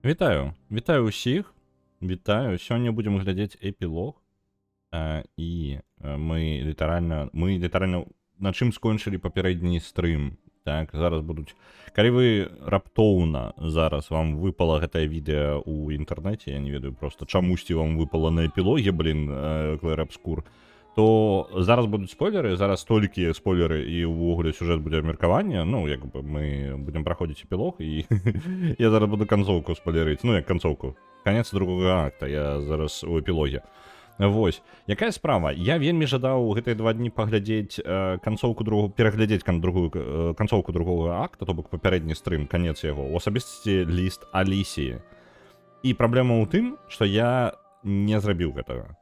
Вітаю усіх. Вітаю. Сьогодні будемо глядіти епілог. Ми літарально на чим скончили попередній стрим. Так, зараз будуть. Калі ви раптоўна зараз вам выпало гэтае відэа у інтэрнэце, я не ведаю просто чамусьці вам выпало на эпілоге, Clair Obscur, то зараз будуть спойлеры, зараз толькі спойлеры і ўвогуле сюжэт будзе абмеркаванне. Ну, як бы мы будем праходзіць эпілог і я зараз буду канцоўку спойлерыць. Ну, як канцоўку. Канец другога акта, я зараз у эпілоге. Вось. Якая справа? Я вельмі жадаў гэтыя 2 дні паглядзець канцоўку другого, пераглядзець канцоўку другога акта, то бок папярэдні стрым, канец яго, у асабістасці ліст Алісіі. І праблема ў тым, што я не зрабіў гэтага.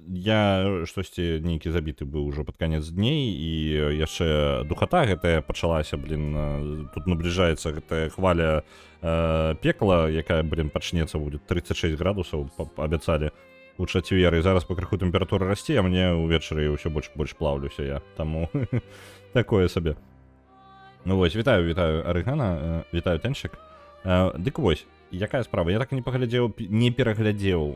Я штосьці нейкі забіты быў ужо пад канец дней, і яшчэ духата гэтая пачалася, тут набліжаецца гэтая хваля пекла, якая, пачнецца, будзе 36 градусаў, абяцалі у чацвер, і зараз пакрыху тэмпература расце, а мне ўвечары ўсё больш плаўлюся я, таму такое сабе. Ну вось, вітаю Арыгана, вітаю Тэнчык. Дык вось, якая справа? Я так і не пераглядзеў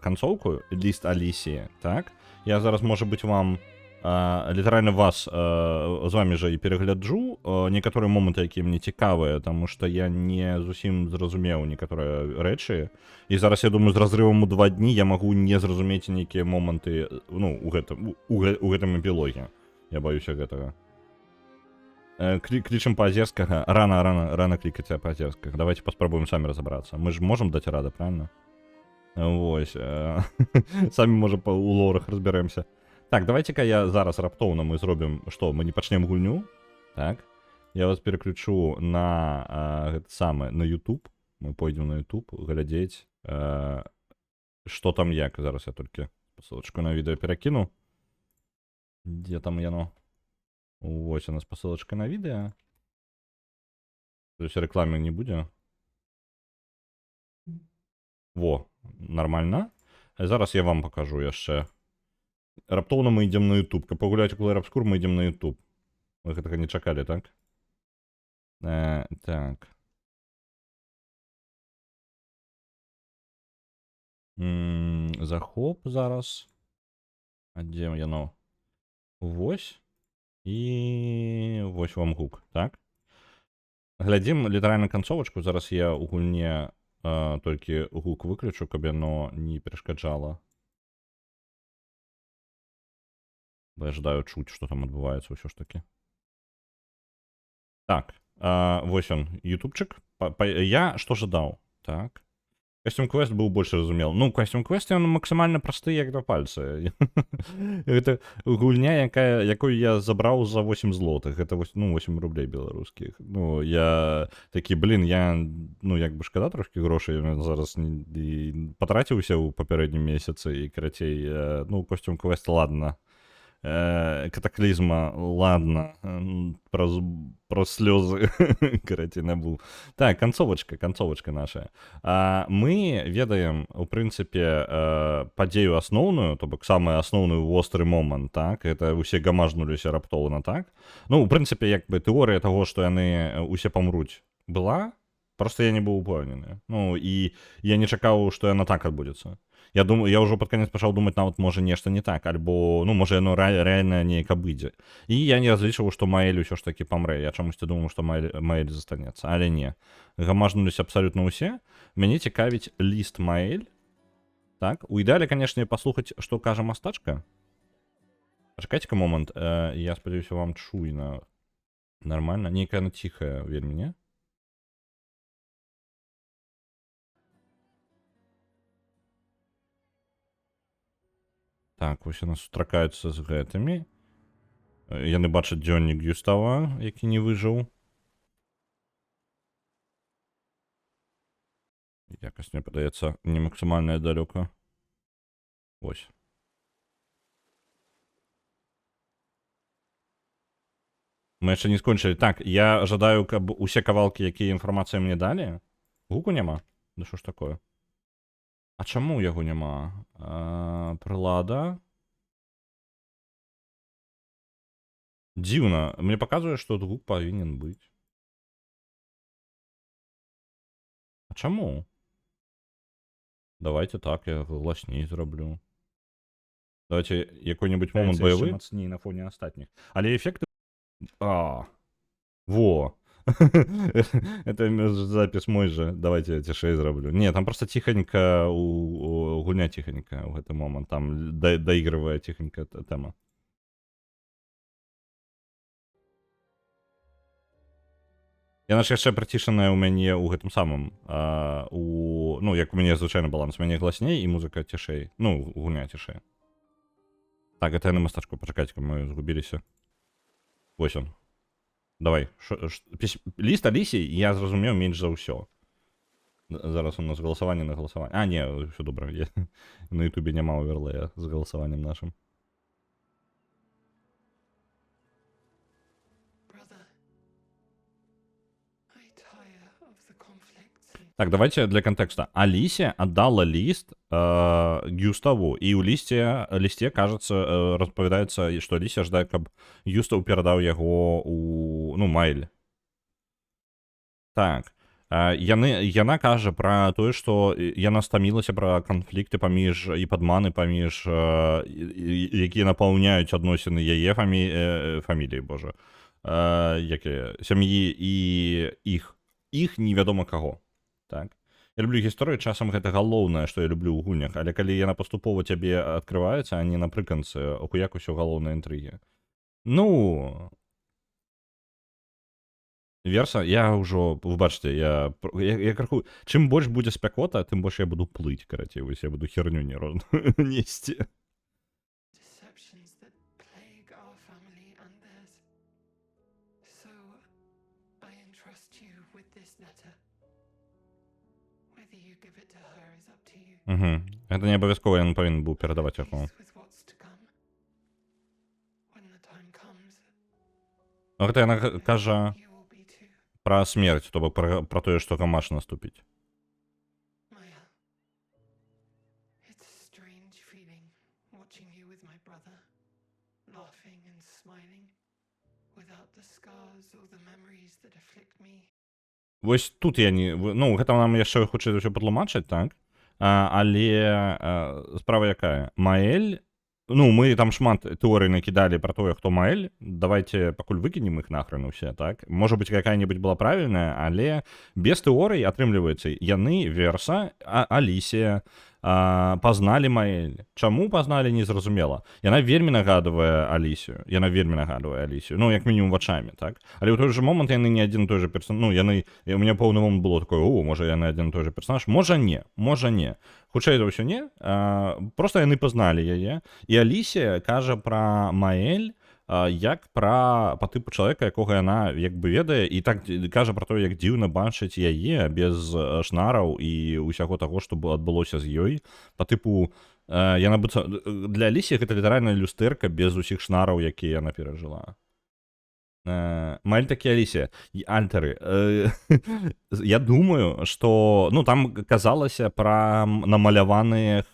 канцоўку, ліст Алісіі, так? Я зараз, можа быць, вам літаральна вас з вами жа і перагляджу некаторыя моманты, якія мне цікавыя, таму што я не зусім зразумеў некаторыя рэчы, і зараз я думаю, з разрывам у 2 дні я магу не зразумець нейкія моманты, ну, у гэтым эпілоге. Я баюся гэтага. Клічым па-азерскага. Рана клікаць па-азерскага. Давайте паспрабуем самі разабрацца. Мы ж можам даць рада, правильно? Вось. Самі, можа, у лорах разбярэмся. Так, давайте-ка я зараз раптоўна мы зробім, што, мы не пачнем гульню, так? Я вас переключу на гэта самае, на YouTube. Мы пойдзем на YouTube глядзець, што там як. Зараз я толькі спасылачку на відэо перакіну. Дзе там яно? Вось у нас спасылачка на відэо. То есть рэкламы не будзе. Во, нормально. Зараз я вам пакажу яшчэ. Раптоўна мы ідзем на YouTube. Каб пагуляць у Clair Obscur, мы ідзем на YouTube. Вы гэтага не чакалі, так? Так. Захоп зараз. А дзе яно? Вось. І вось вам гук, так? Глядзім літаральна канцовачку. Зараз я у гульне толькі гук выключу, каб яно не перашкаджала. Бо я жадаю чуць, што там адбываецца ўсё ж такі. Так, вось он, ютубчык. Я што жадаў, так? Костюм квест быў больш разумел. Ну, костюм квест, ён максімальна просты, як да пальца. Гэта гульня, якую я забраў за 8 злотых. Гэта 8 рублей беларускіх. Ну, я такі, я, ну, як бы шкада трошкі грошай зараз патраціўся ў папярэднім месяцы, і карацей, ну, костюм квест, ладно. Катаклізма, ладно, про слёзы, карацей, набыў. Так, канцовачка наша. Мы ведаем, у прынцыпе, падзею асноўную, то бок самую асноўную востры момант, так, гэта усе гамажнуліся раптоўна, так? Ну, у прынцыпе, як бы тэорыя таго, што яны усе памруць, была, просто я не быў упэўнены. Ну, і я не чакаў, што яна так адбудзецца. Я ўжо пад канец пачаў думаць, нават можа нешта не так, альбо, ну, можа яно рэальна неяк абыдзе. І я не разлічваў, што Маэль усё ж такі памрэ. Я чамусьці думаў, што Маэль застанецца, але не. Гамажнуліся абсалютна ўсе. Мяне цікавіць ліст Маэль. Так, у ідэале, канешне, паслухаць, што кажа мастачка. Пачакайце-ка момант, я спадзяюся, вам чуйна. Нормально, нейкая яна ціхая вельмі, не? Так, вось яна сустракаюцца з гэтымі. Яны бачаць дзённік Гюстава, які не выжыў. Якасць, мне падаецца, не максімальная далёка. Вось. Мы яшчэ не скончылі. Так, я жадаю, каб усе кавалкі, якія інфармацыя мне далі. Гуку няма? Да што ж такое? А чаму яго няма? Прылада. Дзіўна. Мне паказвае, што гук павінен быць. А чаму? Давайте так, я гласней зраблю. Давайте якой-нибудь момент Яйца яшчэ баявы. мацней на фоне астатніх. Але эффекты... А, во. Это запись мой же. Давайте я тишей зраблю. Не, там просто тихонько, у гульня тихонько в этот момент. Там доигрывая тихонько эта тема. Яна ж яшчэ прыцішаная ў мяне ў гэтым самым ну як у мяне звычайны баланс, у мяне гласней і музыка цішэй, ну гульня цішэй. Так, гэта я на мастачку, пачакайце, мы згубіліся. Вось он. Давай, ліст Алісі я зразумеў менш за ўсё. Зараз у нас галасаванне на галасаванне. А, не, ўсё добра, на ютубе няма оверлея з галасаваннем нашым. Так, давайте для контекста. Алисия отдала лист Гюставу, и у листе, кажется, расповедается, что Алисия ждает, каб Гюстав передал его у, ну, Майль. Так. Яна кажа пра тое, што яна стамілася пра канфлікты паміж і падманы паміж якія напаўняюць адносіны яе фаміліі, божа, якія сям'і і іх невядома каго. Так. Я люблю гісторыю, часам гэта галоўнае, што я люблю ў гульнях, але калі яна паступова цябе адкрываецца, а не напрыканцы, як усё галоўныя інтрыгі. Ну, Верса, я ўжо, вы бачыце, я крахую. Чым больш будзе спякота, тым больш я буду плыць, карацей, вось я буду херню несці. Гэта не абавязкова, ён павінен быў перадаваць яго. Гэта яна кажа пра смерць, то бок пра тое, што гамаш наступіць. Вось тут я не... Ну, гэта нам яшчэ хутчэй за ўсё патлумачыць, так? Але справа якая? Маэль... Ну, мы там шмат тэорый накидали про тое, хто Маэль. Давайте пакуль выкінем іх нахрен усе, так? Можа быць, какая-нибудь была правільная, але без тэорый атрымліваецца. Яны, Верса, Алісія пазналі Маэль. Чаму пазналі, незразумела. Яна вельмі нагадвае Алісію. Ну, як мінімум вачамі, так? Але ў той же момант яны не адзін той же персонаж. Ну, яны... У меня поўны момант было такое, можа яны адзін той же персонаж. Можа не. Хутчэй за ўсё не. Просто яны пазналі яе. І Алісія кажа пра Маэль як пра па тыпу чалавека, якога яна як бы ведае, і так кажа пра то, як дзіўна бачыць яе без шнараў і ўсяго таго, што адбылося з ёй. Па тыпу яна быццам для Алісіі гэта літаральная люстэрка без усіх шнараў, якія яна перажыла. Маэль такі Алісія. Альтары. Я думаю, што... Ну, там казалася пра намаляваных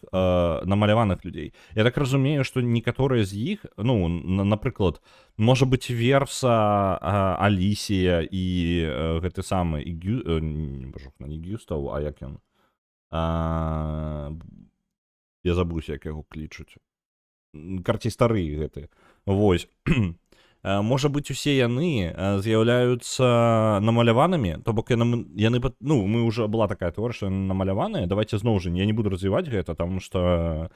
людзей. Я так разумею, што некаторыя з іх, ну, напрыклад, можа быць Верса, Алісія і гэты самы... Не Гюстаў, а як ён? Я забыўся, як яго клічуць. Карці стары гэты. Вось. Можа быць, усе яны з'яўляюцца намаляванымі, то бок яны, ну, мы ўжо была такая тэорыя, што яны намаляваныя. Давайте зноў жа, я не буду развіваць гэта, таму што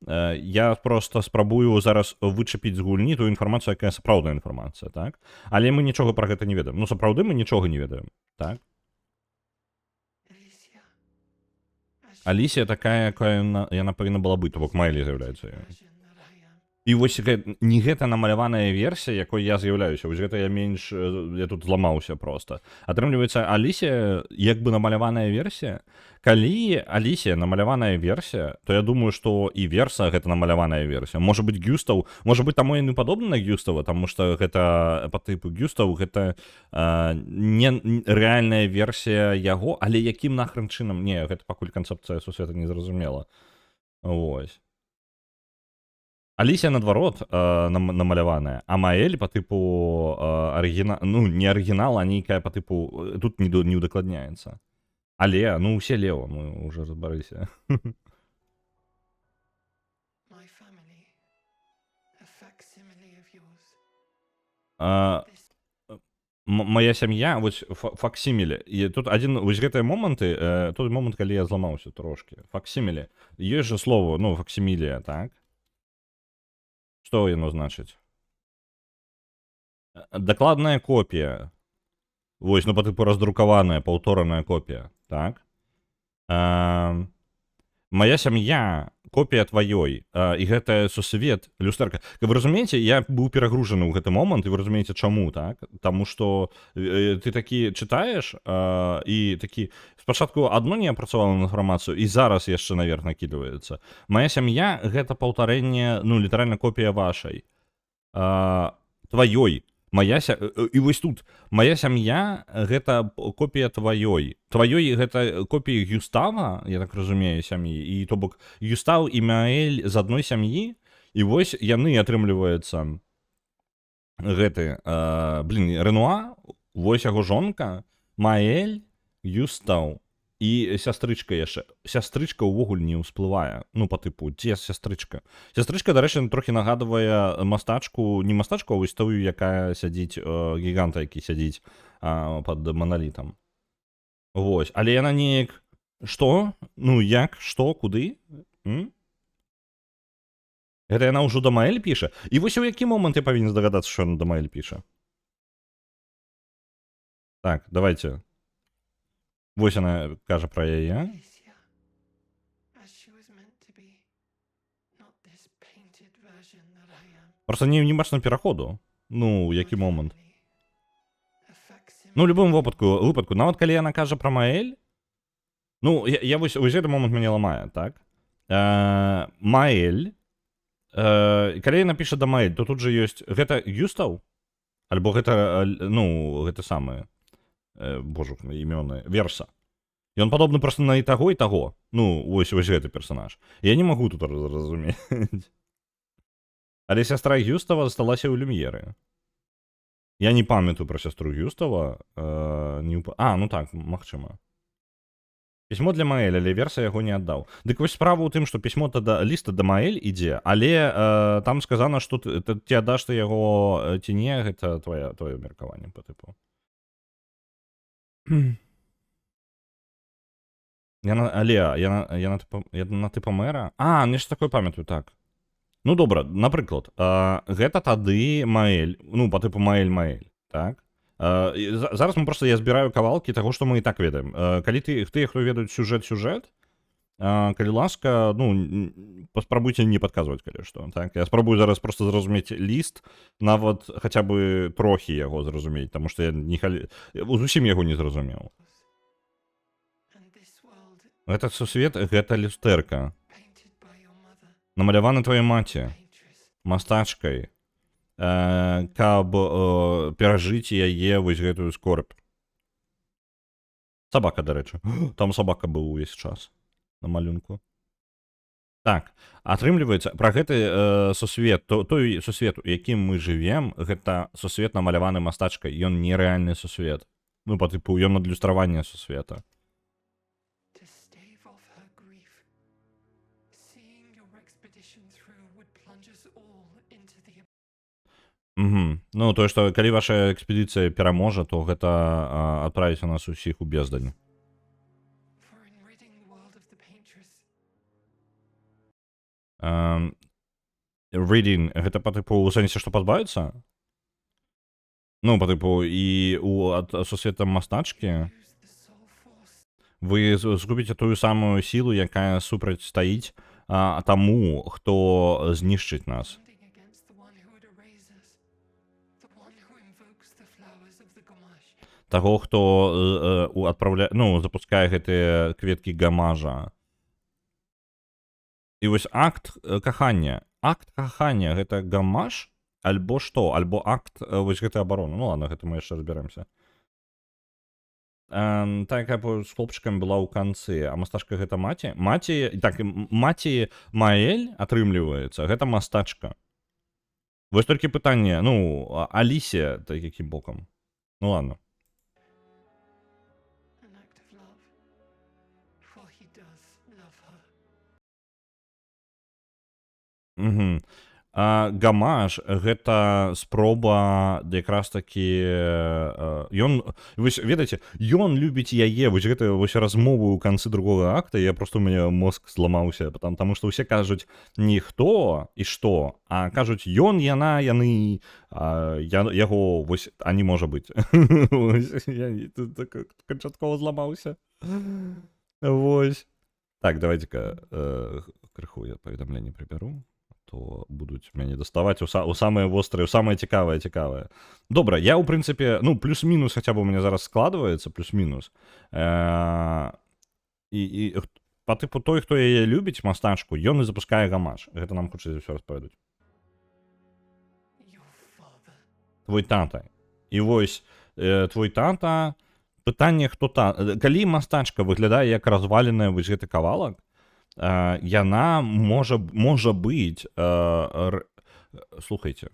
я просто спрабую зараз вычапіць з гульні тую інфармацыю, якая сапраўдная інфармацыя, так? Але мы нічога пра гэта не ведаем. Ну, сапраўды мы нічога не ведаем, так? Алісія такая, якая яна павінна была быць, то бок Майлі з'яўляецца ёй. І вось не гэта намаляваная версія, якой я з'яўляюся, вось гэта я тут зламаўся проста. Атрымліваецца, Алісія як бы намаляваная версія. Калі Алісія намаляваная версія, то я думаю, што і Верса гэта намаляваная версія. Можа быць Гюстаў, можа быць таму яны падобны на Гюстава, таму што гэта па тыпу Гюстаў, гэта не рэальная версія яго, але якім нахрен чынам? Не, гэта пакуль канцэпцыя сусвета не зразумела. Вось. Алісія, наадварот, намаляваная, а Маэль па тыпу ну, не арыгінал, а нейкая па тыпу... Тут не удакладняецца. Але, ну, усе лева, мы уже разбарыліся. My family, a facsimile of yours. А, Моя сям'я, вось факсіміле. І тут адзін, вось гэтыя моманты, той момант, калі я зламаўся трошкі. Факсіміле. Ёсць жа слово, ну, факсімілія, так? Што яно значыць? Дакладная копія. Вось, ну, па тыпу раздрукаваная, паўтораная копія, так? Моя сям'я копія тваёй, і гэта сусвет люстэрка. Вы разумееце, я быў перагружаны ў гэты момант, і вы разумееце, чаму, так? Таму што ты такі чытаеш, і такі спачатку адно не апрацавала інфармацыю, і зараз яшчэ наверх накідваецца. Моя сям'я гэта паўтарэнне, ну, літаральна копія вашай. Тваёй. І вось тут моя сям'я гэта копія тваёй. Тваёй гэта копіі Гюстава, я так разумею, сям'і, і то бок Гюстаў і Маэль з адной сям'і, і вось яны, атрымліваецца, гэты, Рэнуа, вось яго жонка, Маэль, Гюстаў. І сястрычка яшчэ. Сястрычка ўвогуле не ўсплывае. Ну, па тыпу, дзе сястрычка? Сястрычка, дарэчы, трохі нагадвае мастачку, не мастачку, а вось тую, якая сядзіць, гіганта, які сядзіць пад маналітам. Вось. Але яна неяк... Што? Ну, як? Што? Куды? Гэта яна ўжо да Маэль піша? І вось у які момант я павінен здагадацца, што яна да Маэль піша? Так, давайте... Вось яна кажа пра яе. Alicia, as she was meant to be, not this painted version that I am. Просто не бачна пераходу. Ну, які My момант. family, a facsimile. Ну, у любым выпадку, нават калі яна кажа пра Маэль, ну, я вось гэты момант мяне ламае, так? Маэль, калі яна піша да Маэль, то тут жа ёсць, гэта Гюстаў? Альбо гэта, ну, гэта самае, божух, імёны, Верса. Ён падобны проста на і таго. Ну, вось гэты персанаж. Я не магу тут зразумець. Але сястра Гюстава засталася ў Люм'еры. Я не памятаю пра сястру Гюстава. Ну так, магчыма. Пісьмо для Маэль, але Верса яго не аддаў. Дык вось справа ў тым, што пісьмо ліста да Маэль ідзе, але там сказана, што ці аддаш ты яго ці не, гэта твоё меркаванне па тыпу. Яна тыпа мэра? Нешта такое памятаю, так. Ну, добра, напрыклад, гэта тады Маэль, ну, па тыпу Маэль, так? Зараз я збіраю кавалкі таго, што мы і так ведаем. Калі тыя, хто ведаюць сюжэт, калі ласка, ну, паспрабуйце не падказваць, калі што, так? Я спрабую зараз проста зразумець ліст, нават хаця бы трохі яго зразумець, таму што я зусім яго не зразумеў. And this world, Гэта сусвет, гэта люстэрка. painted by your mother, Намаляваны твоей маці, paintress. мастачкай, каб перажыць яе вось гэтую скорбь. Сабака, дарэчы. Там сабака быў увесь час на малюнку. Так, атрымліваецца, пра гэты сусвет, той сусвет, у якім мы жывем, гэта сусвет намаляваны мастачкай, ён нерэальны сусвет. Ну, па тыпу, ён адлюстраванне сусвета. To stave off her grief, seeing your expedition through would plunge us all into the Ну, тое, што калі ваша экспедыцыя пераможа, то гэта адправіць нас усіх у бездань. for in ridding the world of the paintress, Reading, гэта па тыпу у сэнсе, што пазбавіцца? Ну, па тыпу, і ад сусвета мастачкі use the soul force вы згубіце тую самую сілу, якая супрацьстаіць таму, хто знішчыць нас. standing against the one who would erase us, the one who invokes the flowers of the Gamash. Таго, хто запускае гэтыя кветкі гамажа. І вось акт кахання. Акт кахання гэта гамаш? Альбо што? Альбо акт вось гэтай абароны. Ну ладно, гэта мы яшчэ разбяремся. Та, якая з хлопчыкам была ў канцы, а мастачка гэта маці? Маці Маэль, атрымліваецца, гэта мастачка. Вось толькі пытанне, ну, Алісія, якім бокам? Ну ладно. An act of love, for he does love her. Угу. Гамаш гэта спроба якраз такі ён вось ведаеце ён любіць яе вось гэта вось размовы ў канцы другога акта я просто у мяне мозг зламаўся потому что ўсе кажуць ніхто і што а кажуць ён яна яны яго вось а не можа быць канчаткова зламаўся вось так давайте-ка крыху я паведамленне прыбяру то будуць мяне даставаць у самае вострае, у самае цікавае. Добра, я, ў прынцыпе, ну, плюс-мінус хаця б у мяне зараз складваецца, плюс-мінус. І па тыпу той, хто яе любіць, мастачку, ён і запускае гамаш. Гэта нам хутчэй за ўсё распавядуць. Твой тата. І вось, твой тата, пытанне, хто тата. Калі мастачка выглядае як разваленая вось гэты кавалак, яна можа быць слухайте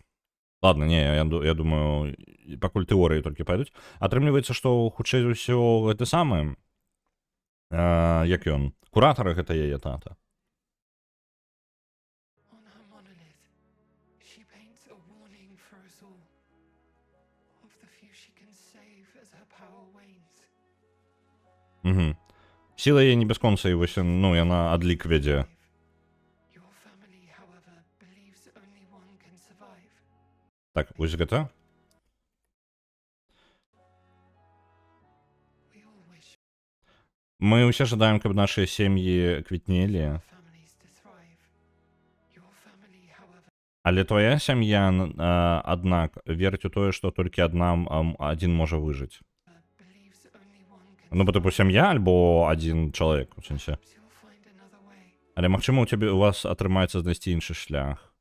ладно не я думаю пакуль тэорыі толькі пойдуць атрымліваецца што хутчэй за ўсё гэта самае як ён куратара гэта яе тата Сіла яе не бясконца, і вось, ну, яна адлік вядзе. Так, вось гэта. Мы ўсе жадаем, каб нашыя сем'і квітнелі. Але твоя сям'я, аднак, верыць у тое, што толькі адзін можа выжыць. Ну, бо типу сям'я альбо адзін чалавек, у сэнсе. Але магчыма у вас атрымаецца знайсці іншы шлях.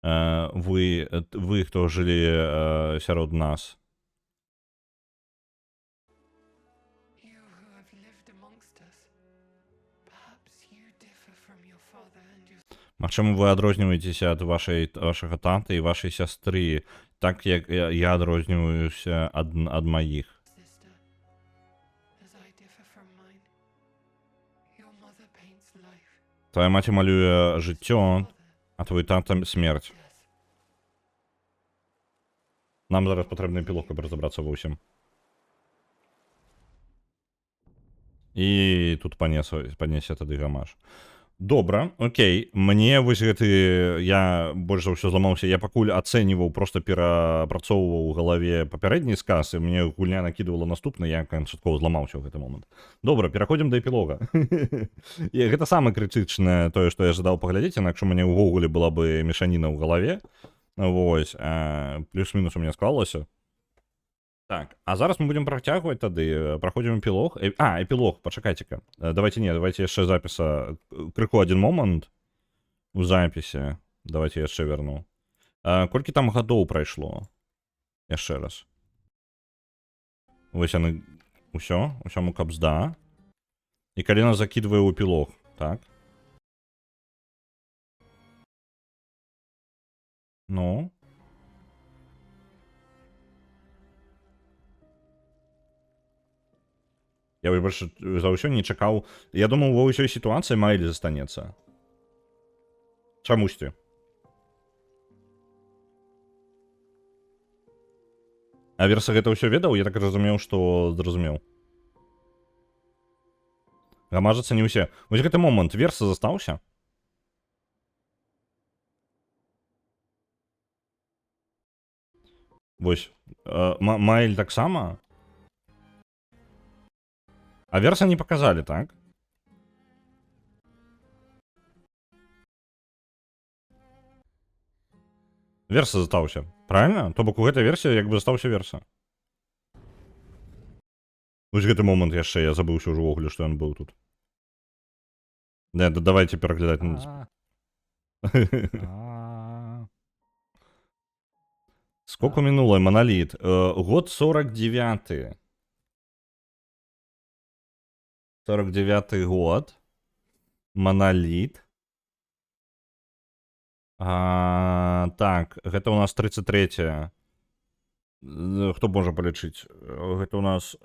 Вы хто жылі сярод нас. Магчыма, вы адрозніваецеся ад вашага таты і вашай сястры, так як я адрозніваюся ад маіх. Твоя маці малюе жыццё, а твой тата смерць. Нам зараз патрэбны эпілог, каб разабрацца ва ўсім. І тут панесе тады гамаш. Добра, окей. Мне вось гэты... Я больш за ўсё зламаўся. Я пакуль ацэньваў, проста перапрацоўваў у галаве папярэдні сказ, і мне гульня накідывала наступны, я канчаткова зламаўся ў гэты момант. Добра, пераходзім да эпілога. І гэта самае крытычнае тое, што я жадаў паглядзець, інакш у мяне ўвогуле была бы мешаніна ў галаве. Вось. Плюс-мінус у мяне склалася. Так, а зараз мы будем працягваць тады, праходзім эпілог. Эпілог, пачакайце-ка. Давайте яшчэ запіса, крыху адзін момант у запісе. Давайте яшчэ вярну. Колькі там гадоў прайшло? Яшчэ раз. Вось яны, усё му капзда. І калі нас закідвае ў эпілог, так? Ну? Я больш за ўсё не чакаў. Я думаў, ва ўсёй сітуацыі Майлі застанецца. Чамусьці. А Верса гэта ўсё ведаў? Я так разумеў, што зразумеў. Гамажацца не ўсе. Вось гэты момант. Верса застаўся? Вось. Майль таксама? А Верса не показали, так? Верса застаўся. Правильно? То бок у гэтай версіі як бы застаўся Верса. Вось гэты момант яшчэ, я забыўся ўжо ўвогуле, што ён быў тут. Давайте пераглядаць. Сколько мінула, Монолит? Год 49-й. 49-й год. Монолит. Так, гэта у нас 33-е. Хто можа палічыць? Гэта у нас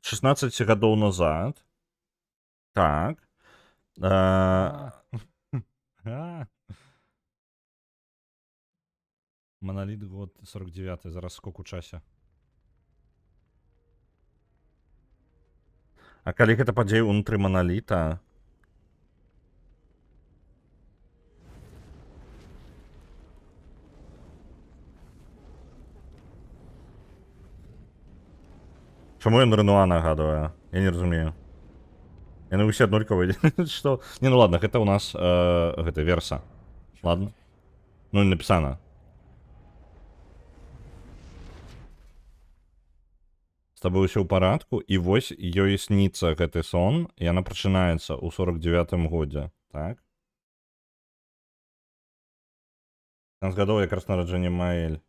16 гадоў назад. Так. А, а. Монолит год 49-й, зараз скок у часе. А калі гэта падзея ўнутры моноліта, чаму ён Рэнуа нагадвае? Я не разумею. Яны ўсе аднолькавыя. Што? Не, ну ладно, гэта ў нас гэта верса. Ладно. Ну і напісана. З табой усё ў парадку, і вось ёй сніцца гэты сон, і яна прачынаецца ў 49-м годзе, так? 15 гадоў якраз нараджэнне Маэль.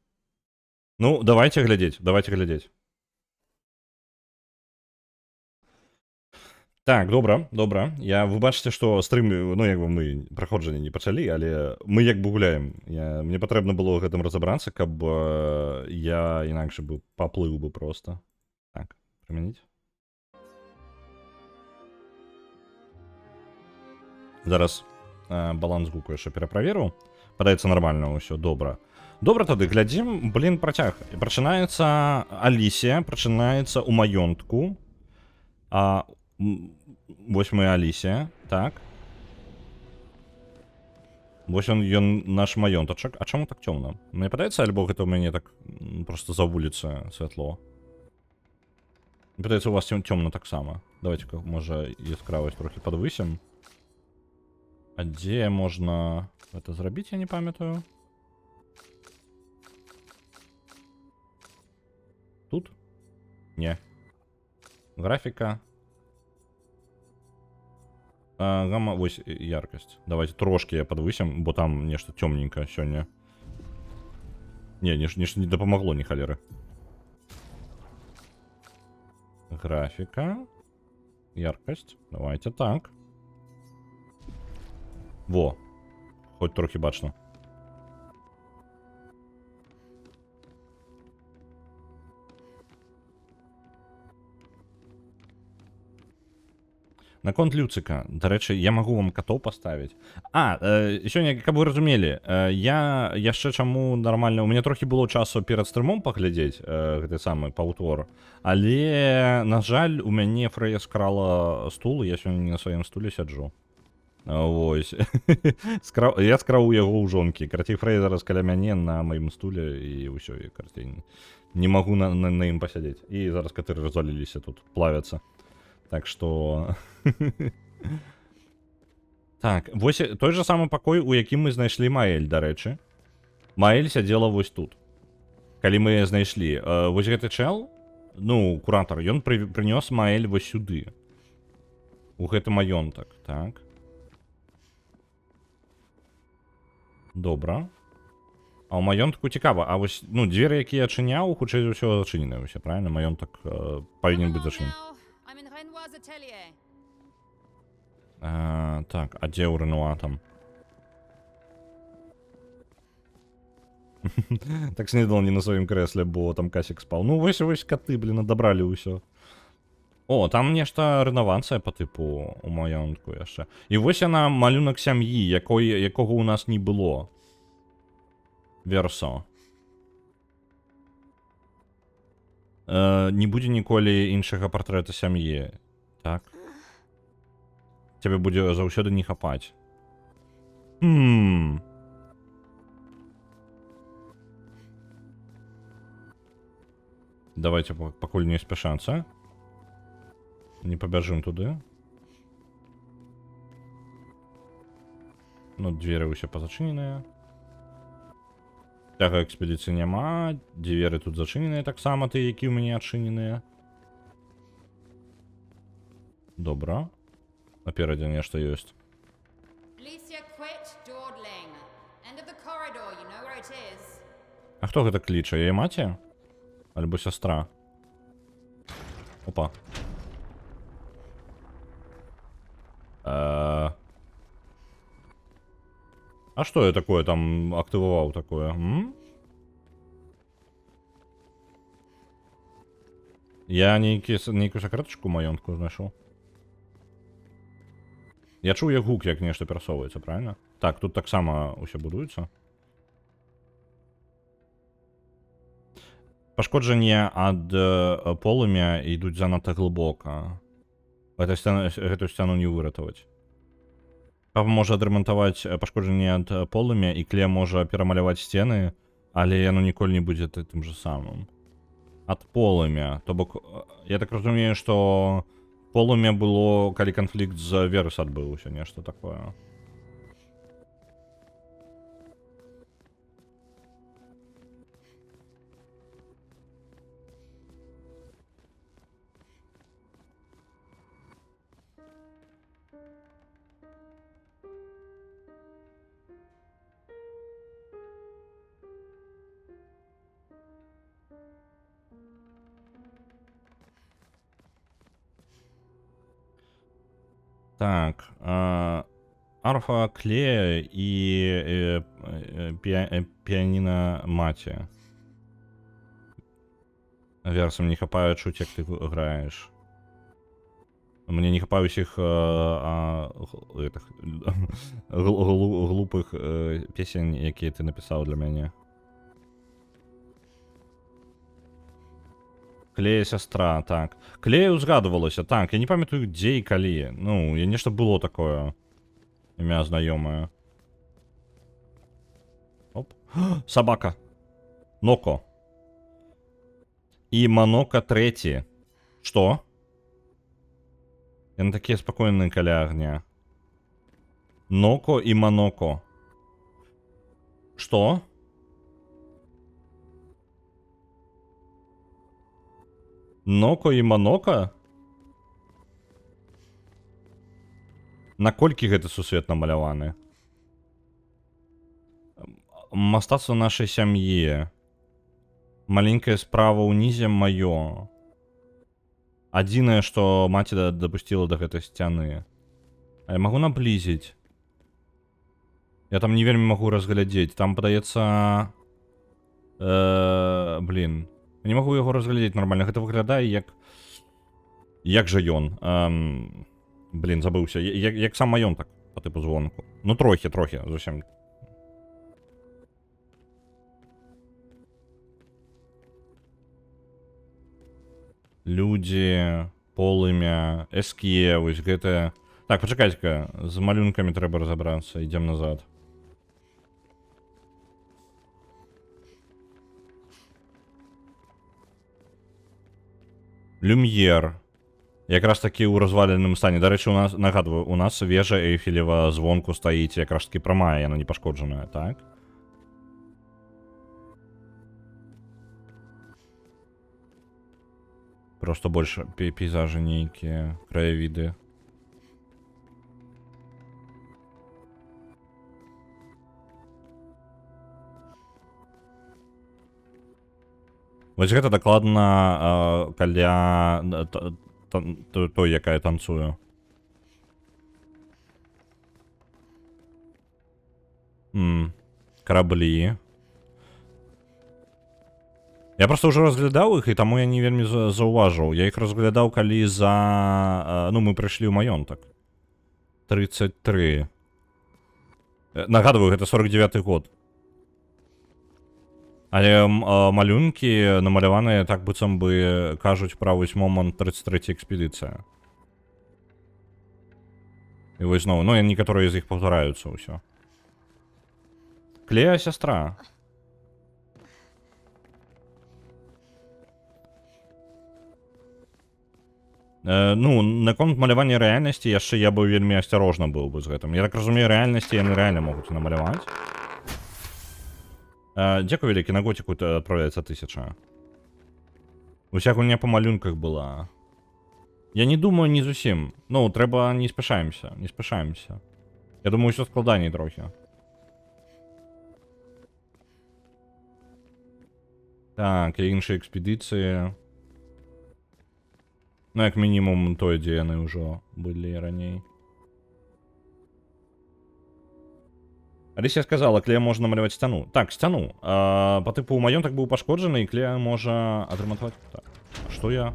Ну, давайте глядзець, давайте глядзець. Так, добра, добра. Вы бачыце, што стрым, ну, як бы мы праходжанне не пачалі, але мы як бы гуляем. Мне патрэбна было ў гэтым разабрацца, каб я інакш бы паплыў бы проста. Так, прымяніць. Зараз баланс гуку яшчэ пераправеру. Падаецца нармальна ўсё, добра. Добра тады, глядзім, блін, працяг. Пачынаецца Алісія, пачынаецца ў маёнтку. Вось мы Алісія, так. Вось ён наш маёнтачак. А чаму так цёмна? Мне падаецца, альбо гэта ў мяне так просто за вуліцы святло. Мне падаецца, у вас цёмна таксама. Давайте-ка, можа, яскравасць трохі падвысім. А дзе можна гэта зрабіць, я не памятаю. Тут? Не. Графіка. Гамма, вось яркасць. Давайте трошки я падвысім, бо там нешта цёмненька сёння. Не, нешта не дапамагло ні халеры. Графіка. Яркасць. Давайте так. Во. Хоць трохі бачна. Наконт Люцыка, дарэчы, я магу вам катоў паставіць. Сёння, каб вы разумелі, я яшчэ чаму нармальна, у мяне трохі было часу перад стрымом паглядзець гэты самы паўтор, але, на жаль, у мяне Фрэя скрала стул, я сёння не на сваім стуле сяджу. Вось. Я скраў у яго ў жонкі. Карацей, Фрэй зараз каля мяне на маім стуле, і ўсё, я, карацей, не магу на ім пасядзець. І зараз каты разваліліся тут, плавяцца. Так што... Так, вось той же самы пакой, у якім мы знайшлі Маэль, дарэчы. Маэль сядзела вось тут. Калі мы яе знайшлі. Вось гэты чэл, ну, куратар, ён прынёс Маэль вось сюды. У гэты маёнтак, так. Добра. А ў маёнтку цікава, а вось, ну, дзверы, якія адчыняў, хутчэй за ўсё зачынены ўсе, правильно? Маёнтак павінен быць зачынены. Так, а дзе ў Рэнуа там? Так снедал не на сваім крэсле, бо там Касік спаў. Ну, вось каты, блін, адабралі ўсё. О, там нешта рэновацыя па тыпу у маёнтку яшчэ. І вось яна малюнак сям'і, якога ў нас не было. Версо. Не будзе ніколі іншага партрэта сям'і. Так. Цябе будзе заўсёды не хапаць. Давайте пакуль не спяшацца. Не пабяжым туды. Ну, дзверы ўсе пазачыненыя. Цяга экспедыцыі няма. Дзверы тут зачыненыя таксама, тыя, які ў мяне адчыненыя. Добра. Наперадзе нешта ёсць. А хто гэта кліча? Яе маці? Альбо сястра? Опа. А што я такое там актываваў такое? Я нейкую сакрэтачку ў маёнтку знайшоў. Я чуў, як гук, як нешта перасоўваецца, правильно? Так, тут таксама ўсё будуецца. Пашкоджанні ад полымя ідуць занадта глыбока. Гэтую сцяну не выратаваць. Папа можа адрамантаваць пашкоджанні ад полымя, і Клея можа перамаляваць сцены, але яно ніколі не будзе тым же самым. Ад полымя. То бок, я так разумею, што полымя было, калі канфлікт з Верес адбыўся, нешта такое. Так, арфа Клея і піаніна Маці. Версам не хапае чуць, як ты граеш. Мне не хапае ўсіх глупых песень, якія ты напісаў для мяне. Клея сястра, так. Клея узгадывалася, так. Я не памятаю, дзе і калі. Ну, я нешта было такое. Імя знаёмае. Оп. Собака. Ноко. І Манока трэці. Што? Яны такія спакойныя каля агня. Ноко і Маноко. Што? Ноко і Манока? Наколькі гэты сусвет намаляваны? Мастацтва нашай сям'і. Маленькая справа ўнізе маё. Адзінае, што маці дапусціла да гэтай сцяны. А я магу наблізіць? Я там не вельмі магу разглядзець. Там падаецца... Блін. Я не магу яго разглядзець нармальна. Гэта выглядае як... Як жа ён? Блін, забыўся. Як сам маёнтак па тыпу звонку. Ну, трохі, зусім. Людзі, полымя, эскія, вось гэтае... Так, пачакайце-ка, з малюнкамі трэба разабрацца. Ідзем назад. Люм'ер. Якраз такі ў разваленым стане. Дарэчы, у нас, нагадваю, у нас вежа Эйфелева звонку стаіць, якраз такі прамая, яна не пашкоджаная, так? Просто больш пейзажы нейкія, краявіды. Вось гэта дакладна каля той, якая танцую. Караблі. Я просто ўжо разглядаў іх, і таму я не вельмі заўважыў. Я іх разглядаў, калі за... Ну, мы прыйшлі ў маёнтак. 33. Нагадваю, гэта 49-й год. Але малюнкі намаляваныя так быццам бы кажуць пра вось момант 33-й экспедыцыя. І вось зноў, ну, некаторыя з іх паўтараюцца ўсё. Клея сястра. Ну, наконт малявання рэальнасці яшчэ я бы вельмі асцярожна быў бы з гэтым. Я так разумею, рэальнасці яны рэальна могуць намаляваць. Дзякуй вялікі, на готіку адправляецца 1000. Уся гульня па малюнках была. Я не думаю, не зусім. Ну, трэба не спяшаемся, не спяшаемся. Я думаю, усё складаней трохі. Так, і іншыя экспедыцыі. Ну, як мінімум, тое, дзе яны ўжо былі раней. Алісія сказала, Клея можа намаляваць сцяну. Так, сцяну. Па тыпу, маёнтак быў пашкоджаны, і Клея можа адрамантаваць. Так. Што я?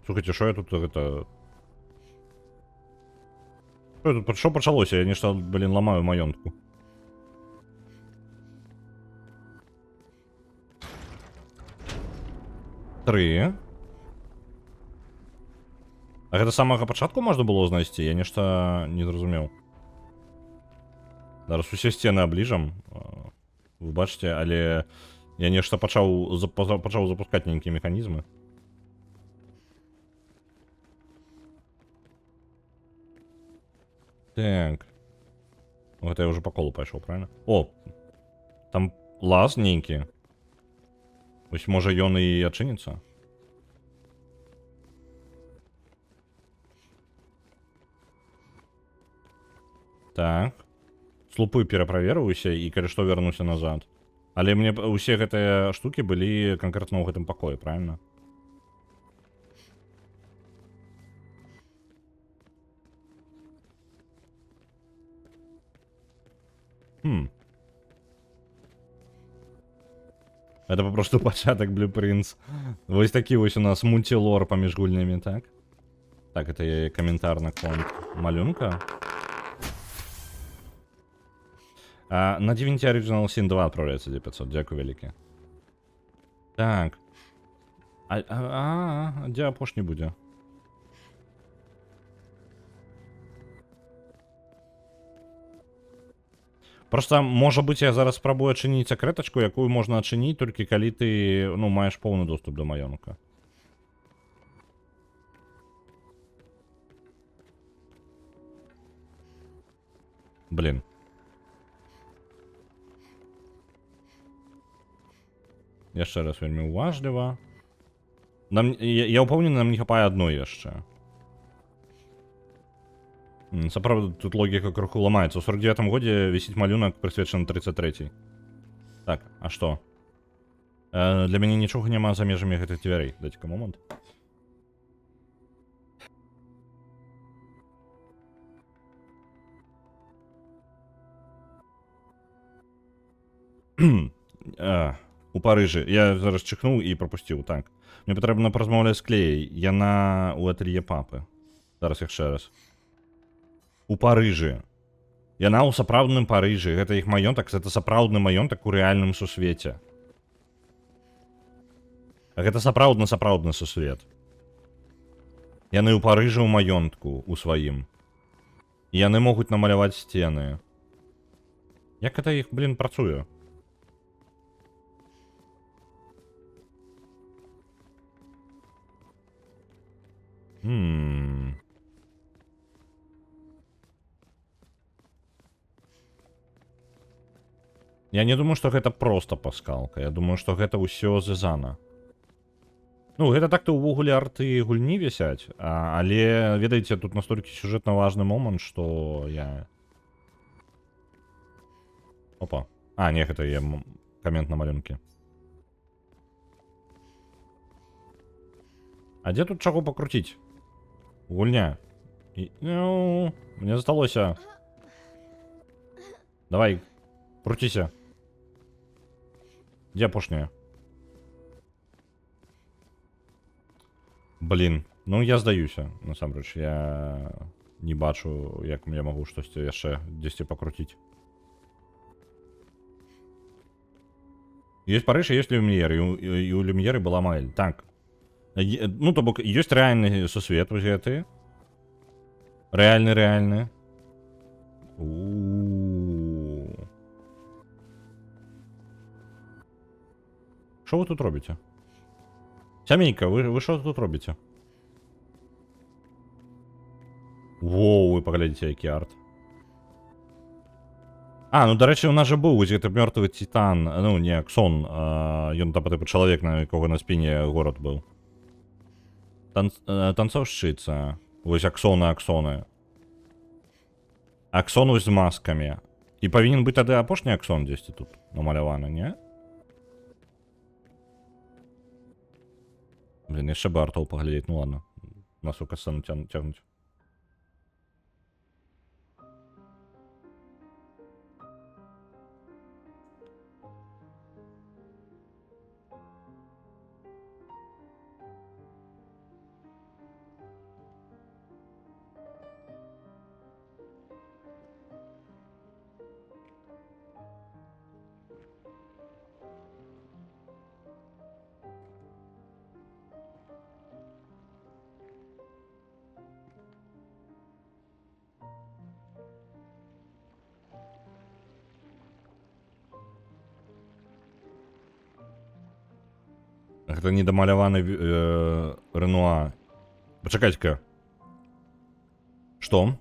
Слухайце, што я тут гэта... Що почалося? Я нечто, блін, ламаю маєнтку. Три. А гэта з самага пачатку можна было знайсці? Я нешта не зразумеў. Зараз усе сцены абліжам. Вы бачыце, але я нешта пачаў запускаць нейкія механізмы. Так. Гэта я ўжо па колу пайшоў, правильно? О! Там лаз нейкі. Вось можа ён і адчыніцца? Так. Слупы пераправерваюся і калі што вярнуся назад. Але мне усе гэтыя штукі былі канкрэтна ў гэтым пакоі, правильно? Это попросту пачатак Blueprints. Вось такі вось у нас мультилор паміж гульнямі, так? Так, это я каментар на конт малюнка. На DaVinci Original Sin 2 отправляется 500. Дякую вялікі. Так. Дзе апошні будзе? Просто, можа быць, я зараз спрабую адчыніць сакрэтачку, якую можна адчыніць толькі калі ты, ну, маеш поўны доступ да маёнтка. Блин. Яшчэ раз вельмі уважліва. Я ўпэўнены, нам не хапае адной яшчэ. Сапраўды, тут логіка крыху ламаецца. У 49-м годзе вісіць малюнак, прысвечаны 33-й. Так, а што? Для мяне нічога няма за межамі гэтых дзвярэй. Дайце-ка момант. У Парыжы. Я зараз чихнуў і прапусціў, так. Мне патрэбна паразмаўляць з Клеяй. Яна ў атэлье папы. Зараз яшчэ раз. У Парыжы. Яна ў сапраўдным Парыжы. Гэта іх маёнтак, гэта сапраўдны маёнтак у рэальным сусвеце. Гэта сапраўдны сусвет. Яны ў Парыжы ў маёнтку у сваім. І яны могуць намаляваць сцены. Як гэта іх, блін, працуе? Я не думаю, што гэта проста паскалка. Я думаю, што гэта ўсё звязана. Ну, гэта так-то ўвогуле арты гульні вісяць, але, ведаеце, тут настолькі сюжэтна важны момант, што я... Опа. Не, гэта я камент на малюнкі. А дзе тут чаго пакруціць? Гульня. Ну, мне засталося. Давай, круціся. Дзе апошняя? Блін, ну я здаюся, насамрэч. Я не бачу, як я магу штосьці яшчэ дзесьці пакруціць. Ёсць Парыж, ёсць Люмьер, і у Люмьеры была Маэль. Так. Ну, то бок, ёсць рэальны сусвет вось гэты. Рэальны. Що ви тут робите? Сямейка, ви що тут робите? Воу, ви паглядзіце, які арт. Ну, до речі, у нас же був ось гэты мёртвы титан, ну, не Аксон, ён там типу чалавек, на якога на спине город быў. Танцовщица. Вось Аксоны. Аксон ось з маскамі. І павінен быць тады апошні Аксон дзесьці тут намаляваны, не? Блин, яшчэ бы артоў паглядзець, ну ладно. Нас у касцэну цягнуць. Так, это недомаляваны Ренуа. Почекайте-ка. Что?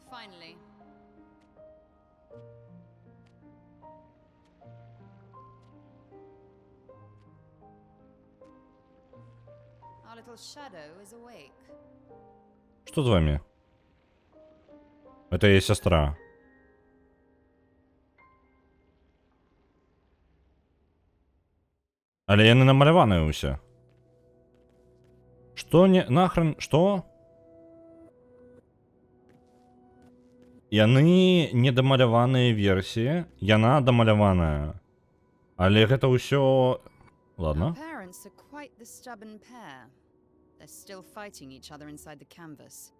Finally. Our little shadow is awake. Что с вами? Это ее сестра. Але яны намаляваныя ўсе. Што не... Нахрен... Што? Яны недамаляваныя версіі. Яна дамаляваная. Але гэта ўсё... Ладно. Our parents are quite the stubborn pair. They're still fighting each other inside the canvas.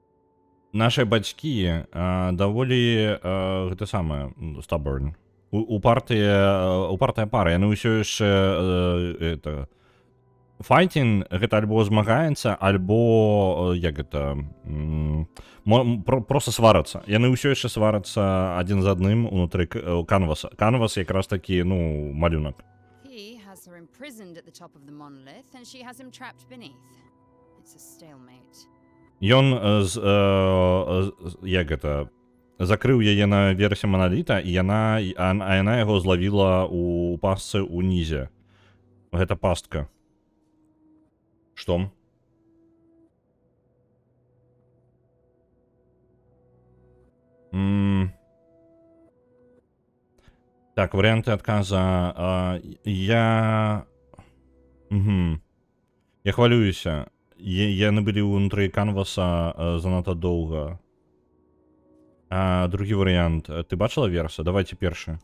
Наши бацькі даволі гэта самае stubborn. Упартая пара. Яны ўсё яшчэ это fighting гэта альбо змагаецца, альбо як гэта просто сварацца. Яны ўсё яшчэ сварацца адзін з адным унутры канваса. Канвас якраз такі, ну, малюнак. He has her imprisoned at the top of the monolith, and she has him trapped beneath. It's a stalemate. Ён як гэта закрыў яе на версе маналіта, і яна яго злавіла у пастцы ўнізе. Гэта пастка. Што? Так, варианты отказа. Я хвалююся. Яны былі ўнутры канваса занадта доўга. Другі варыянт. Ты бачыла верса? Давайте першы.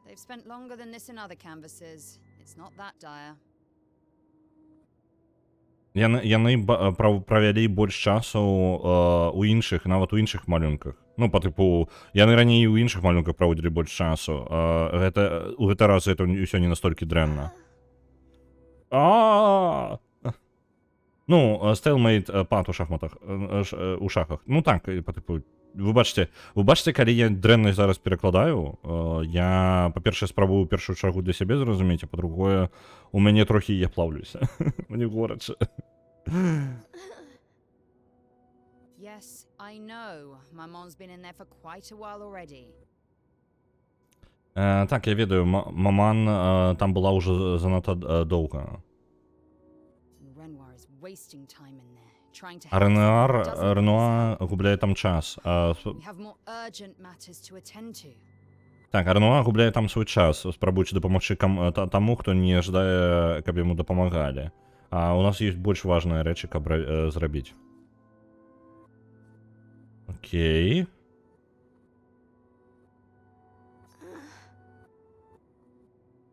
They've spent longer than this in other canvases. It's not that dire. Яны правялі больш часу у іншых, нават у іншых малюнках. Ну, па тыпу, яны раней у іншых малюнках праводзілі больш часу. У гэты раз гэта ўсё не настолькі дрэнна. Ну, стейлмейт пад у шахматах, у шахах. Ну так, па тыпу, вы бачыце, калі я дрэнна зараз перакладаю, я, па-першае, спрабую першую чаргу для сябе зразумець, а па-другое, у мяне трохі я плаўлюся. Мне горача. Yes, I know. My mom's been in there for quite a while already. Так, я ведаю, маман там была ўжо занадта доўга. Renoir is wasting time in there, trying to А Ренуа губляе там час. We have more urgent matters to attend to. Так, Ренуа губляе там свой час, спрабуючы дапамагчы таму, хто не жадае, каб яму дапамагалі. А у нас ёсць больш важныя рэчы, каб зрабіць. Окей.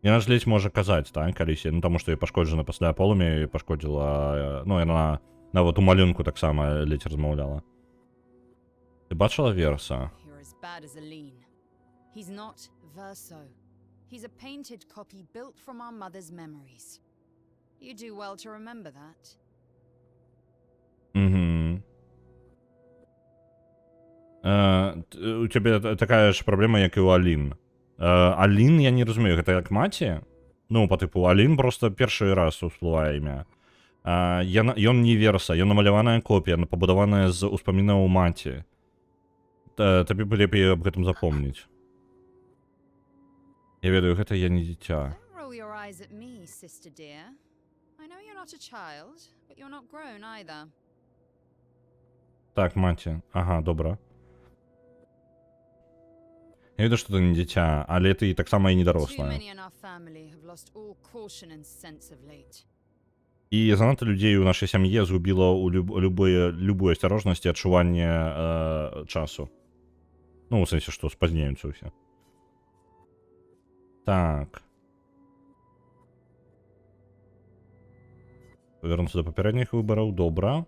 Яна ж ледзь можа казаць, так, калісьці, ну таму што я пашкоджана пасля полымя і пашкодзіла, ну, яна нават у малюнку таксама ледзь размаўляла. Ты бачыла верса? You're as bad as Aline. He's not Verso. He's a painted copy built from our mother's memories. You do well to remember that. У цябе такая ж праблема, як і у Алін. Алін, я не разумею, гэта як маці? Ну, па тыпу, Алін проста першы раз усплывае імя. Ён не верса, ён намаляваная копія, пабудаваная з успамінаў маці. Табе бы лепей аб гэтым запомніць. Я ведаю, гэта я не дзіця. Don't roll your eyes at me, sister dear. I know you're not a child, but you're not grown either. Так, маці. Ага, добра. Я ведаю, што ты не дзіця, але ты таксама і не Too дарослая. many in our family have lost all caution and sense of late. І занадта людзей у нашай сям'і згубіла ў любую асцярожнасць і адчуванне часу. Ну, у сэнсе, што спазняюцца ўсе. Так. Павернуцца да папярэдніх выбараў, добра.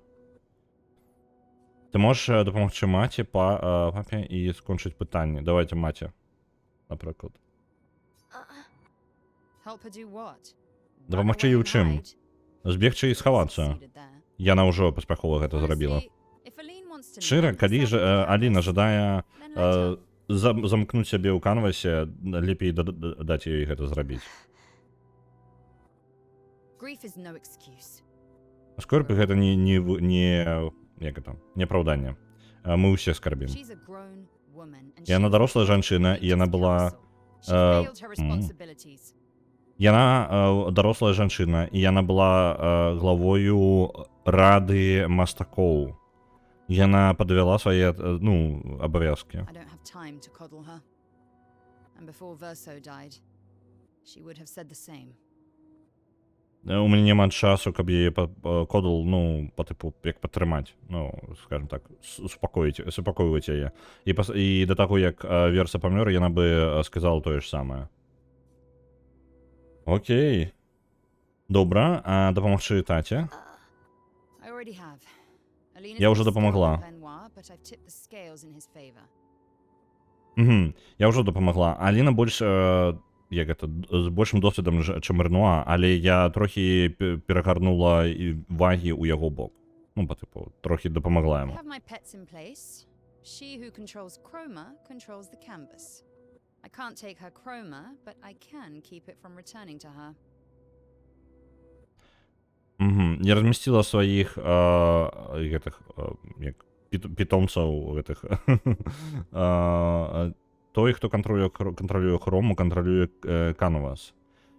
Ты можаш дапамагчы маці, папе і скончыць пытанне. Давайте маці, напрыклад. Help her do what? Дапамагчы ёй у чым? Збегчы і схавацца. Яна ўжо паспяхова гэта зрабіла. Шчыра, калі ж Аліна жадае замкнуць сябе ў канвасе, лепей даць ёй гэта зрабіць. Grief is no excuse. Скорбь гэта як это, не апраўданне. Мы ўсе скарбім. She's a grown woman, and Яна she дарослая failed жанчына, і яна Regent's была... Council. She failed her responsibilities. Яна дарослая жанчына, і яна была главою рады мастакоў. Яна падвяла свае, абавязкі. I don't have time to coddle her. And before Verso died, she would have said the same. У мяне няма часу, каб яе кодал, па тыпу, як падтрымаць, скажем так, супакойваць яе. І да таго, як Верса памёр, яна бы сказала тое ж самае. Окей. Добра, а дапамагчы таце? I already have. Alina's Я been уже дапамагла. skilled with Lenoir, but I've tipped the scales in his favor. Я ўжо дапамагла. Аліна больш, з большым досведам, чым Рэнуа, але я трохі перагарнула вагі ў яго бок. Па тыпу, трохі дапамагла I яму. have my pets in place. She who controls chroma controls the canvas. I can't take her chroma, but I can keep it from returning to her. Я размясціла сваіх питомцаў гэтых. Той, хто кантралюе хрому, кантралюе канвас.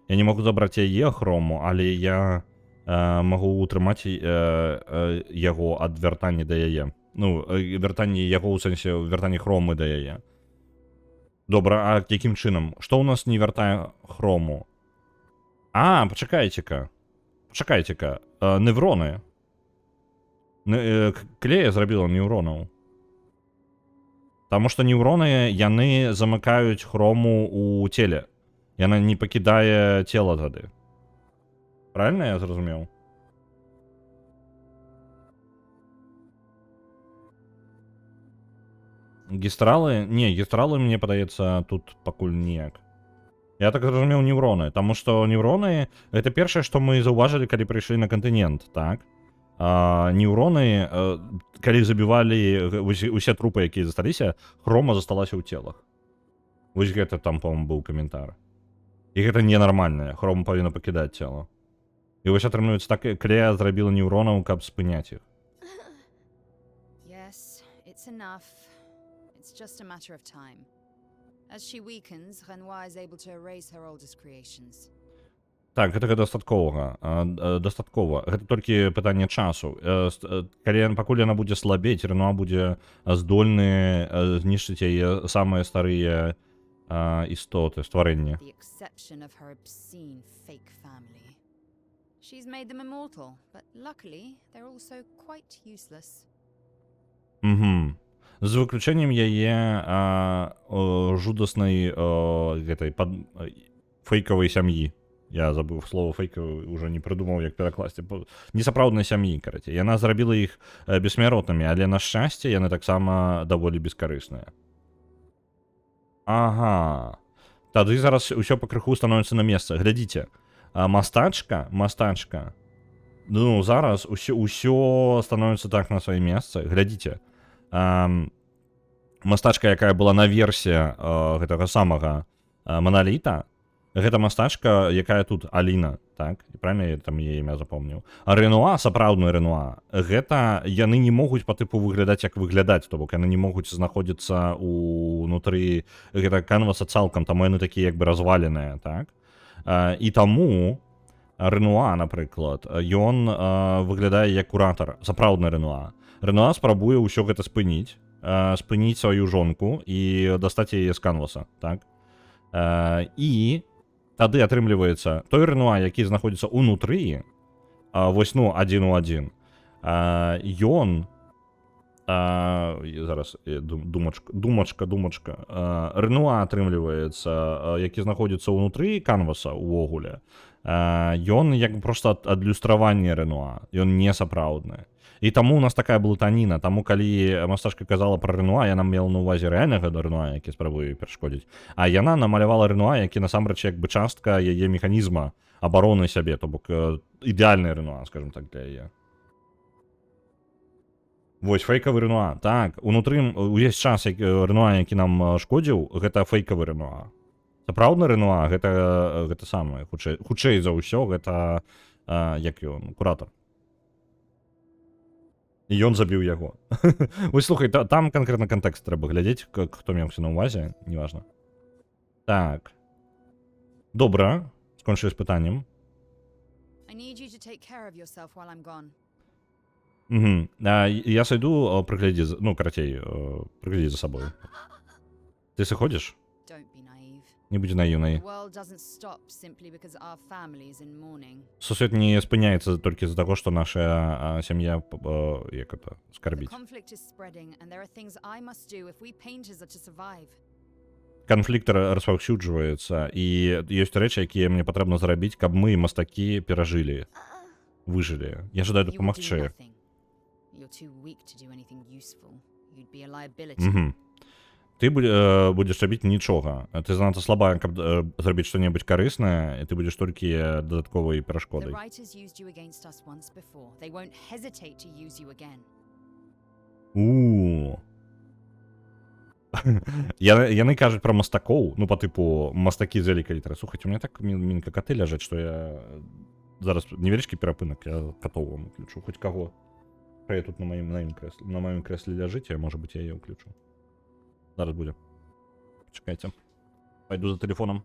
Я не магу забраць яе хрому, але я магу утрымаць яго ад вяртання да яе. Вяртанне яго ў сэнсе вяртанне хромы да яе. Добра, а якім чынам? Што ў нас не вяртае хрому? Пачакайце-ка. Невроны. Клея зрабіла неўронаў. Таму што неўроны, яны замыкаюць хрому ў целе. Яна не пакідае цела тады. Правильно я зразумеў? Гістралы? Не, гістралы, мне падаецца, тут пакуль ніяк. Я так зразумеў неўроны, таму што неўроны — гэта першае, што мы заўважылі, калі прыйшлі на кантынент, так? Неўроны, калі забівалі усе трупы, якія засталіся, хрома засталася ў целах. Вось гэта там, по-моему, быў каментар. І гэта ненармальнае, хрома павінна пакідаць цела. І вось атрымліваецца так, Клея зрабіла неўронаў, каб спыняць іх. Yes, it's enough. It's just a matter of time. As she weakens, Renoir is able to erase her oldest creations. Так, гэтага дастаткова. Гэта толькі пытанне часу. Пакуль яна будзе слабець, Рэнуа будзе здольны знішчыць яе самыя старыя істоты, стварэнні. The exception of her obscene fake family. She's made them immortal, but luckily they're also quite useless. З выключэннем яе жудаснай гэтай фейкавай сям'і. Я забыў слово фейкавы, уже не прыдумаў, як перакласці. Несапраўднай сям'і, караце. Яна зрабіла іх бессмяротнымі, але на шчасце яны таксама даволі бескарысныя. Ага. Тады зараз усё пакрыху становіцца на месца. Глядзіце. Мастачка. Зараз усё становіцца так на свае месцы. Глядзіце. Мастачка, якая была наверсе гэтага самага Моноліта, гэта мастачка, якая тут Аліна, так? І правильно я там яе імя запомніў. А Рэнуа, сапраўдны Рэнуа, гэта яны не могуць па тыпу выглядаць, як выглядаць, то бок яны не могуць знаходзіцца ўнутры гэта канваса цалкам, таму яны такія як бы разваленыя, так? І таму Рэнуа, напрыклад, ён выглядае як куратар, сапраўдны Рэнуа. Рэнуа спрабуе ўсё гэта спыніць сваю жонку і дастаць яе з канваса, так? І тады атрымліваецца той Рэнуа, які знаходзіцца ўнутры, вось, адзін у адзін, ён, зараз, думачка, Рэнуа атрымліваецца, які знаходзіцца ўнутры канваса ўвогуле, ён як проста адлюстраванне Рэнуа, ён не сапраўдны. І таму у нас такая блытаніна, таму калі мастачка казала пра Рэнуа, яна мела на ўвазе рэальнага Рэнуа, які спрабуе перашкодзіць, а яна намалявала Рэнуа, які насамрэч як бы частка яе механізма абароны сябе, то бок ідэальны Рэнуа, скажем так, для яе. Вось фейкавы Рэнуа. Так, унутры увесь час Рэнуа, які нам шкодзіў, гэта фейкавы Рэнуа. Сапраўдны Рэнуа гэта самае хутчэй за ўсё гэта як ён куратор. І ён забіў яго. Вось слухай, там канкрэтна кантэкст трэба глядзець, хто меўся на ўвазе, неважна. Так. Добра, скончылі з пытаннем. I need you to take care of yourself while I'm gone. Угу. Я сойду, приглядзі, ну, карацей, приглядзі за сабою. Ты сыходзіш? Don't be naive. Не будь наіўнай. The world doesn't stop simply because our family is in mourning. Сусвет не спыняецца толькі з-за таго, што наша сям'я як это The скарбіць. conflict is spreading, and there are things I must do if we painters are to survive. Канфлікт распаўсюджваецца, і ёсць рэчы, якія мне патрэбна зрабіць, каб мы, мастакі, перажылі, выжылі. Я жадаю You will do дапамагчы. nothing. You're too weak to do anything useful. You'd be a liability. Угу. Ты будзеш рабіць нічога. Ты занадта слабая, каб зрабіць што-небудзь карыснае, і ты будзеш толькі дадатковай The перашкодай. writers used you against us once before. They won't hesitate to use you again. Яны кажуць пра мастакоў, ну, па тыпу мастакі з вялікай літары. Слухайце, у меня так міленька каты ляжаць, што я зараз невялічкі перапынак, я катоў вам уключу. Хоць каго. Я тут на маім крэсле ляжыце, можа быць, я яе ўключу. Зараз будзе. Чакайце. Пайду за тэлефонам.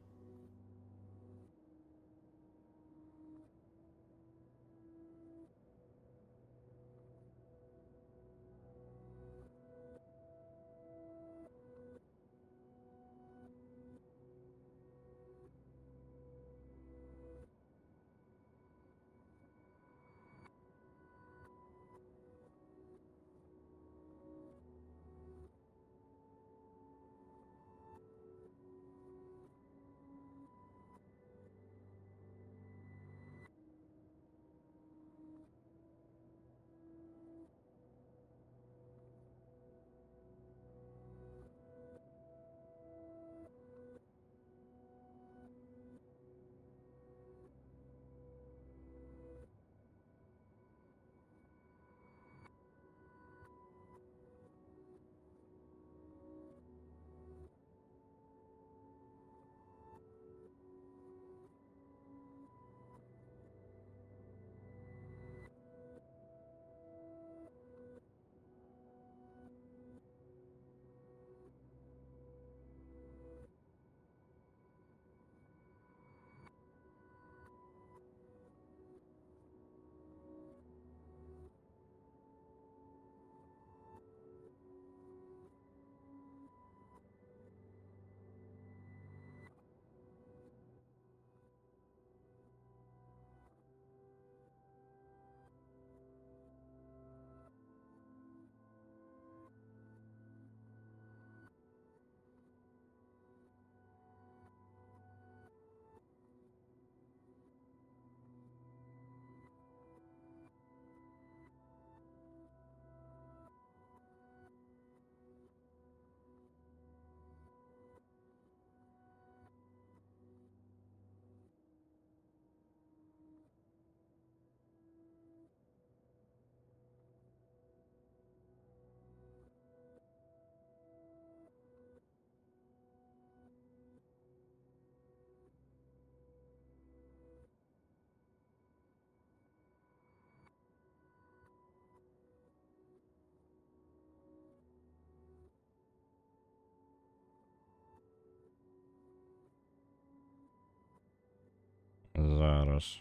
Зараз.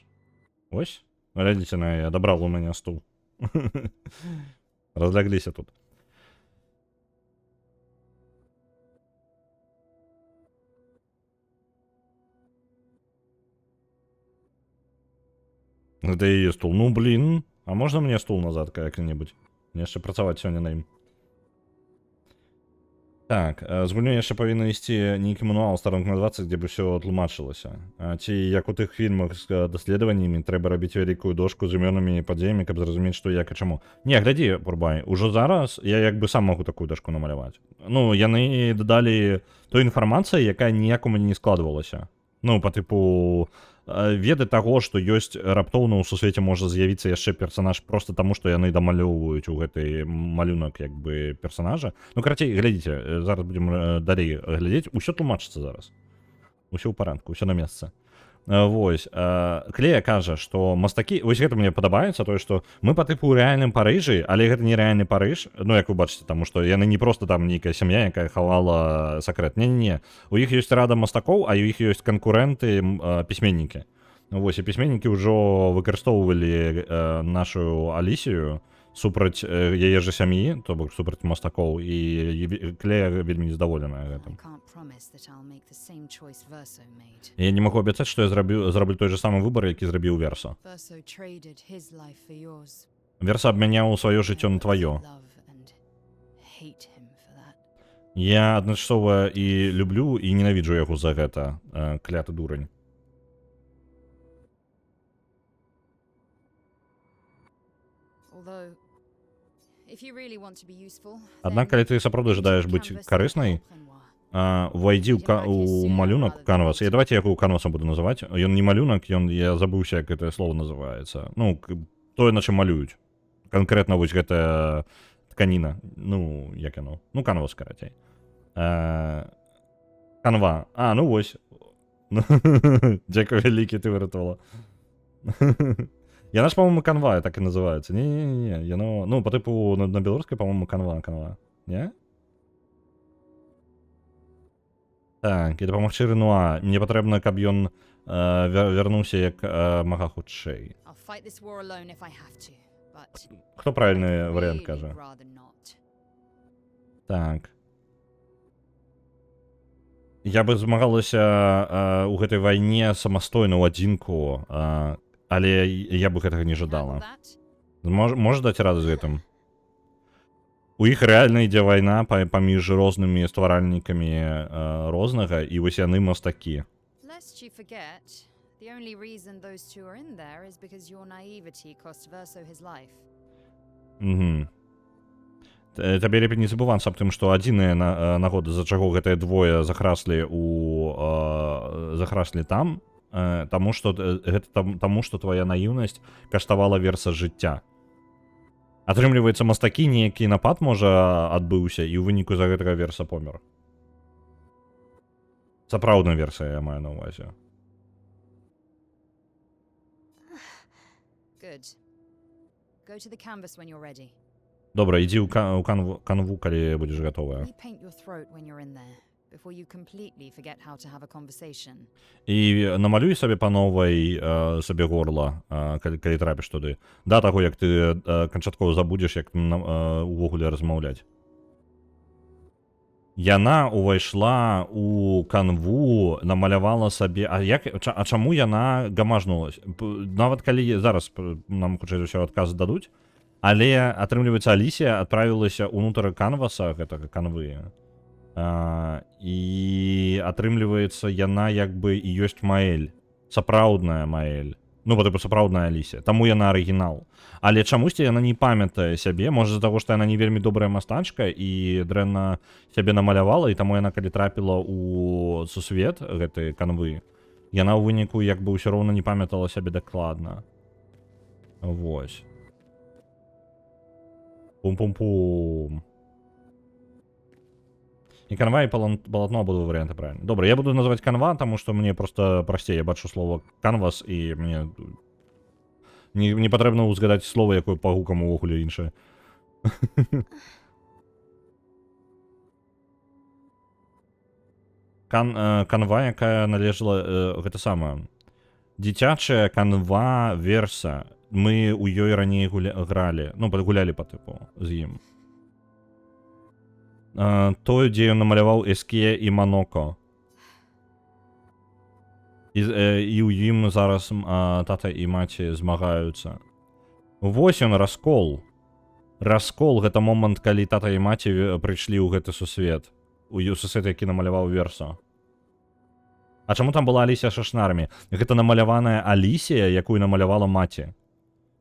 Ось. Глядите, я добрал у меня стул. Разляглись тут. Это и есть стул. Ну, блин. А можно мне стул назад как-нибудь? Мне еще працаваць сегодня на им. Так, з гульнёй яшчэ павінна ісці нейкі мануал старонак на 20, дзе б усё тлумачылася. Ці як у тых фільмах з даследаваннямі трэба рабіць вялікую дошку з імёнамі і падзеямі, каб зразумець, што як і чаму. Не, глядзі, Бурбай, ужо зараз я як бы сам магу такую дашку намаляваць. Ну, яны дадалі той інфармацыі, якая ніякому не складвалася. Ну, па тыпу веды таго, што ёсць раптоўна ў сусвеце можа з'явіцца яшчэ персанаж просто таму, што яны дамалёўваюць у гэты малюнак як бы персанажа. Ну, карацей, глядзіце, зараз будзем далей глядзець. Усё тлумачыцца зараз. Усё ў парадку, усё на месцы. Вось, Клея кажа, што мастакі, вось гэта мне падабаецца, тое, што мы па тыпу ў рэальным Парыжы, але гэта не рэальны Парыж, ну, як вы бачыце, таму што яны не проста там нейкая сям'я, якая хавала сакрэт. Не-не-не, у іх ёсць рада мастакоў, а ў іх ёсць канкурэнты, пісьменнікі. Вось, і пісьменнікі ўжо выкарыстоўвалі нашу Алісію супраць яе ж сям'і, то бок супраць мастакоў, і Клея вельмі незадаволеная гэтым. Я не магу абяцаць, што я зраблю той же самы выбар, які зрабіў Верса. Верса абмяняў сваё жыццё на тваё. Я адначасова і люблю і ненавіджу яго за гэта, кляты дурань. Аднак, калі ты сапраўды жадаеш быць карыснай, увайдзі ў малюнак канвас. Я давайте яго канвасам буду называць. Ён не малюнак, я забыўся, як гэтае слово называецца. Ну, тое, на чым малююць. Канкрэтна вось гэтая тканіна. Ну, як яно? Ну, канвас, карацей. Канва. Ну вось. Дзякуй вялікі, ты выратавала. Яна ж, по-моему, канва, так і называецца. Не-не-не, яно... Ну, по типу, на беларускай, по-моему, канва. Не? Так, і дапамагчы Рэнуа. Мне патрэбна, каб ён вярнуўся як мага хутчэй. Хто правільны варыянт кажа? Так. Я бы змагалася ў гэтай вайне самастойна ў адзінку, але я бы гэтага не жадала. Можаш даць раду з гэтым? У іх рэальна ідзе вайна паміж рознымі стваральнікамі рознага, і вось яны мастакі. Табе лепей не забывацца аб тым, што адзіная нагода, з-за чаго гэтыя двое захраслі там, таму што твая наіўнасць каштавала Верса жыцця. Атрымліваецца, мастакі нейкі напад, можа, адбыўся, і ў выніку за гэтага Верса помер. Сапраўдная версія, я маю на ўвазе. Добра, ідзі ў канву, калі будзеш гатовая. І намалюй сабе па новай сабе горла, калі трапіш туды. Да таго, як ты канчаткова забудзеш, як увогуле размаўляць. Яна увайшла у канву, намалявала сабе... А чаму яна гамажнулась? Нават калі зараз нам, хутчэй за ўсё, адказ дадуць, але, атрымліваецца, Алісія адправілася ўнутр канваса, гэтага канвы. І атрымліваецца, яна як бы і ёсць Маэль, сапраўдная Маэль, ну, бо тыпу сапраўдная Алісія, таму яна арыгінал. Але чамусьці яна не памятае сябе, можа з-за таго, што яна не вельмі добрая мастачка і дрэнна сябе намалявала, і таму яна, калі трапіла ў сусвет гэтай канвы, яна ў выніку як бы ўсё роўна не памятала сябе дакладна. Вось. Пум-пум-пум. І канва, і палатно, абодва варыянты правильно. Добра, я буду называць канва, таму што мне просто прасцей. Я бачу слово канвас, і мне не патрэбна ўзгадаць слово, якое па гукам увогуле іншае. Канва, якая належала, гэта самая. Дзіцячая канва Верса. Мы ў ёй раней гралі, ну, гулялі па тыпу з ім. Той, дзе ён намаляваў Эске і Маноко. І ў ім зараз тата і маці змагаюцца. Вось ён, раскол. Раскол — гэта момант, калі тата і маці прыйшлі ў гэты сусвет. У сусвет, які намаляваў Верса. А чаму там была Алісія са шнарамі? Гэта намаляваная Алісія, якую намалявала маці.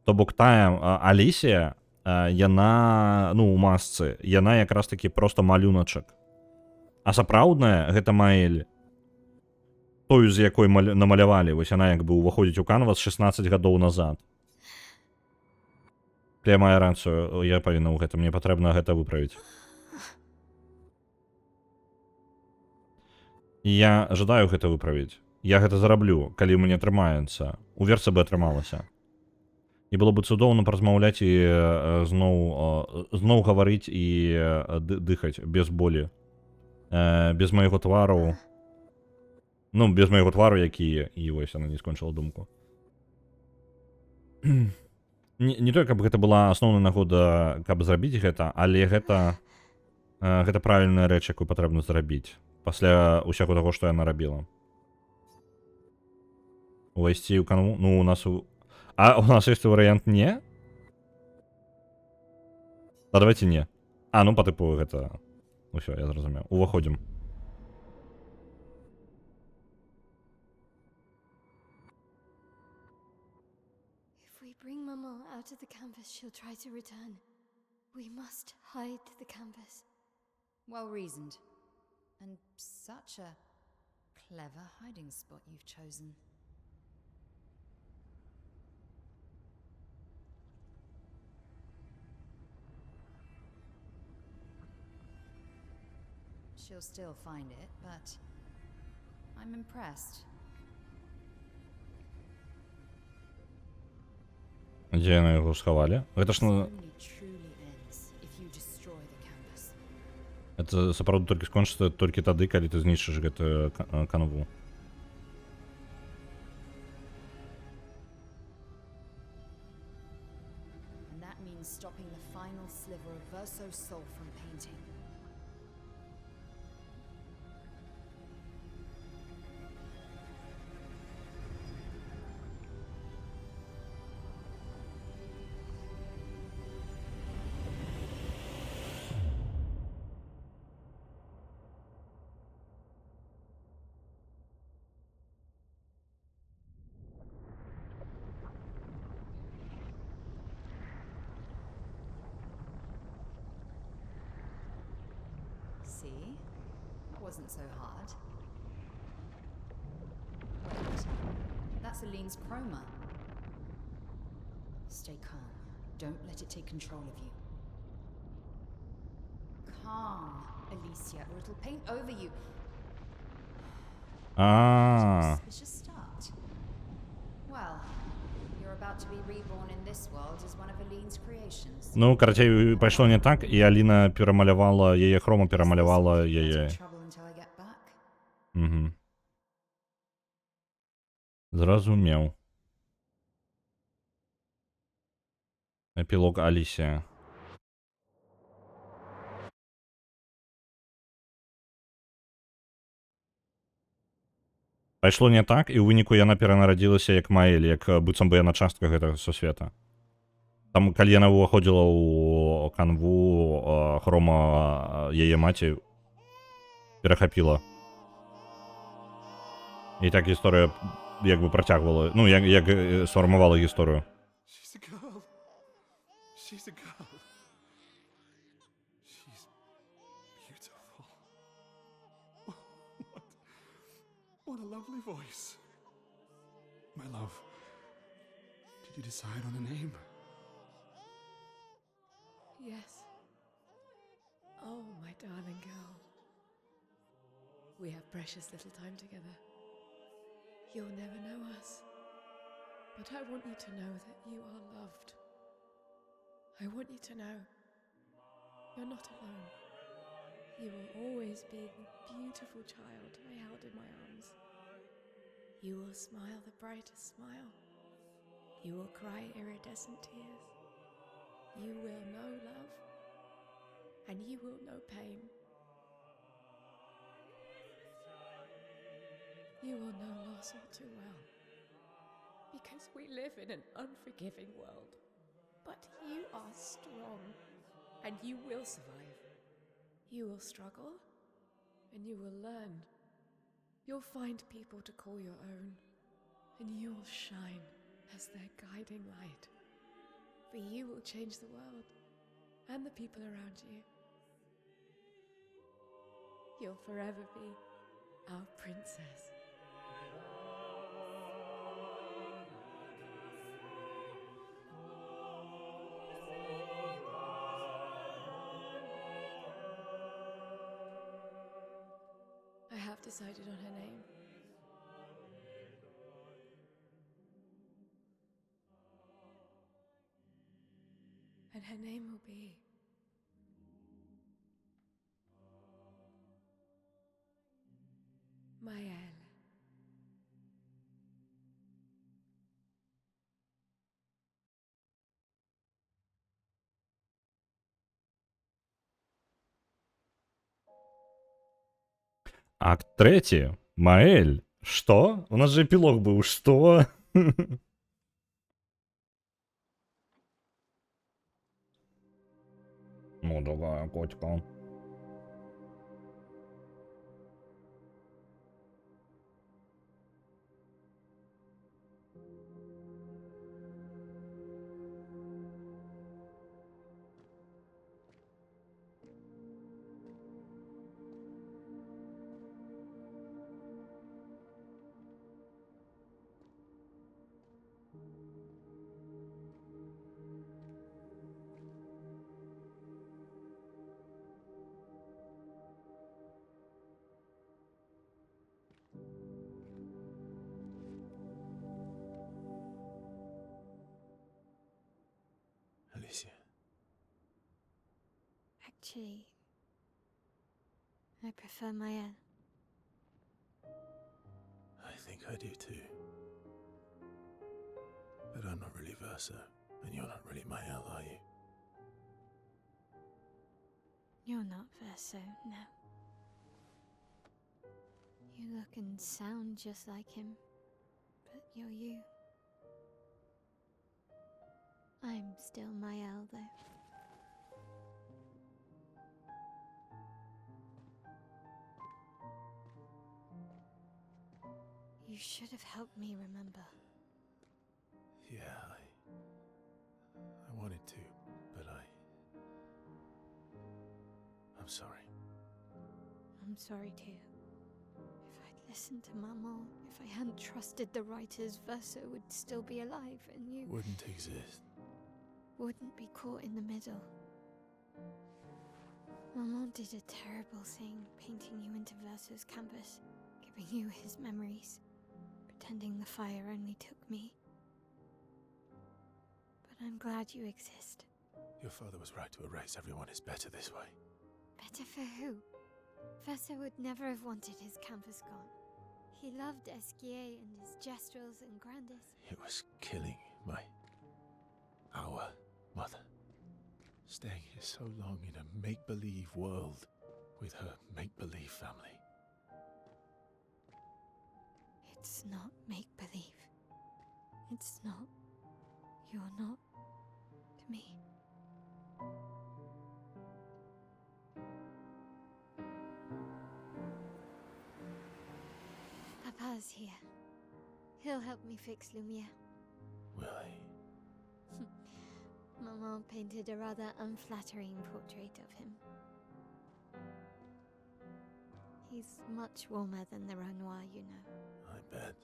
То бок тая Алісія, яна, ну, у масцы, яна якраз такі проста малюначак. А сапраўдная — гэта Маэль. тою, з якой намалявалі. Вось яна як бы ўваходзіць у канвас 16 гадоў назад. Я маю рацыю, я павінна ў гэта, мне патрэбна гэта выправіць. Я жадаю гэта выправіць. Я гэта зараблю, калі мне атрымаецца. У верцы бы атрымалася. І было бы цудоўна паразмаўляць і зноў гаварыць і дыхаць без болі. Без майго твару. Ну, без майго твару, які... І вось, яна не скончыла думку. Не тое, каб гэта была асноўная нагода, каб зрабіць гэта, але гэта правільная рэч, якую патрэбна зрабіць. Пасля ўсяго таго, што яна рабіла. Увайсці ў канву? Ну, у нас... А у нас есть вариант не? А давайте не. А, ну по типу гэта... Ну все, я зразумеў. Уваходзім. If we bring Maman out of the canvas, she'll try to return. We must hide the canvas. Well reasoned. And such a clever hiding spot you've chosen. She'll still find it, but I'm impressed. Дзе яны яго схавалі? Гэта ж... Only truly ends if you destroy the canvas. Это сапраўды толькі скончыцца толькі тады, калі ты знішчыш гэтую канву. And that means stopping the final sliver of Verso's soul from painting. See? Wasn't so hard. Wait, that's Aline's chroma. Stay calm. Don't let it take control of you. Calm, Alicia, or it'll paint over you. Suspicious start. Well, you're about to be reborn in this world as one of Aline's creations. Ну, карацей, пайшло не так, і Аліна перамалявала, яе хрома перамалявала яе. Угу. Зразумеў. Эпілог Алісія. Пайшло не так, і ў выніку яна перанарадзілася як Маэль, як быццам бы яна частка гэтага сусвета. Там, калі яна ўваходзіла ў канву, хрома яе маці перахапіла. І так гісторыя як бы працягвала, ну, як сфармавала гісторыю. She's a girl. She's a girl. She's beautiful. What a lovely voice. My love, did you decide on a name? Yes. Oh, my darling girl. We have precious little time together. You'll never know us. But I want you to know that you are loved. I want you to know you're not alone. You will always be the beautiful child I held in my arms. You will smile the brightest smile. You will cry iridescent tears. You will know love, and you will know pain. You will know loss all too well, because we live in an unforgiving world. But you are strong, and you will survive. You will struggle, and you will learn. You'll find people to call your own, and you will shine as their guiding light. For you will change the world and the people around you. You'll forever be our princess. decided on her name. And her name will be... Mael. Акт 3. Маэль. Что? У нас же эпилог был. Что? Ну, такая котика. Alicia. Actually, I prefer Mael. I think I do too. But I'm not really Verso, and you're not really Mael, are you? You're not Verso, no. You look and sound just like him, but you're you. I'm still Mael, though. You should have helped me remember. Yeah, I wanted to, but I'm sorry. I'm sorry too. If I'd listened to Maman, if I hadn't trusted the writers, Verso would still be alive and you Wouldn't exist. wouldn't be caught in the middle. Maman did a terrible thing, painting you into Verso's canvas, giving you his memories, pretending the fire only took me. But I'm glad you exist. Your father was right to erase everyone. It's better this way. Better for who? Verso would never have wanted his canvas gone. He loved Esquier and his gestrels and Grandis. It was killing our mother. Staying here so long in a make-believe world with her make-believe family. It's not make-believe. It's not. You're not to me. Papa's here. He'll help me fix Lumiere. Will he? Maman painted a rather unflattering portrait of him. He's much warmer than the Renoir, you know. I bet.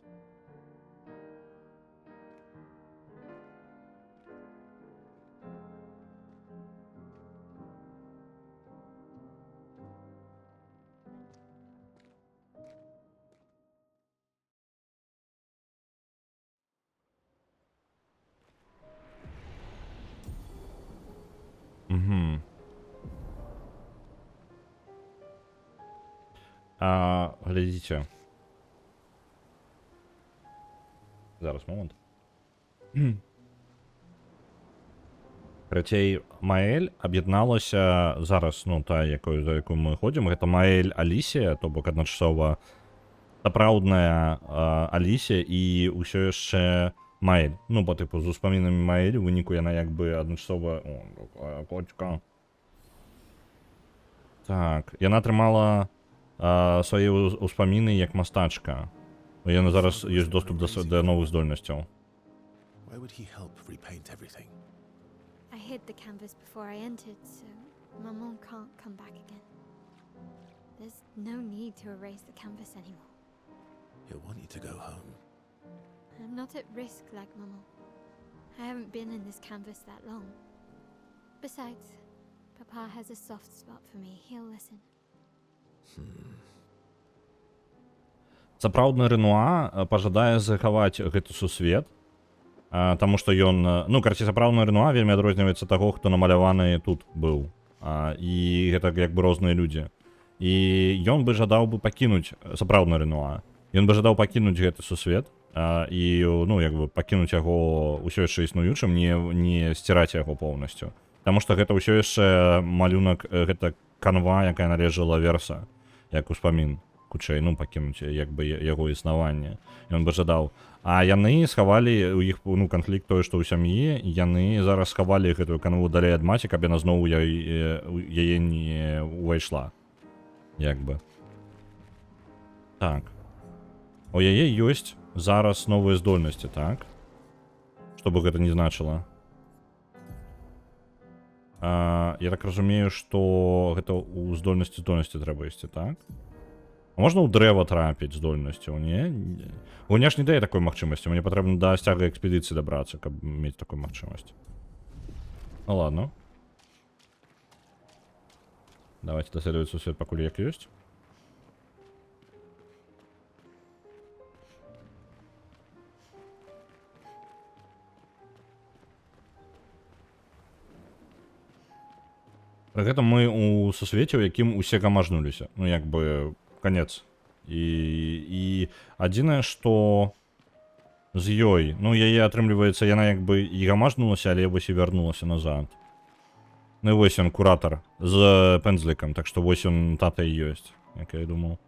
Угу. Глядите. Зараз, момент. Карацей, Маэль аб'ядналася зараз, ну, та, за якою мы ходзім, гэта Маэль Алісія, то бок адначасова сапраўдная Алісія і ўсё яшчэ Маэль. Ну, по типу, з успамінамі Маэль, у выніку яна як бы адначасова... О, такая котка. Так, яна атрымала свае ўспаміны як мастачка. Яна зараз ёсць доступ да новых здольнасцяў. Why would he help repaint everything? I hid the canvas before I entered, so Maman can't come back again. There's no need to erase the canvas anymore. He'll want you to go home. I'm not at risk like Maman. I haven't been in this canvas that long. Besides, Papa has a soft spot for me. He'll listen. сапраўдны Рэнуа пажадае захаваць гэты сусвет, таму што ён, ну, карацей, сапраўдны Рэнуа вельмі адрозніваецца таго, хто намаляваны тут быў. І гэта як бы розныя людзі. І ён бы жадаў бы пакінуць сапраўдны Рэнуа. Ён бы жадаў пакінуць гэты сусвет і, ну, як бы пакінуць яго ўсё яшчэ існуючым, не сціраць яго поўнасцю. Таму што гэта ўсё яшчэ малюнак, гэта канва, якая належала Верса, як успамін, хутчэй, ну, пакінуць як бы яго існаванне. Ён бы жадаў. А яны схавалі, у іх, ну, канфлікт той, што ў сям'і, яны зараз схавалі гэтую канву далей ад маці, каб яна зноў яе не увайшла. Як бы. Так. У яе ёсць зараз новыя здольнасці, так? Што бы гэта не значыла. Я так разумею, што гэта ў здольнасці трэба ісці, так? А можна ў дрэва трапіць здольнасцю, не? У меня ж не дае такой магчымасці, мне патрэбна да сцяга экспедыцыі дабрацца, каб мець такую магчымасць. Ну ладно. Давайте даследовать сусвет пакуль як ёсць. Пры гэтым мы ў сусвеце, у якім усе гамажнуліся. Ну, як бы, канец. І адзінае, што з ёй, ну, яе, атрымліваецца, яна як бы і гамажнулася, але вось і вярнулася назад. Ну, і вось ён, куратар, з пэндзлікам, так што вось ён, тата і ёсць, як я і думаў.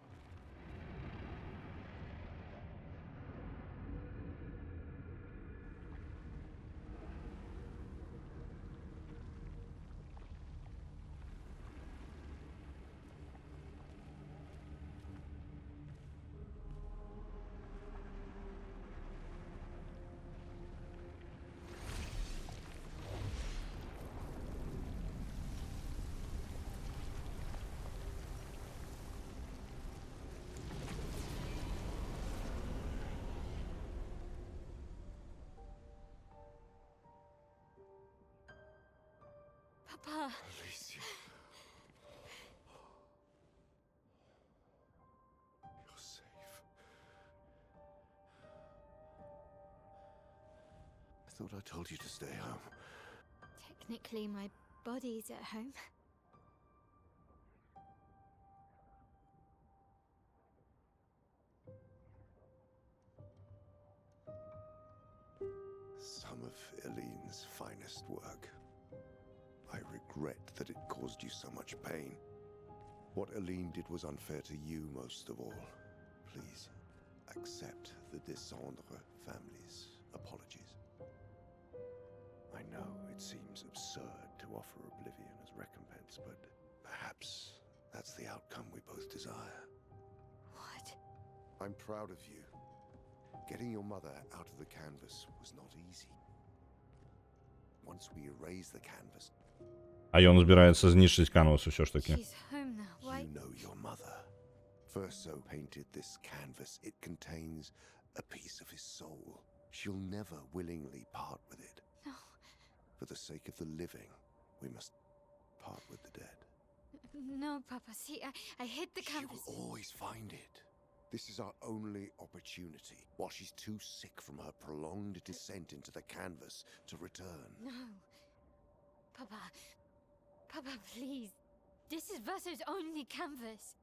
Papa. Alicia. You're safe. I thought I told you to stay home. Technically, my body's at home. Some of Eileen's finest work. I regret that it caused you so much pain. What Eileen did was unfair to you most of all. Please, accept the Descendre family's apologies. I know it seems absurd to offer oblivion as recompense, but perhaps that's the outcome we both desire. What? I'm proud of you. Getting your mother out of the canvas was not easy. Once we erase the canvas, А ён збіраецца знішчыць канвас усё ж такі. She's home now. Why? you know your mother. Verso painted this canvas. It contains a piece of his soul. She'll never willingly part with it. No. For the sake of the living, we must part with the dead. No, Papa. See, I hid the She canvas. will always find it. This is our only opportunity. While she's too sick from her prolonged descent into the canvas to return. No. Papa. Papa, please. This is Verso's only canvas.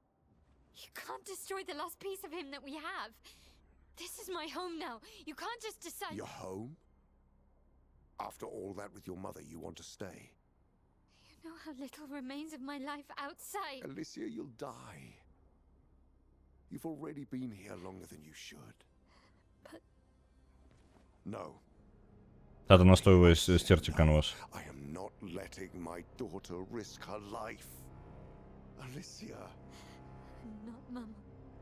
You can't destroy the last piece of him that we have. This is my home now. You can't just decide. You're home? After all that with your mother, you want to stay? You know how little remains of my life outside. Alicia, you'll die. You've already been here longer than you should. But... No. Тата настойвае стерці канвас. I am not letting my daughter risk her life. Alicia. I'm not, Mama.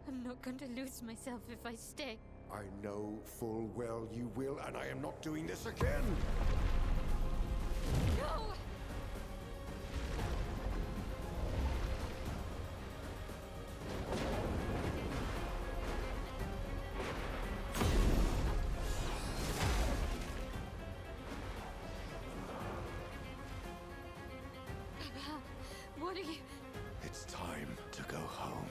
I'm not going to lose myself if I stay. I know full well you will, and I am not doing this again! No! Papa, what are you... It's time to go home.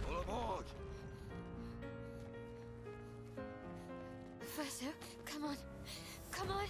All aboard! Verso, come on. Come on.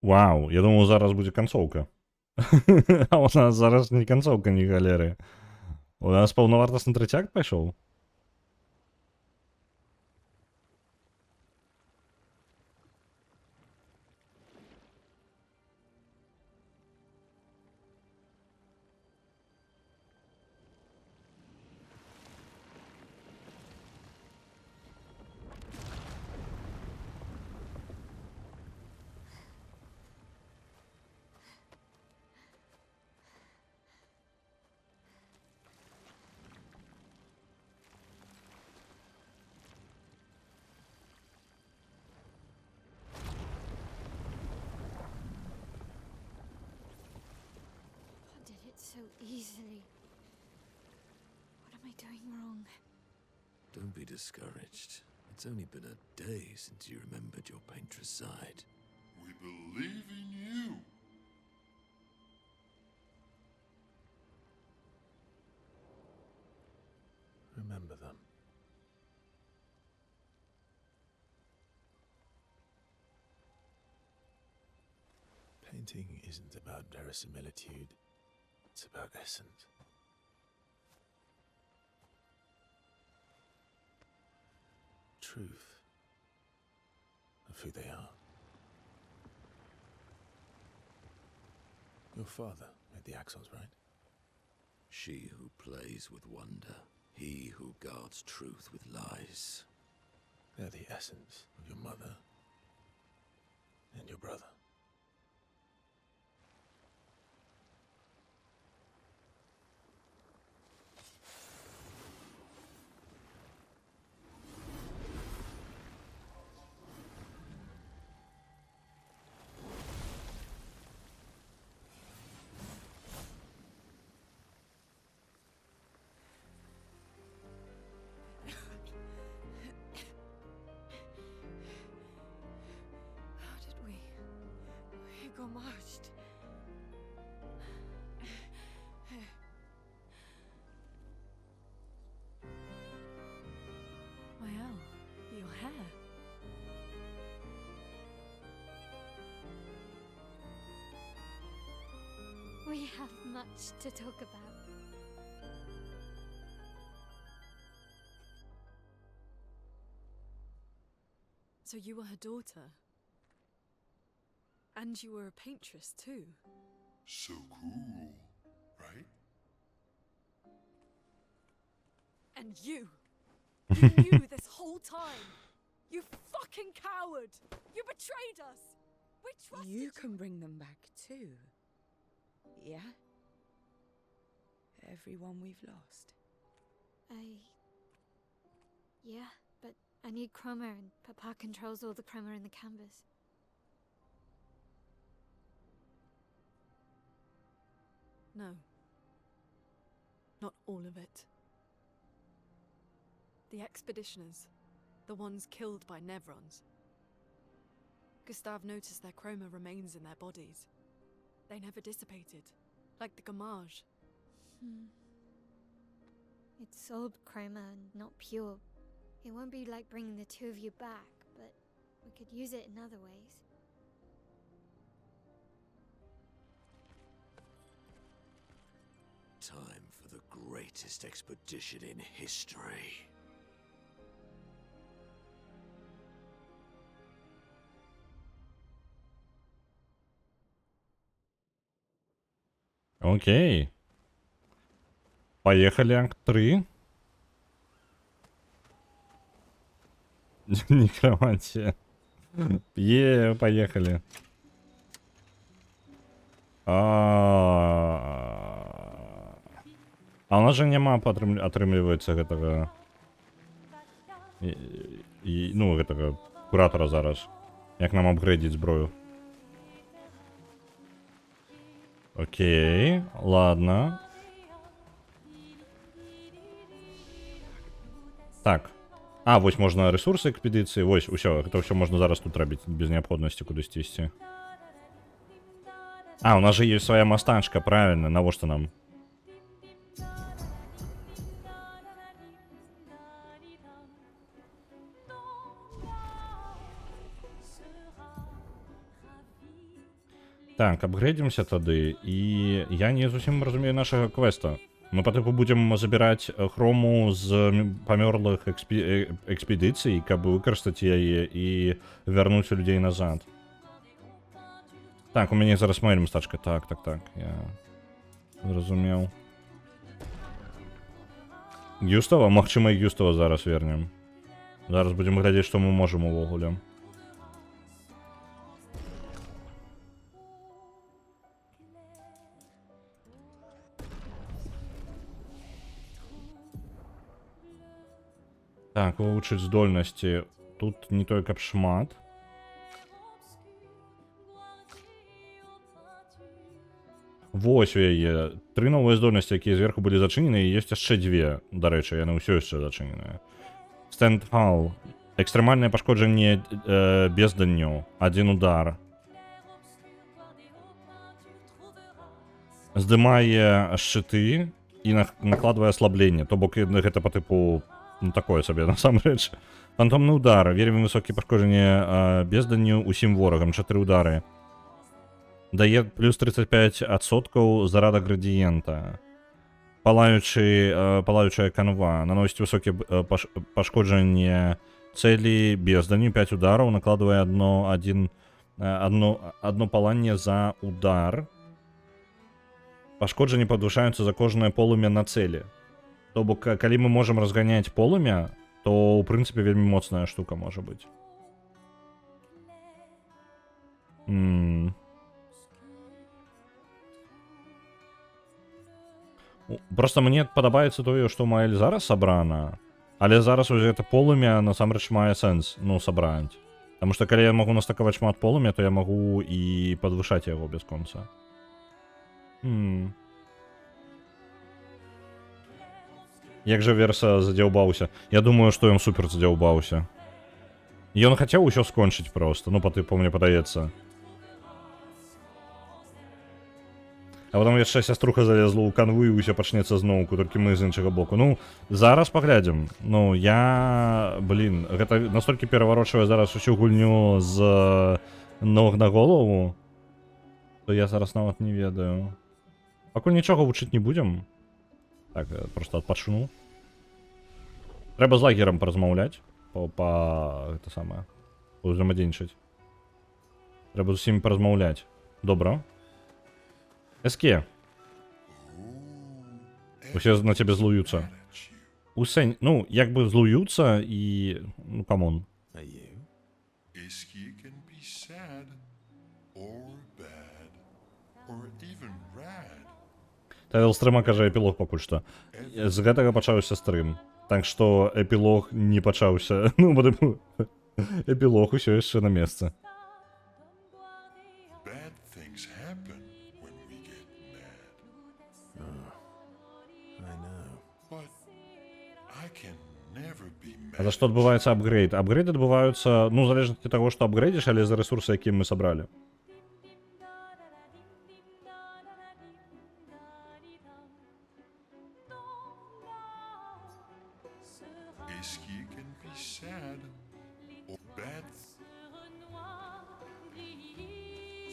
Вау, я думав, зараз буде концовка. А у нас зараз ні концовка, ні галери. У нас повновартісний третяк пішов. I did it so easily. What am I doing wrong? Don't be discouraged. It's only been a day since you remembered your painter's side. We believe in you. Remember them. Painting isn't about verisimilitude, it's about essence. Truth of who they are. Your father made the axles, right? She who plays with wonder, he who guards truth with lies. They're the essence of your mother and your brother. How did we got marched? Well, your hair. We have much to talk about. So you were her daughter? And you were a paintress too? So cool, right? And you knew this whole time! You fucking coward! You betrayed us! We trusted you! You can bring them back too. Yeah? Everyone we've lost. Yeah, but I need chroma and Papa controls all the chroma in the canvas. No. Not all of it. The expeditioners. The ones killed by Nevrons. Gustave noticed their chroma remains in their bodies. They never dissipated. Like the Gamage. It's sold chroma and not pure. It won't be like bringing the two of you back, but we could use it in other ways. Time for the greatest expedition in history. Окей. Поехали, акт 3. Некромантия. Поехали. А у нас же няма атрымліваецца гэтага... Ну, гэтага куратора зараз. Як нам апгрэдзіць зброю? Окей, ладно. Так. А, вось можна ресурсы экспедыцыі. Вось, усё, гэта ўсё можна зараз тут рабіць, без неабходнасці кудысьці ісці. А, у нас же есть своя мастачка, правильно, навошта нам? Так, апгрэдзімся тады, і я не зусім разумею нашага квеста. Мы па тыпу будзем забіраць хрому з памёрлых экспедыцый, каб выкарыстаць яе і вярнуць людзей назад. Так, у мяне зараз моя мастачка. Так, я зразумеў. Гюстава? Магчыма, і Гюстава зараз вернем. Зараз будзем глядзець, што мы можам увогуле. Так, вывучыць здольнасці. Тут не той, каб шмат. Вось у яе. 3 новыя здольнасці, якія зверху былі зачынены, і ёсць яшчэ 2. Дарэчы, яны ўсё яшчэ зачыненыя. Stand Hall. Экстрэмальнае пашкоджанне безданню. 1 удар. Здымае шчыты і накладвае аслабленне. То бок гэта па тыпу... Ну, такое сабе, насамрэч. Фантомны удар. Вельмі высокі пашкоджанне безданню усім ворагам. 4 удары. Дае плюс 35% зарада градієнта. Палаючая канва. Наносіць высокі пашкоджанне цэлі безданню. 5 удараў. Накладвае одно паланне за удар. Пашкоджанні падвышаюцца за кожнае полымя на цэлі. То бок, калі мы можам разганяць полымя, то, ў прынцыпе, вельмі моцная штука можа быць. Просто мне падабаецца тое, што ў Маэль зараз сабрана, але зараз уже гэта полымя насамрэч мае сэнс, ну, сабраць. Таму што калі я магу настакаваць шмат полымя, то я магу і падвышаць яго без конца. Як жа Верса задзяўбаўся. Я думаю, што ён супер задзяўбаўся. Ён хацеў усё скончыць проста, ну, па тыпу, мне падаецца. А потом яшчэ сяструха залезла ў канву і ўсё пачнецца зноўку, толькі мы з іншага боку. Ну, зараз паглядзім. Ну, гэта настолькі пераварочвае зараз усю гульню з ног на голову, то я зараз нават не ведаю. Пакуль нічога вучыць не будзем. Так, просто адпачну. Трэба з лагерам паразмаўляць. Гэта самае. Узаемадзейнічаць. Трэба з усімі паразмаўляць. Добра. Эске. Усе на цябе злуюцца. Ну, як бы злуюцца і... Ну, камон. Iski can be sad, or bad, or even rad. Тайдл стрыма кажа эпілог пакуль што. З гэтага пачаўся стрым. Так што эпілог не пачаўся. Ну, бо эпілог усё яшчэ на месцы. Bad things happen when we get mad. I know. But I can never be А mad. за што адбываецца апгрейд? Апгрейды адбываюцца, ну, в залежнасці ад таго, што апгрейдзіш, але за рэсурсы, якія мы сабралі. Iski can be sad, or bad.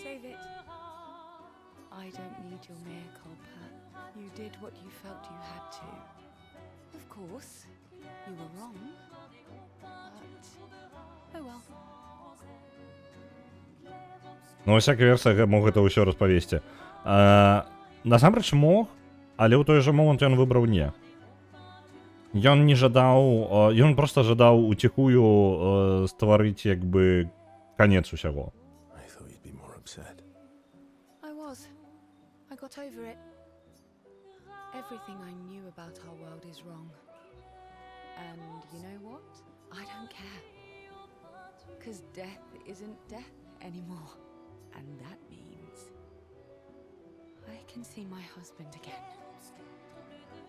Save it. I don't need your mea culpa. You did what you felt you had to. Of course, you were wrong. But, oh well. Ну, ва всякай версіі мог гэта ўсё распавесці. Насамрэч мог, але ў той жа момант ён выбраў не. Ён не жадаў, ён проста жадаў уціхую стварыць як бы канец усяго. I thought you'd be more upset. I was. I got over it. Everything I knew about our world is wrong. And you know what? I don't care. Because death isn't death anymore. And that means I can see my husband again.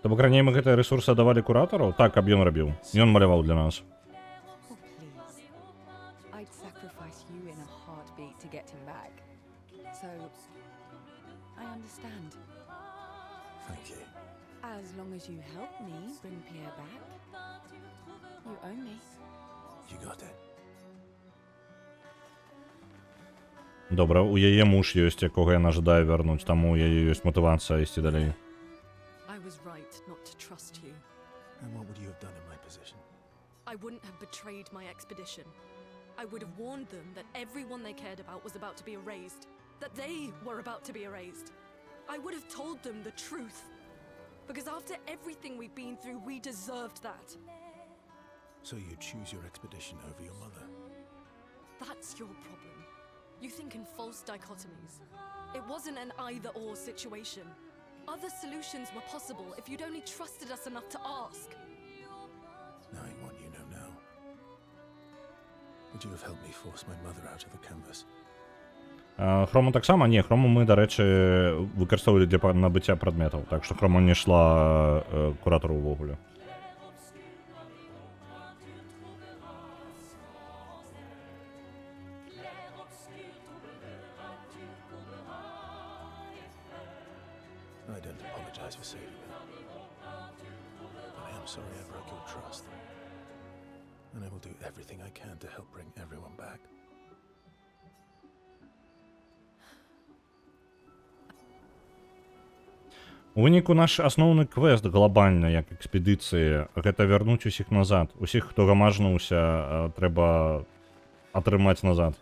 То, по крайней мере, гэтыя рэсурсы давалі куратару? Так, каб ён рабіў. Ён маляваў для нас. Oh, please. I'd sacrifice you in a heartbeat to get him back. So, I understand. Thank you. As long as you help me bring Pierre back, you own me. You got it. Добра, у яе муж ёсць, якога яна жадае вярнуць, таму у яе ёсць матывацыя ісці далей. I was right not to trust you. And what would you have done in my position? I wouldn't have betrayed my expedition. I would have warned them that everyone they cared about was about to be erased. That they were about to be erased. I would have told them the truth. Because after everything we've been through, we deserved that. So you choose your expedition over your mother? That's your problem. You think in false dichotomies. It wasn't an either-or situation. Other solutions were possible if you'd only trusted us enough to ask. Knowing what you know now, would you have helped me force my mother out of the canvas? Хрому таксама? Не, хрому мы, да рэчы, выкарыстоўвалі для набыцця прадметаў, так што хрома не ішла куратару ўвогуле. I don't apologize for saving her. But I am sorry I broke your trust. And I will do everything I can to help bring everyone back. У выніку наш асноўны квест глобальны, як экспедыцыі, гэта вярнуць усіх назад. Усіх, хто гамажнуўся, трэба атрымаць назад.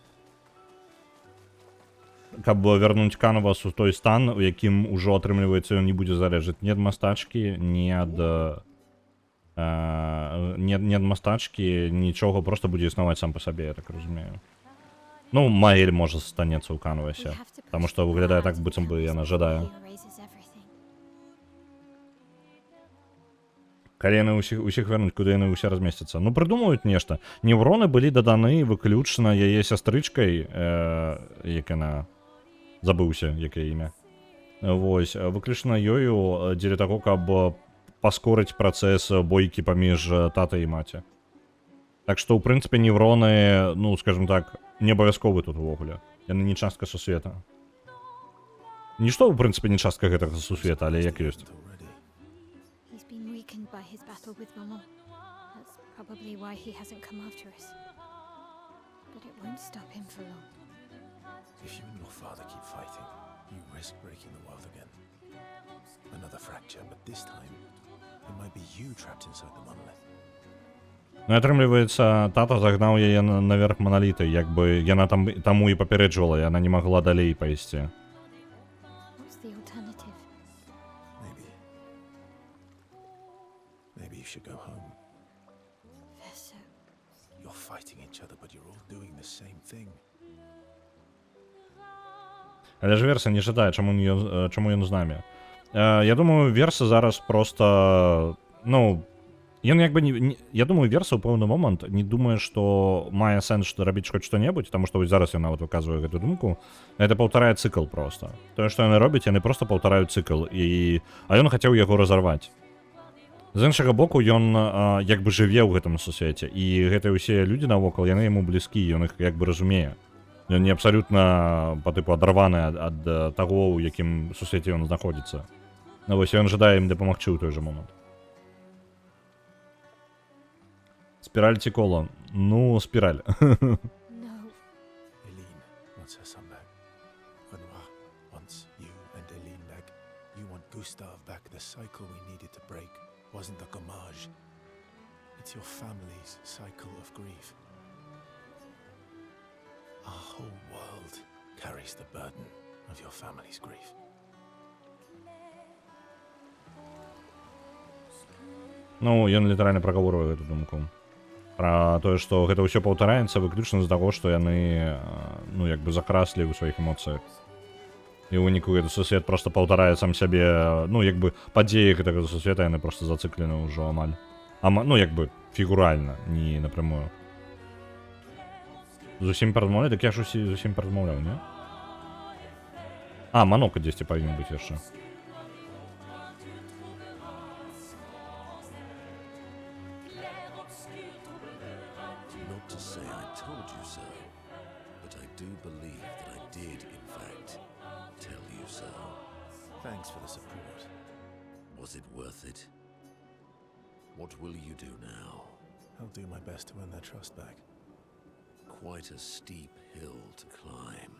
Каб вярнуць канвас у той стан, у якім ужо атрымліваецца, ён не будзе залежаць ні ад мастачкі, ні ад мастачкі, нічога, проста будзе існаваць сам па сабе, я так разумею. Ну, Маэль можа застанецца ў канвасе, таму што выглядае так, быццам бы яна жадае. Калі яны усіх вернуць, куды яны ўсе размесцяцца. Ну, прыдумаюць нешта. Невроны былі даданы выключна яе сястрычкай, як яна... Забыўся, якае імя. Вось, выключна ёю дзеля таго, каб паскорыць працэс бойкі паміж татай і маці. Так што, ў прынцыпе, невроны, ну, скажем так, не абавязковы тут увогуле. Яны не частка сусвета. Нішто, ў прынцыпе, не частка гэтага сусвета, але як ёсць. By his battle with Maman. That's probably why he hasn't come after us. But it won't stop him for long. If you and your father keep fighting, you risk breaking the world again. Another fracture, but this time, it might be you trapped inside the monolith. Ну, атрымліваецца, тата загнаў яе наверх маналіты, як бы яна таму і папярэджвала, яна не магла далей пайсці. What's the alternative? Maybe you should go home. Verso. You're fighting each other, but you're all doing the same thing. Але ж Верса не жадае, чаму ён з намі. Я думаю, Верса зараз просто... Ну, ён як бы не... Я думаю, Верса ў пэўны момант не думае, што мае сэнс рабіць хоць што-небудзь, таму што вось зараз яна вот выказвае гэту думку. Это паўтарае цыкл просто. Тое, што яны робяць, яны просто паўтараюць цыкл. А ён хацеў яго разарваць. З іншага боку, ён як бы жыве ў гэтым сусвеце. І гэтыя ўсе людзі навокал, яны яму блізкі, ён іх як бы разумее. Ён не абсалютна па тыпу адарваны ад таго, у якім сусвеце ён знаходзіцца. Ну вось, ён жадае ім дапамагчы ў той жа момант. Спіраль ці кола? Ну, спіраль. No. Eileen wants her son back. Renoir wants you and Eileen back. You want Gustave back. The cycle we needed to break wasn't the gommage. It's your family's cycle of grief. Our whole world carries the burden of your family's grief. Ну, ён літаральна прагаворвае гэту думку. Пра тое, што гэта ўсё паўтараецца выключна з таго, што яны, ну, як бы закраслі ў сваіх эмоцыях. І ў выніку гэты сусвет просто паўтарае сам сябе, ну, як бы падзеі гэтага сусвета яны просто зацыклены ўжо амаль. Ну, як бы фігуральна, не напрямую. З усім паразмаўляю? Так я ж з усім паразмаўляў, не? Манока дзесьці павінен быць яшчэ. Not to say I told you so, but I do believe that I did, in fact, tell you so. Thanks for the support. Was it worth it? What will you do now? I'll do my best to win their trust back. Quite a steep hill to climb.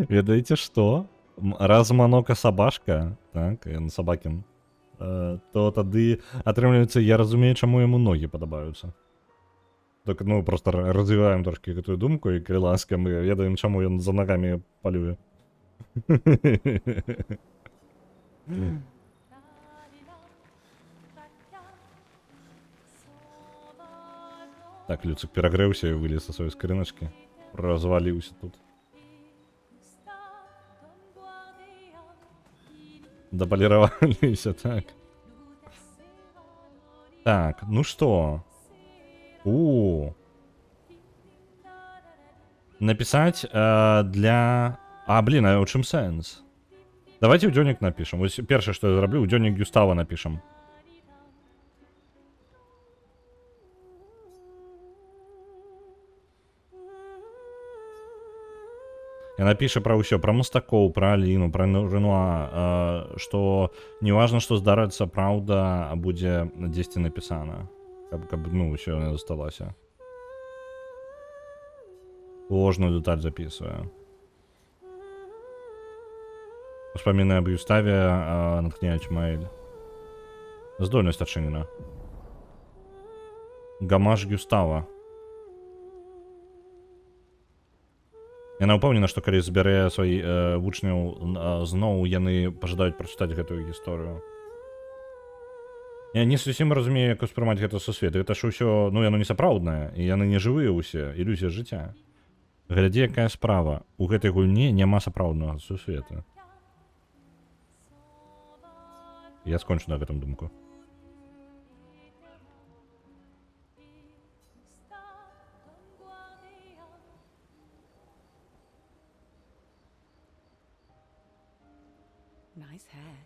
Ведаеце што? Раз Манока сабашка, так, ён сабакін, то тады, атрымліваецца, я разумею, чаму яму ногі падабаюцца. Так, ну, просто развіваем трошкі гэтую думку, і калі ласка, мы ведаем, чаму ён за нагамі палюе. Так, Люцик перагрэўся і вылез са сваёй скрыначкі. Разваліўся тут. Дапаліраваліся, так. Так, ну што? Напісаць для... блін, а ў чым сэнс? Давайте ў дзённік напішам. Вось першае, што я зраблю, ў дзённік Гюстава напішам. Яна піша пра ўсё, пра мастакоў, пра Аліну, пра Рэнуа, што неважна, што здарыцца, праўда будзе дзесьці напісана. Каб ну, ўсё не засталася. Кожную дэталь запісвае. Успаміны аб Гюставе натхняюць Мэйль. Здольнасць адчынена. Гамаш Гюстава. Яна ўпэўнена, што калі збярэ сваіх вучняў зноў, яны пажадаюць прачытаць гэтую гісторыю. Я не зусім разумею, як успрымаць гэта сусвет. Гэта ж усё, ну, яно не сапраўднае, і яны не жывыя ўсе, ілюзія жыцця. Глядзі, якая справа. У гэтай гульні няма сапраўднага сусвета. Я скончу на гэтым думку. Nice hair.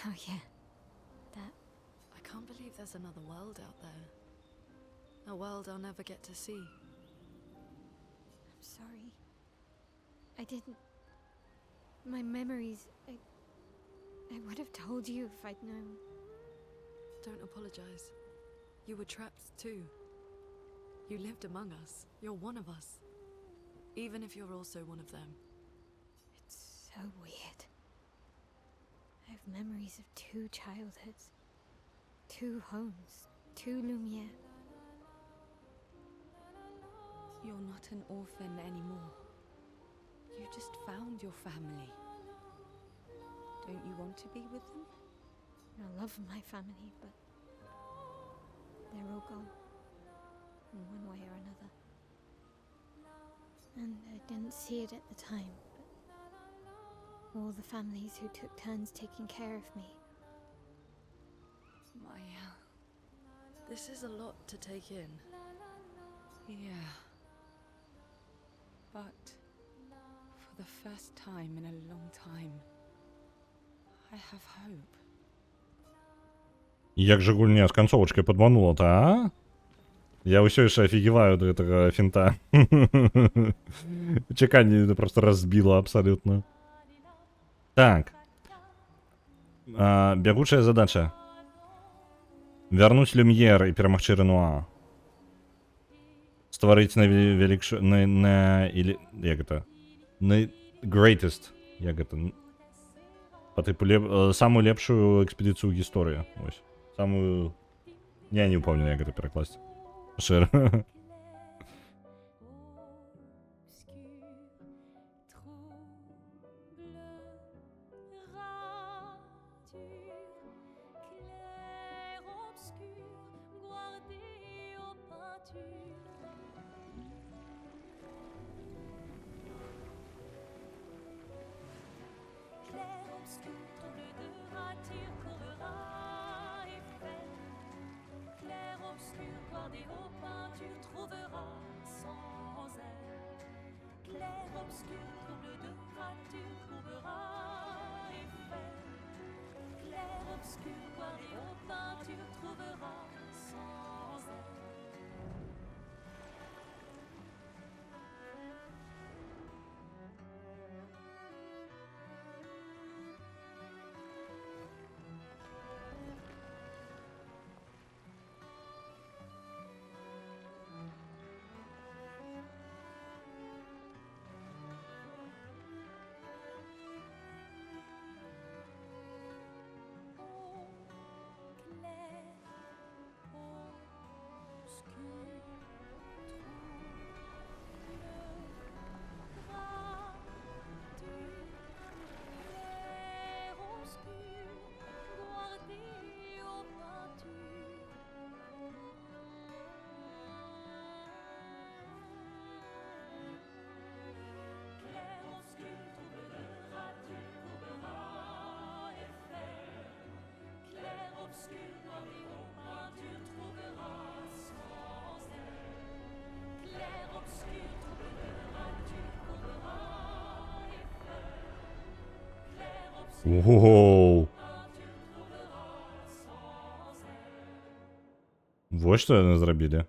Oh, yeah. That. I can't believe there's another world out there. A world I'll never get to see. I'm sorry. I didn't. My memories. I would have told you if I'd known. Don't apologize. You were trapped too. You lived among us. You're one of us. Even if you're also one of them. It's so weird. I have memories of 2 childhoods, 2 homes, 2 Lumiere. You're not an orphan anymore. You just found your family. Don't you want to be with them? I love my family, but they're all gone, in one way or another. And I didn't see it at the time, but all the families who took turns taking care of me. Maya. This is a lot to take in. Yeah. But for the first time in a long time, I have hope. Як же гульня з канцовачкай падманула-то, а? Я ўсё яшчэ афігеваю ад гэтага фінта. Чаканне просто разбіла абсалютна. Так. Бягучая задача. Вярнуць Люм'ер і перамагчы Рэнуа. Стварыць як гэта? Greatest. Як гэта? По типу самую лепшую экспедыцыю ў гісторыі. Ось. Самую... Я не ўпомню, як гэта перакласці. Шэр. Воу. Вот што яны зрабілі.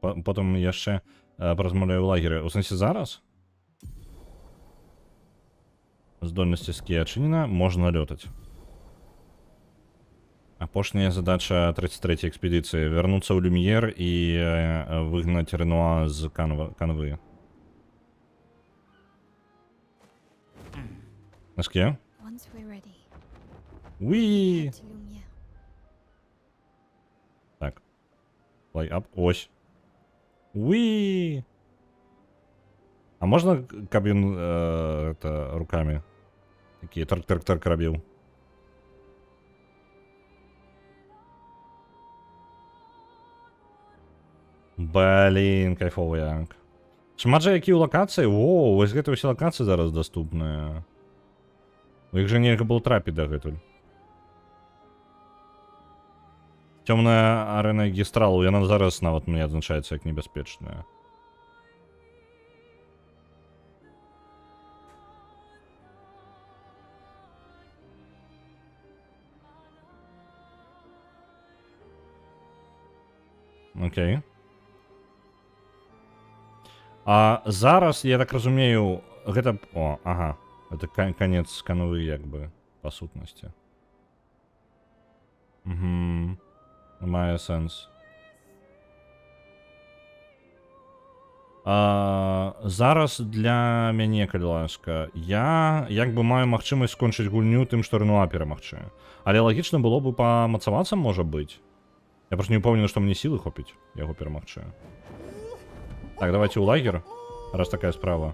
Потым яшчэ паразмаўляю ў лагеры. У сэнсе зараз? Здольнасці ски адчынена, можна лётаць. Апошняя задача 33-й экспедыцыі. Вярнуцца ў Люмьер і выгнаць Ренуа з канвы. На ске? Уи! Так. Лайап. Ось. Уи! А можна, каб ён это руками? Такие тарк-тарк-тарк рабіў. Блін, кайфовы як. Шмат жа які ў лакацыі? О, вось гэта ўсе лакацыі зараз даступныя. У іх жа нельга было трапіць дагэтуль. Цёмная арэна Гістралу, яна зараз нават мне адзначаецца як небяспечная. Окей. А зараз, я так разумею, гэта... О, ага. Это конец канвы, як бы, па сутнасці. Угу. Мае сэнс. Зараз для мяне, калі ласка, я як бы маю магчымасць скончыць гульню тым, што Ренуа перамагчы. Але лагічна было бы памацавацца, можа быць. Я просто не упэўнены, што мне сілы хопіць яго перамагчы. Так, давайте ў лагер, раз такая справа.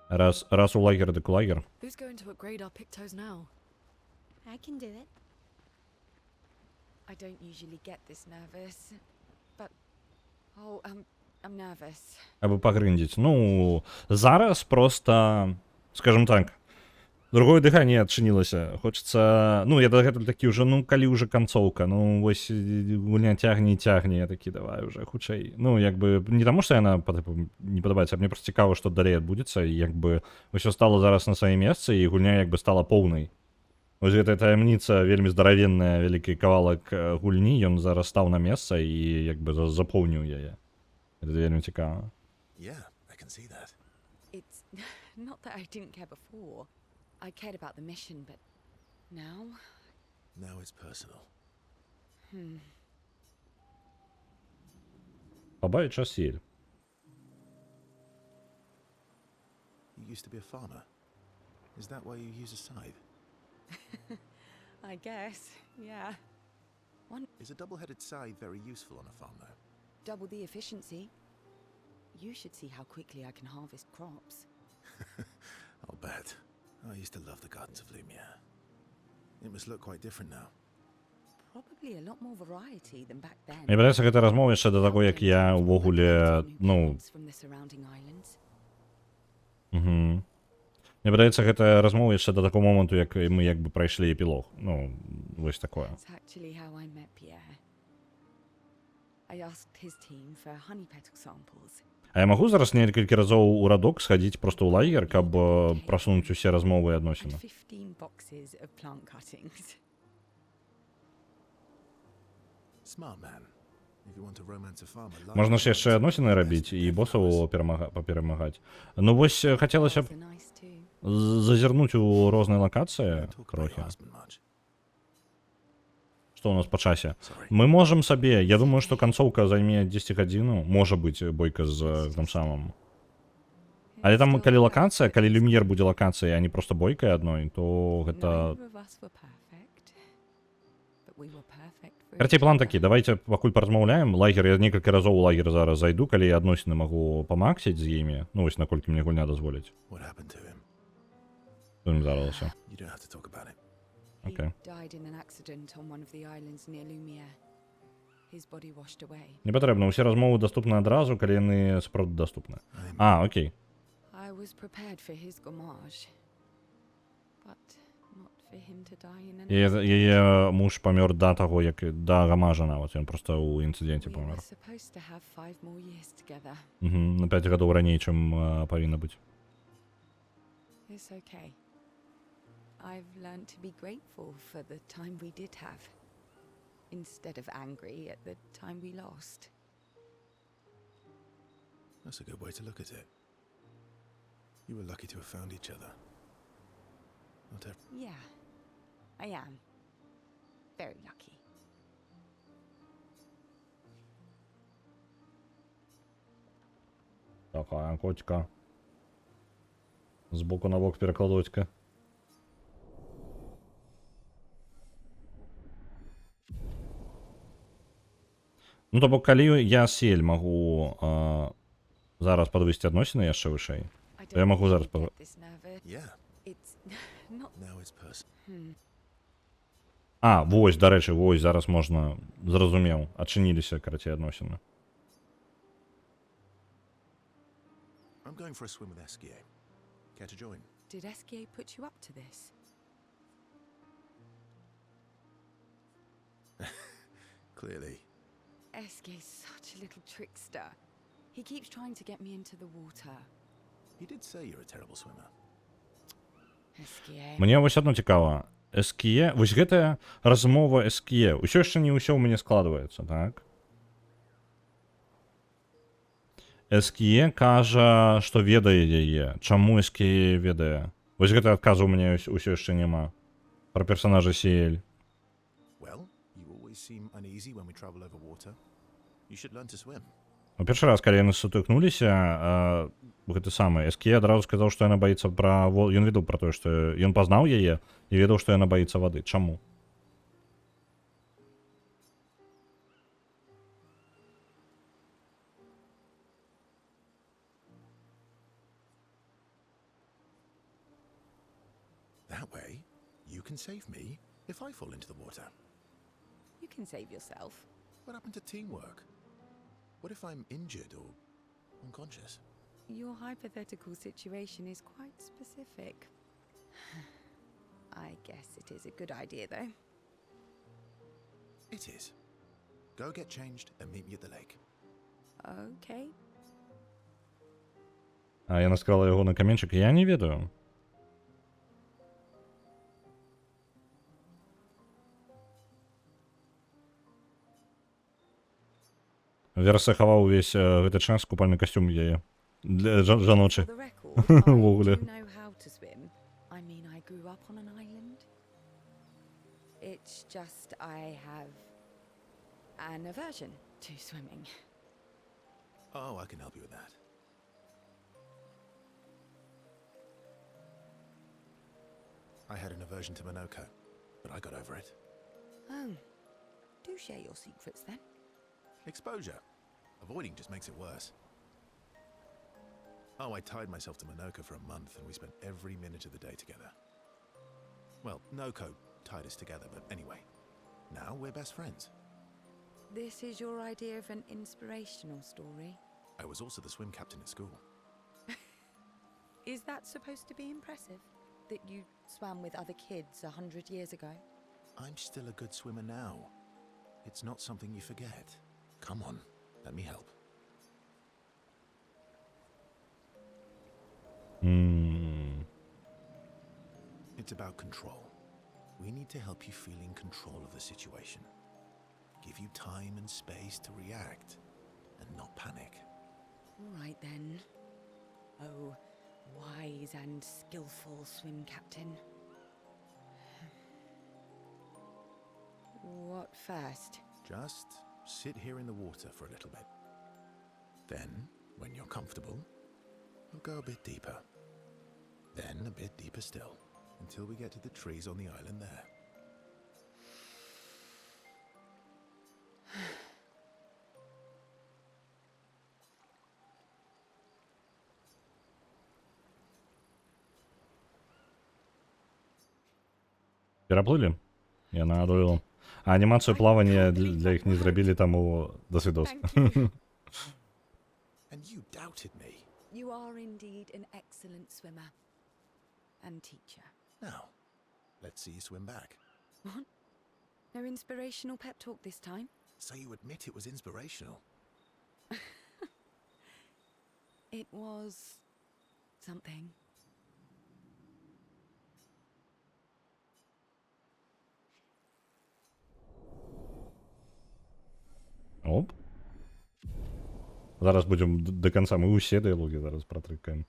Раз у лагер, дык у лагер. Who's going to upgrade our Pictos now? I can do it. I don't usually get this nervous, but oh, I'm nervous. Або пагрындзіць. Ну, зараз просто, скажем так, другое дыханне адчынілася. Хочется, ну, я дагэтуль такі ўжо, ну, калі ўжо канцоўка, ну, вось гульня цягне і цягне, я такі, давай уже хутчэй. Ну, як бы, не таму, што яна не падабаецца, а мне просто цікава, што далей адбудзецца, і як бы ўсё стало зараз на свае месцы, і гульня як бы стала поўнай. Вось гэтая таямніца, вельмі здаравенная, вялікі кавалак гульні, ён зараз стаў на месца і як бы запоўніў яе. Гэта вельмі цікава. Yeah, I can see that. It's not that I didn't care before. I cared about the mission, but now? Now it's personal. Пабавіць час ель. You used to be a farmer. Is that why you use a scythe? I guess, yeah. Is a double-headed scythe very useful on a farm, though? Double the efficiency. You should see how quickly I can harvest crops. I'll bet. I used to love the gardens of Lumiere. It must look quite different now. Probably a lot more variety than back then. Мне падаецца, гэта размова яшчэ да таго, як я ўвогуле, ну, From the surrounding islands. Мне падаецца, гэта размова яшчэ да такого моманту, як мы як бы прайшлі эпілог. Ну, вось такое. That's actually how I met Pierre. I asked his team for honey petal samples. А я магу зараз некалькі разоў у радок схадзіць проста ў лагер, каб прасунуць усе размовы і адносіны. And 15 boxes of plant cuttings. Smart man. If you want to romance a farmer, like Можна ж яшчэ адносіны рабіць і босаў паперамагаць. Ну вось хацелася б Nice too. зазірнуць у розныя лакацыі talk about трохі. your husband much. Што у нас па часе? Sorry. Мы можам сабе, я думаю, што канцоўка займе 10 гадзіну, можа быць бойка з тым самым. Але там калі лакацыя, калі люмьер будзе лакацыяй, а не проста бойкай адной, то гэта Neither of us were perfect, but we were perfect for Карацей, each план other. такі, давайте пакуль паразмаўляем. Лагер, я некалькі разоў у лагер зараз зайду, калі я адносіны магу памаксіць з імі. Ну вось наколькі мне гульня дазволіць. What happened to him? Што ім здарылася? You don't have to talk about it. Okay. He died in an accident on one of the islands near Lumiere. His body washed away. Не патрэбна, усе размовы даступны адразу, калі яны сапраўды даступны. А, окей. I was prepared for his gomage, but not for him to die in an Яе муж памёр да таго, як да гамажа нават. Ён проста ў інцыдэнце We were памёр. supposed to have 5 more years together. На 5 гадоў раней, чым павінна быць. It's okay. I've learned to be grateful for the time we did have, instead of angry at the time we lost. That's a good way to look at it. You were lucky to have found each other. Not every... Yeah, I am. Very lucky. Така, котика. Збоку на бок перекладочка. Ну, то бок, калі я сель магу зараз падвысці адносіны яшчэ вышэй, то я магу зараз... Get this nervous. Yeah, It's not. now it's personal. А, вось, дарэчы, вось, зараз можна, зразумеў, адчыніліся, карацей, адносіны. I'm going for a swim with Esquier. Care to join? Did Esquier put you up to this? Clearly. Esquier's such a little trickster. He keeps trying to get me into the water. He did say you're a terrible swimmer. Esquier. Мне вось адно цікава. Эскіе, вось гэтая размова Эскіе, усё яшчэ не ўсё ў мяне складваецца, так? Эскіе кажа, што ведае яе. Чаму Эскіе ведае? Вось гэты адказу ў мяне ўсё яшчэ няма. Пра персонажа Сиэль. Well, you always seem uneasy when we travel over water. You should learn to swim. У першы раз, калі яны сутыкнуліся, гэты самы Эскіе адразу сказаў, што яна баіцца пра воду. Ён ведаў пра тое, што ён пазнаў яе і ведаў, што яна баіцца вады. Чаму? That way, you can save me if I fall into the water. You can save yourself. What happened to teamwork? What if I'm injured or unconscious? Your hypothetical situation is quite specific. I guess it is a good idea, though. It is. Go get changed and meet me at the lake. Okay. А яна скрала яго на каменчык, я не ведаю. Верса хаваў увесь гэты час купальны касцюм яе. Для жаночы. For the record, I Вогуле. do know how to swim. I mean, I grew up on an island. It's just I have an aversion to swimming. Oh, I can help you with that. I had an aversion to Minoko, but I got over it. Oh, do share your secrets then. Exposure. Avoiding just makes it worse. Oh, I tied myself to Minoko for a month, and we spent every minute of the day together. Well, Noko tied us together, but anyway. Now we're best friends. This is your idea of an inspirational story? I was also the swim captain at school. Is that supposed to be impressive? That you swam with other kids 100 years ago? I'm still a good swimmer now. It's not something you forget. Come on, let me help. It's about control. We need to help you feel in control of the situation. Give you time and space to react, and not panic. All right then. Oh, wise and skillful swim captain. What first? Just sit here in the water for a little bit. Then, when you're comfortable, we'll go a bit deeper. Then a bit deeper still, until we get to the trees on the island there. Переплыли? Я надуил. А анимацию плавания для их не зробили, тому до свидос. And you doubted me. You are indeed an excellent swimmer. And teacher. Now, let's see you swim back. What? No inspirational pep talk this time? So you admit it was inspirational? It was... something. Оп. Зараз будемо до кінця. Ми усі діалоги зараз протрикаємо.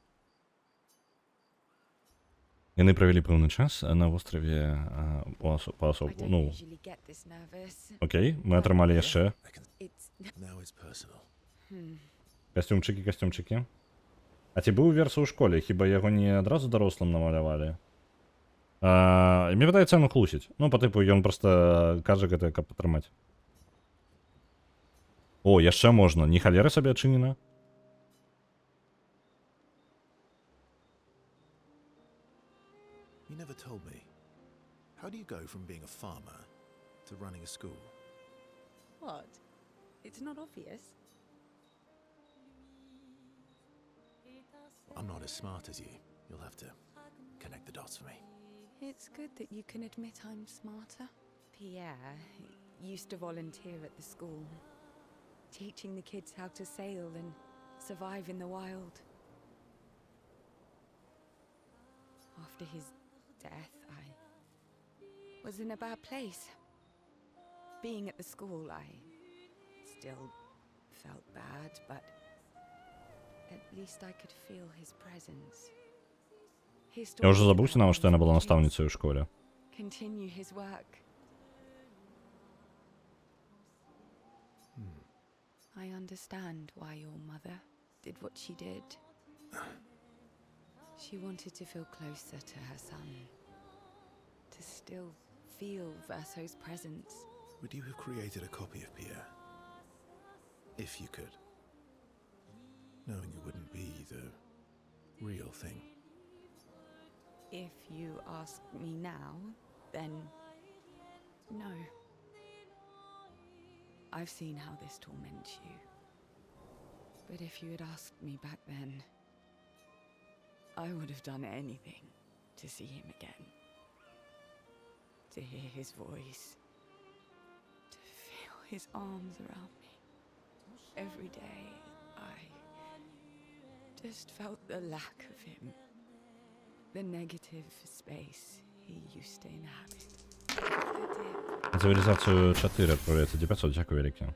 Яны провели певний час на острові Пасов. Ну, окей, ми отримали яшчэ касцюмчыкі. А ці быў верс у школе, хіба яго не адразу дарослым намалявалі? Мне падаецца, яно хлусіць. Ну, па тыпу, ён проста кажа гэта, каб атрымаць. О, яшчэ можна. Не халера сабе адчынена? You never told me. How do you go from being a farmer to running a school? What? It's not obvious. I'm not as smart as you. You'll have to connect the dots for me. It's good that you can admit I'm smarter. Pierre used to volunteer at the school, teaching the kids how to sail and survive in the wild. After his death, I was in a bad place. Being at the school, I still felt bad, but at least I could feel his presence. Я уже забыўся нават, што яна была настаўніцай у школе. Continue his work. I understand why your mother did what she did. She wanted to feel closer to her son, to still feel Verso's presence. Would you have created a copy of Pierre? If you could. Knowing it wouldn't be the real thing. If you ask me now, then no. I've seen how this torments you. But if you had asked me back then, I would have done anything to see him again. To hear his voice. To feel his arms around me. Every day, I just felt the lack of him. The negative space he used to inhabit. Цивілізацію 4 відправляється 900, дякую велике.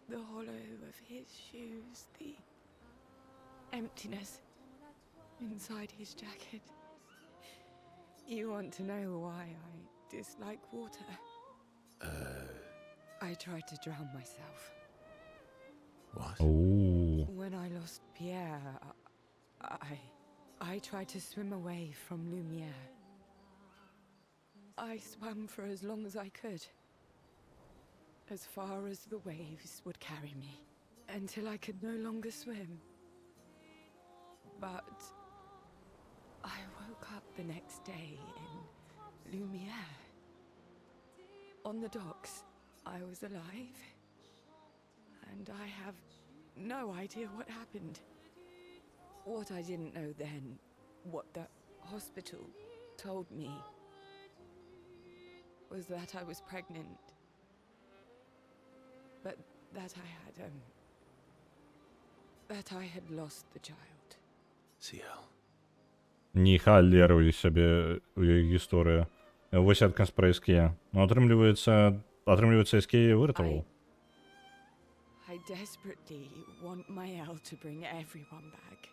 The hollow of his shoes, the emptiness inside his jacket. You want to know why I dislike water? I tried to drown myself. What? Ooh. When I lost Pierre, I tried to swim away from Lumiere. I swam for as long as I could. As far as the waves would carry me. Until I could no longer swim. But I woke up the next day in Lumiere. On the docks, I was alive. And I have no idea what happened. What I didn't know then, what the hospital told me, was that I was pregnant. But that I had lost the child. CL. Не себе у її історія. Ось адказ про Ескія. Ну, отрымліваецца Ескія вырятаваў. I desperately want Mael to bring everyone back.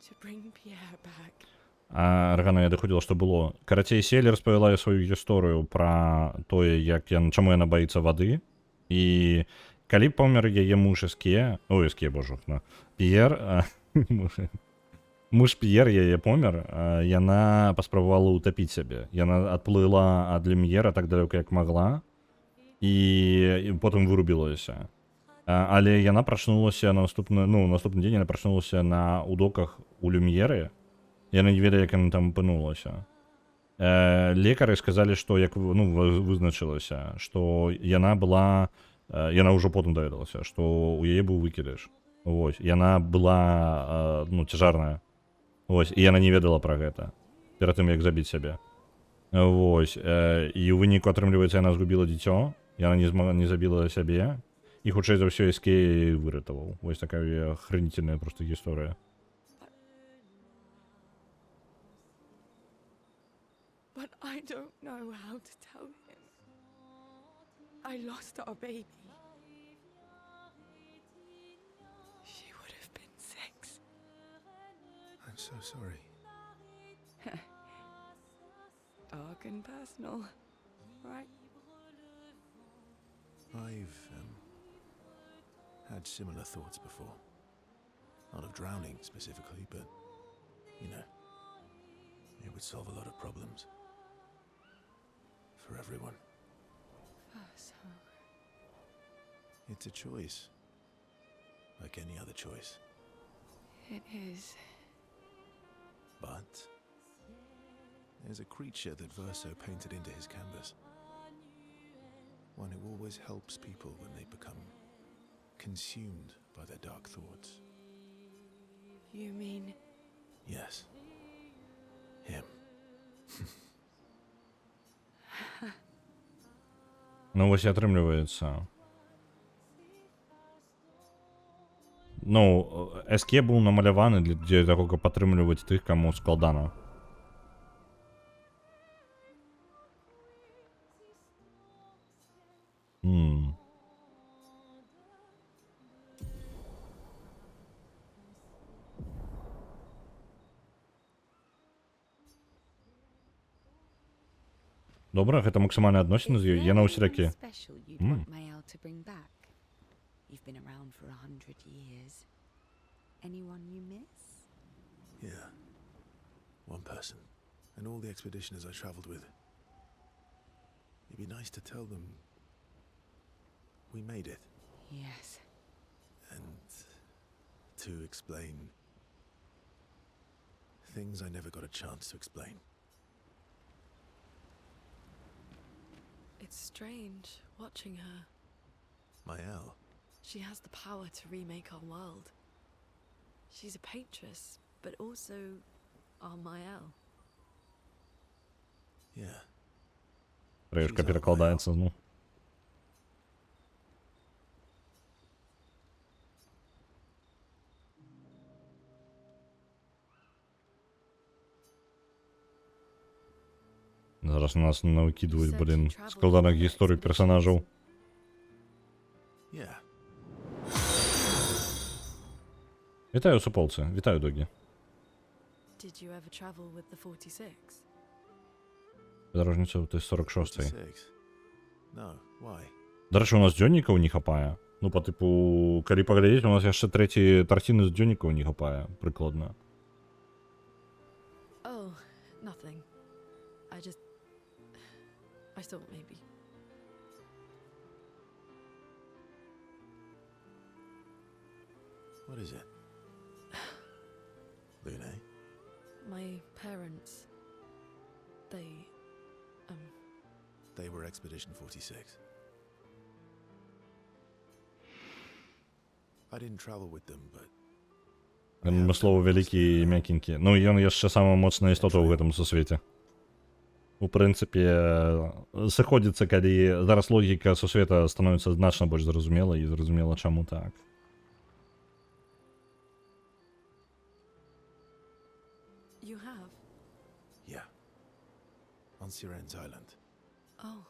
To bring Pierre back. А Аргана, я даходзіла, што было. Карацей, Селі распавяла сваю гісторыю пра тое, чаму яна баіцца вады. І калі памер яе муж Эскія, П'ер, муж П'ер яе помер, яна паспрабавала ўтапіць сябе. Яна адплыла ад Люм'ера так далёка, як магла, і потым вырубілася. Але яна прачнулася наступны дзень, яна прачнулася ў доках у Люм'еры. Яна не ведае, як яна там апынулася. Лекары сказалі, што вызначылася, што яна ўжо потым даведалася, што ў яе быў выкідыш. Вось, яна была цяжарная. Вось, і яна не ведала пра гэта перад тым, як забіць сябе. Вось, і ў выніку, атрымліваецца, яна згубіла дзіцё, яна не забіла сябе, і хутчэй за ўсё Эскей выратаваў. Вось такая охренительная проста гісторыя. But I don't know how to tell him. I lost our baby. She would have been 6. I'm so sorry. Dark and personal, right? I've had similar thoughts before. Not of drowning specifically, but, it would solve a lot of problems. For everyone. So. It's a choice. Like any other choice. It is. But there's a creature that Verso painted into his canvas. One who always helps people when they become consumed by their dark thoughts. You mean? Yes. Him. Ну, ось і атрымліваецца. Эске быў намаляваны для таго, каб падтрымліваць тых, каму складана. Добра, гэта максімальна адносіны з ёй. Яна ўсе такі. You've been around for 100 years. Anyone you miss? Yeah. One person. And all the expeditioners I traveled with. It'd be nice to tell them we made it. Yes. And to explain things I never got a chance to explain. It's strange watching her. Mael. She has the power to remake our world. She's a paintress, but also our Mael. Yeah. Режка перекладається, ну. Зараз нас навикидують, блін, складаних історій персонажів. Yeah. Вітаю, суполці. Вітаю, догі. Did you ever travel with the 46? Подорожниця ти 46-й. 46? No, why? До речі, у нас дзённікаў не хапае. Ну, по типу, калі паглядзець, у нас яшчэ трэці тарціны з дзённікаў не хапае, прыкладна. Oh, nothing. I thought maybe. What is it? My parents. They were Expedition 46. I didn't travel with them, but Мы слово вялікі і мякенькі. Ну, ён яшчэ самая моцная істота ў гэтым сусвеце. У прынцыпе, сыходзіцца, калі зараз логіка сусвета становіцца значна больш зразумела і зразумела, чаму так. You have? yeah. On Siren's Island. Oh.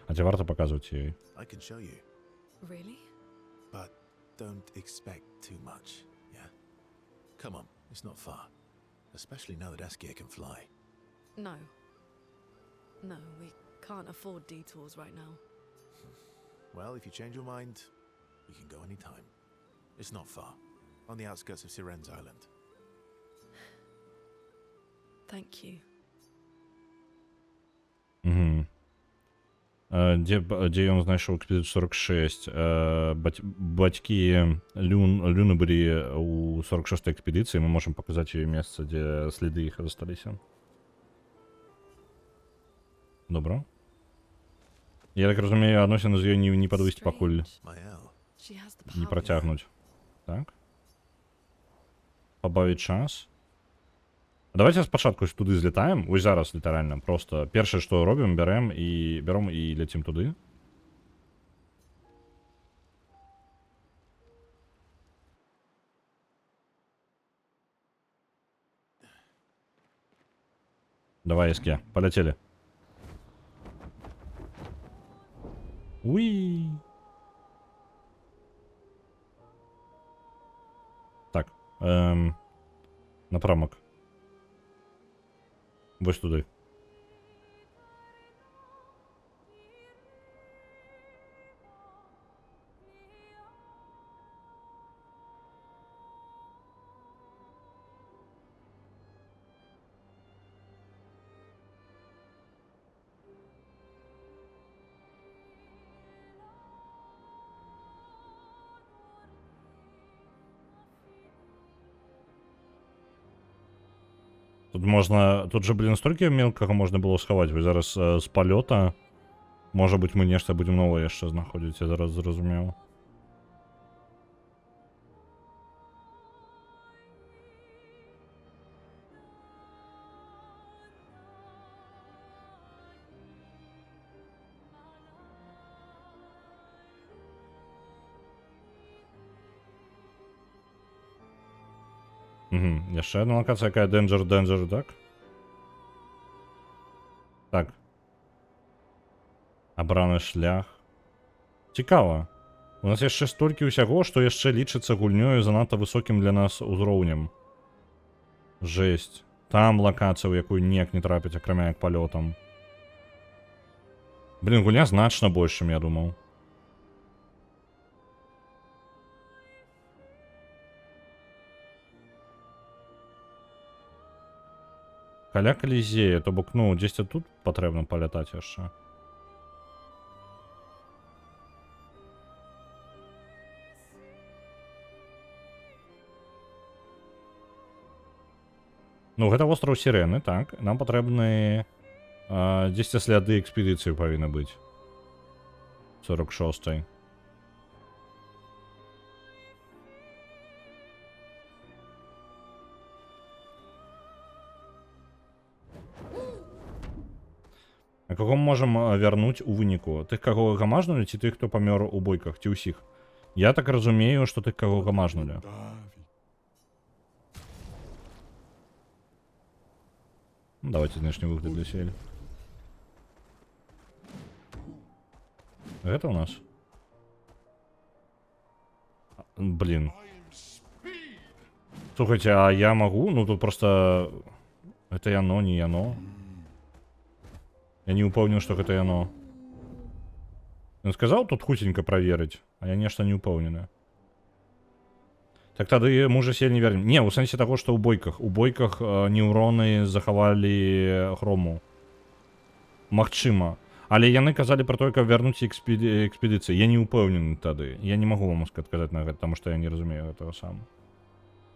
А ці варта паказваць ёй? I can show you, Really? but don't expect too much, yeah? Come on, it's not far. Especially now that Askia can fly. No. No, we can't afford detours right now. Well, if you change your mind, we can go anytime. It's not far. On the outskirts of Siren's Island. Thank you. Угу. Дзе ён знайшоў экспедыцыю 46? Бацькі Люны былі ў 46-й экспедыцыі, мы можам паказаць ёй месца, дзе следы іх засталіся. Добра. Я так разумею, адносіны з ёй не падвысці пакуль не працягнуць. Так? Пабавіць час. Давайте спачатку туды злетаем. Вось зараз літаральна. Просто першае, што робім, бяром і ляцім туды. Давай, Аске, полетели. Уи. Так. Напрамак. Вось туди. Тут можна... Тут же, блін, стільки мелкого можна було сховати. Ви зараз з польота... Може бути, ми нешта будемо нове ще знаходити, я зараз зрозумів. Угу. Яшчэ одна локація, якая Danger, так? Так. Абраны шлях. Цікава. У нас яшчэ столькі ўсяго, што яшчэ лічыцца гульнёю занадта высокім для нас узроўнем. Жесть. Там локацыя, у якую ніяк не трапіць, акрамя як палётам. Блін, гульня значна больш, чым я думаў. Каля Колізея, то бок, ну, дзесьці тут патрэбна палятаць яшчэ. Ну, гэта востраў Сірэны, так. Нам патрэбны... дзесьці сляды экспедыцыі павінны быць. 46-й. А каго мы можам вярнуць у выніку? Тых, каго гамажнулі, ці тых, хто памёр у бойках, ці ўсіх? Я так разумею, што тых, каго гамажнулі. Давайте знешні выгляд для сель. Гэта у нас? Блин. Слухайте, а я могу? Ну тут просто... Это яно, не яно. Я не упомнил, что это яно. Он сказал тут хутенько проверить, а я нечто не упомнено. Так тогда мы уже сель не вернем. Не, у сенсе того, что у бойках. У бойках неўроны захавалі хрому. Магчыма. Але яны казалі пра тое, каб вярнуць экспедыцыі. Я не ўпэўнены тады. Я не магу вам адказаць на гэта, таму што я не разумею гэтага сам.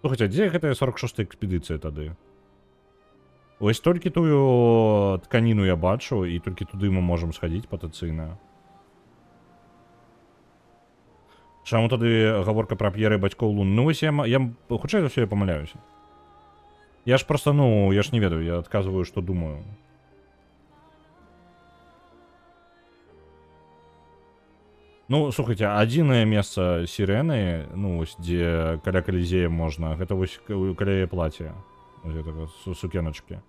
Слухайце, дзе гэтая 46-я экспедыцыя тады? Вось толькі тую тканіну я бачу, і толькі туды мы можам схадзіць патэнцыйна. Чаму тады гаворка пра П'ера і бацькоў Лун? Ну вось я хутчэй за ўсё я памыляюся. Я ж просто, ну, я ж не ведаю, я адказваю, што думаю. Ну, слухайте, адзінае месца сірэны, ну, вось, дзе каля Калізея можна, гэта вось каля яе плаця. Вось гэтага сукеначкі.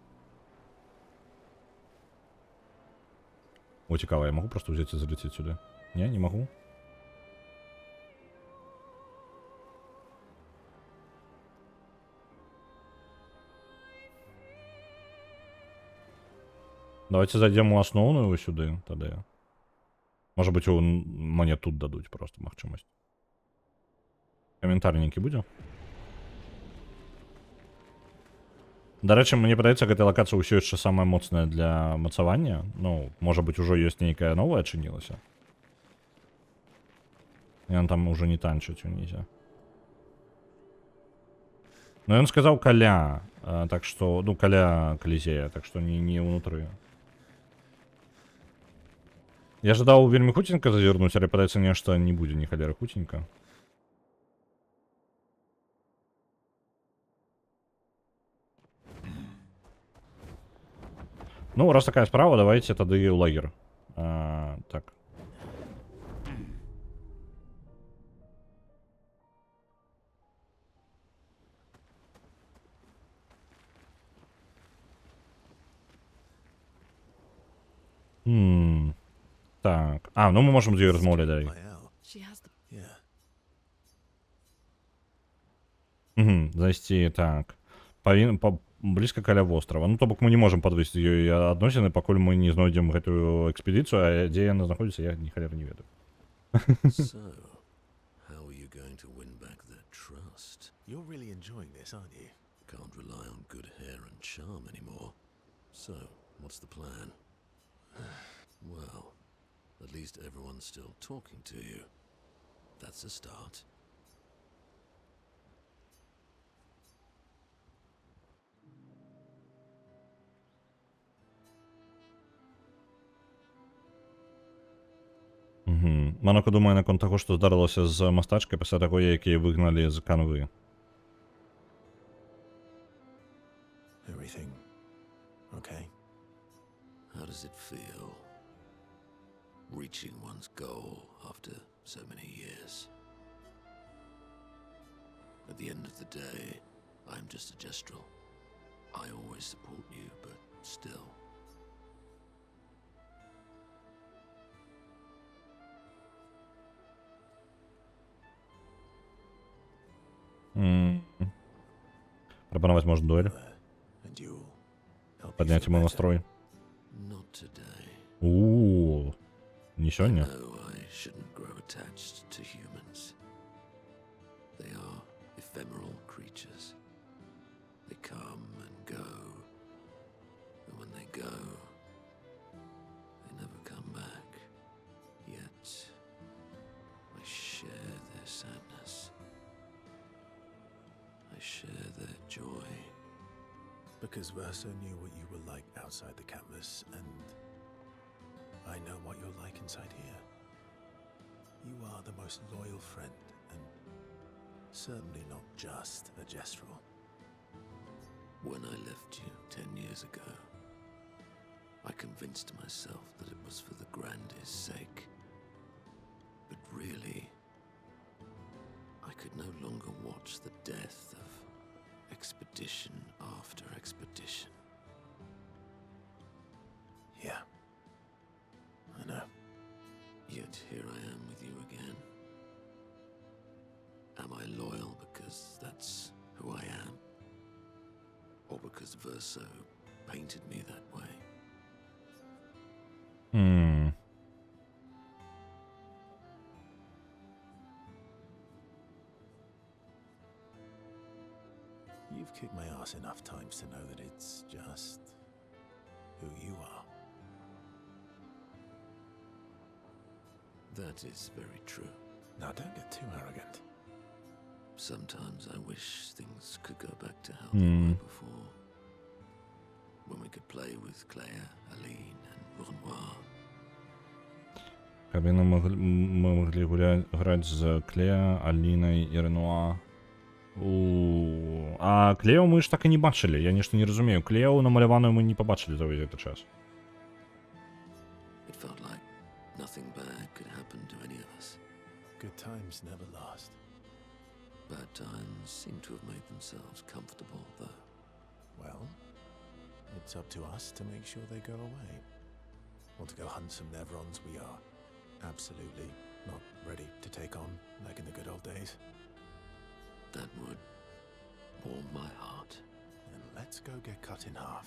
О, цікава, я магу просто ўзяць і залецець сюды? Не, не магу? Давайте зайдзем у асноўную сюды, тады. Можа быць, мне тут дадуць просто магчымасць. Каментар нейкі будзе? Дарэчы, мне падаецца, гэтая лакацыя ўсё яшчэ самая моцная для мацавання. Ну, можа быць, ужо ёсць нейкая новая адчынілася. Ён там ужо не танчыць унізе. Ну, ён сказаў каля, так што, ну, каля Калізея, так што не ўнутры. Я жадаў вельмі хуценька зазірнуць, але падаецца нешта не будзе ні халеры хуценька. Ну, раз такая справа, давайте тады ў лагер. Так. Так. Ну мы можем з ёй размаўляць далей. Зайсці, так. Блізка каля вострава. Ну, то бок мы не можам падвесці ёй адносіны, пакуль мы не знойдзем гэтую экспедыцыю, а дзе яна знаходзіцца, я ні халеры не ведаю. So, how are you going to win back their trust? You're really enjoying this, aren't you? Can't rely on good hair and charm anymore. So, what's the plan? Well, at least everyone's still talking to you. That's a start. Манока думае наконт таго, што здарылася з мастачкай пасля таго, як яе выгналі з канвы. Everything okay? How does it feel? Reaching one's goal after so many years. At the end of the day, I'm just a gestrel. I always support you, but still. Прапанаваць можна дуэль. Падняць мой настрой. Не сёння? I shouldn't grow attached to humans. They are ephemeral creatures. They come and go. And when they go, they never come back. Yet, I share their sadness. I share their joy. Because Verso knew what you were like outside the canvas, and I know what you're like inside here. You are the most loyal friend, and certainly not just a gestrel. When I left you 10 years ago, I convinced myself that it was for the grandest sake. But really, I could no longer watch the death of expedition after expedition. Yeah. I know. Yet here I am with you again. Am I loyal because that's who I am? Or because Verso painted me that way? You've kicked my ass enough times to know that it's just who you are. That is very true. Now, don't get too arrogant. Sometimes I wish things could go back to how they were before. When we could play with Claire, Aline, and Renoir. Каб мы могли граць з Клеа, Алінай і Ренуа. А Клео мы ж так і не бачылі. Я нешта не разумею. Клео намаляваную мы не пабачылі за ўвесь гэты час. It felt like nothing bad could happen to any of us. Good times never last. Bad times seem to have made themselves comfortable, though. Well, it's up to us to make sure they go away. Want to go hunt some Nevrons? We are absolutely not ready to take on like in the good old days. That would warm my heart. Then let's go get cut in half.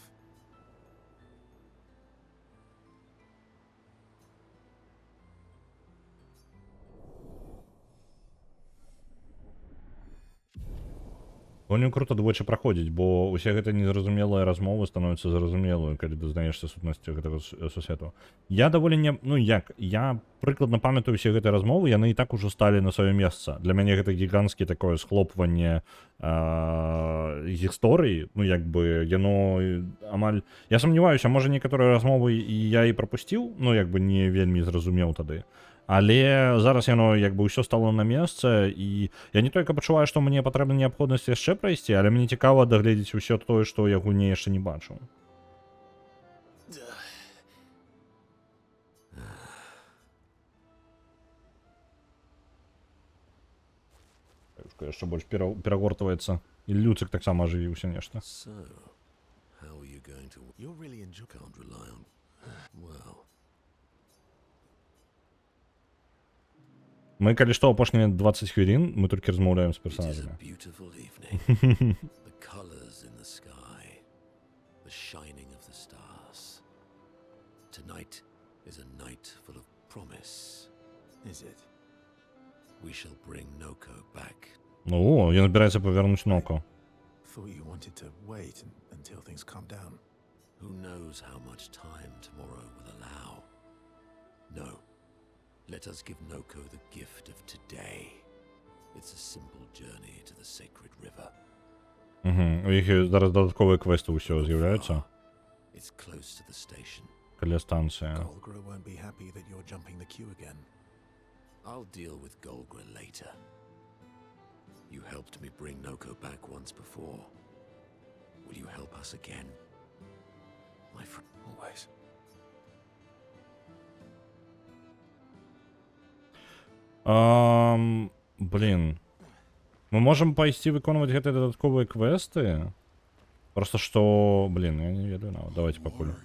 Вельмі круто двойчы праходзіць, бо усе гэта незразумелыя размовы становяцца зразумелыя, калі дазнаешся сутнасці гэтага сусвету. Я даволі не... Ну як, я прыкладна памятаю усе гэтыя размовы, яны і так ужо сталі на сваё месца. Для мяне гэта гіганцкі такое схлопванне гісторыі, ну як бы яно амаль... Я сумняваюся, можа некаторыя размовы і я і прапусціў, ну як бы не вельмі зразумеў тады. Але зараз яно як бы ўсё стало на месца, і я не толькі пачуваю, што мне патрэбна неабходнасць яшчэ прайсці, але мне цікава дагледзець усё тое, што я гульні яшчэ не бачыў. Яшчэ больш перагортваецца. І Люцик таксама ажывіўся нешта. So, how are you going to... You're really enjoying... Can't rely on... Well... Мы, калі што, апошнія 20 хвілін, мы толькі размаўляем з персонажамі. It is a beautiful evening. The colors in the sky, the shining of the stars. Tonight is a night full of promise. Is it? We shall bring Noko back. Ну, ён збіраецца павярнуць Ноко. Thought you wanted to wait until things calm down. Who knows how much time tomorrow will allow? No. Let us give Noko the gift of today. It's a simple journey to the sacred river. У іх зараз дадатковыя квесты ўсё з'яўляюцца. It's close to the station. Каля станцыя. Golgra won't be happy that you're jumping the queue again. I'll deal with Golgra later. You helped me bring Noko back once before. Will you help us again? My friend. Always. Блин. Мы можем пайсці выконваць гэтыя дадатковыя квесты? Просто што, блин, я не ведаю нават. Давайте пакуль.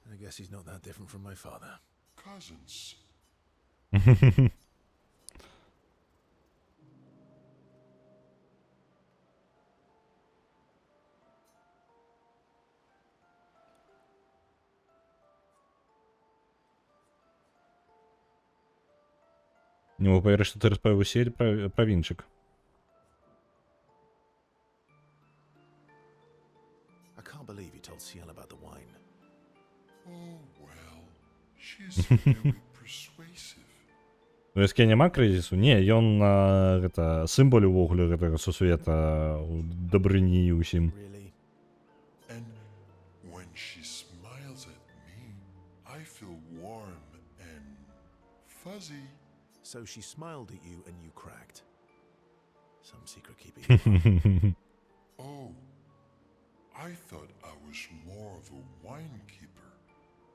I guess he's not that different from my father. Cousins. Не могу поверить, что ты расправил сеть про винчик. I can't believe you told Ciel about the wine. Oh, well. She's very persuasive. Ну, яскі няма крызісу? Не, ён гэта сімвол увогуле гэтага сусвета у дабрыні і ўсім. Really? And when she smiles at me, I feel warm and fuzzy. So she smiled at you and you cracked. Some secret keeping. Oh, I thought I was more of a wine keeper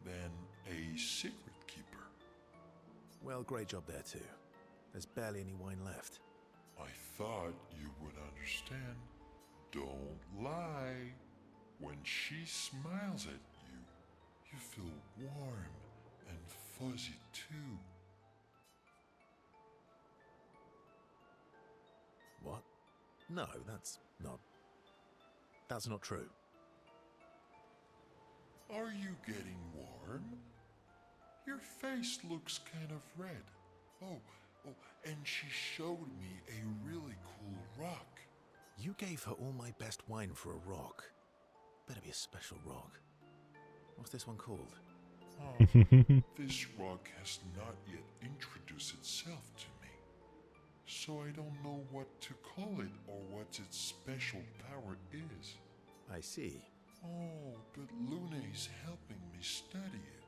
than a secret keeper. Well, great job there too. There's barely any wine left. I thought you would understand. Don't lie. When she smiles at you, you feel warm and fuzzy too. What? No, that's not true. Are you getting warm? Your face looks kind of red. Oh, and she showed me a really cool rock. You gave her all my best wine for a rock. Better be a special rock. What's this one called? This rock has not yet introduced itself to me, so I don't know what to call it or what its special power is. I see. Oh, but Luna is helping me study it.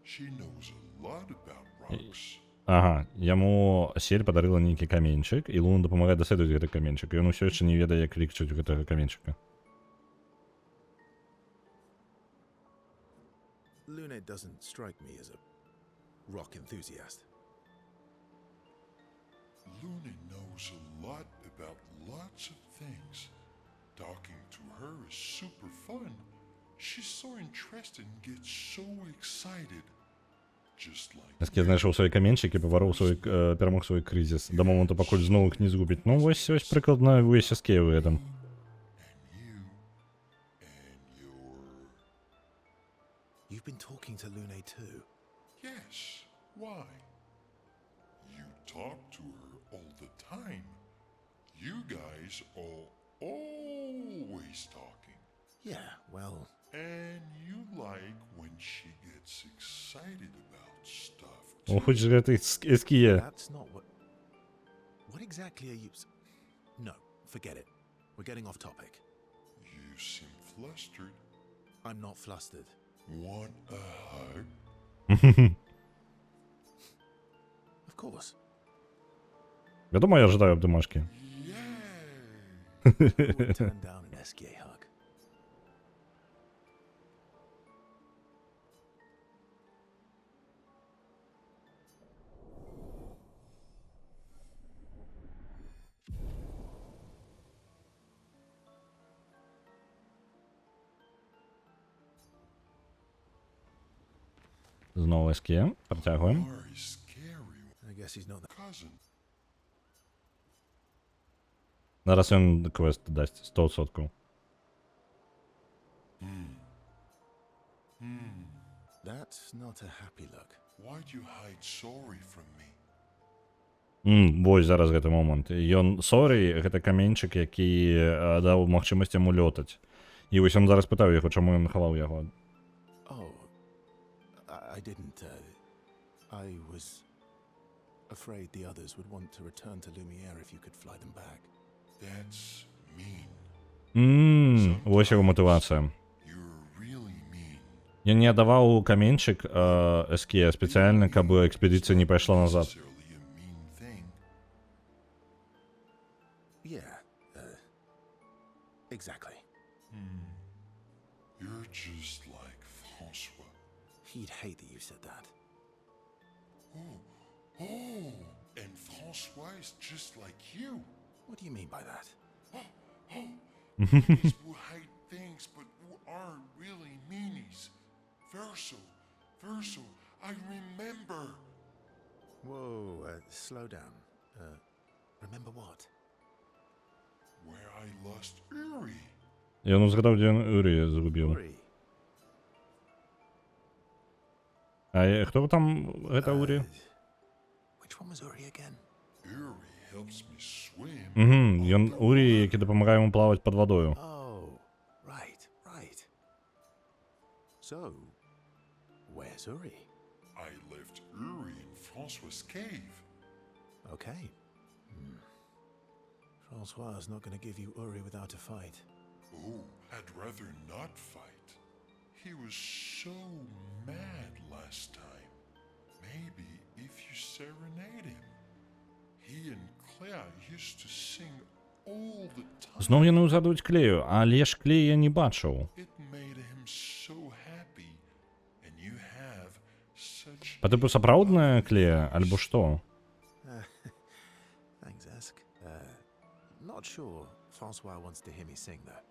She knows a lot about rocks. Ага, яму Сель падарыла нейкі каменьчык, і Луна дапамагае даследаваць гэты каменьчык. Ён усё яшчэ не ведае, як лічыць гэтага каменьчыка. Luna doesn't strike me as a rock enthusiast. Luna knows a lot about lots of things. Talking to her is super fun. She's so interested and gets so excited. Just like Эскі знайшоў свой каменьчык і паварыў свой, перамог свой крызіс. Да моманту, пакуль зноў іх не згубіць. Ну, вось прыкладна увесь эскей у гэтым. You've been talking to Lune too? Yes. Why? You talk to her all the time. You guys are always talking. Yeah, well... And you like when she gets excited about stuff О, too. хоч же гэта эскія. That's not what... What exactly are you... No, forget it. We're getting off topic. You seem flustered. I'm not flustered. Want a hug? Of course. Вядома, я ожидаю обдымашки. Who would turn down an SKA hug? Знову эскія. Працягваем. Very scary. I guess he's not that... Cousin. Зараз ён квест дасть 100%. That's not a happy look. Why'd you hide sorry from me? Вось зараз гэты момант. Ён сорі, гэта каменьчык, які даў магчымасць яму лётаць. І вось ён зараз пытаў яго, чаму ён хаваў яго. Oh, I didn't. I was afraid the others would want to return to Lumiere if you could fly them back. That's mean. Вось яго матывацыя. You're really mean. Я не аддаваў каменьчык эскія спецыяльна, каб экспедыцыя не пайшла назад. Necessarily a mean thing. Yeah, exactly. You're just like Francois. He'd hate that you said that. Oh, and Francois is just like you. What do you mean by that? Meanies who hide things but who aren't really meanies. Verso, I remember. Whoa, slow down. Remember what? Where I lost Uri. Ён узгадаў, дзе ён Юрія згубіў. Uri. А хто там гэта Урі? Which one was Uri again? Uri helps me swim. Ён Урі, які дапамагае яму плаваць пад вадою. Oh, right. So, where's Uri? I left Uri in Francois' cave. Okay. Francois is not going to give you Uri without a fight. Oh, I'd rather not fight. He was so mad last time. Maybe if you serenade him. He and Claire used to sing all the time. Зноў яны ўзгадваюць Клею, але ж Клея не бачыў. It made him so happy. And you have such... Па тыпу сапраўдная Клея, альбо што? Thanks, Esk. Not sure Francois wants to hear me sing, though.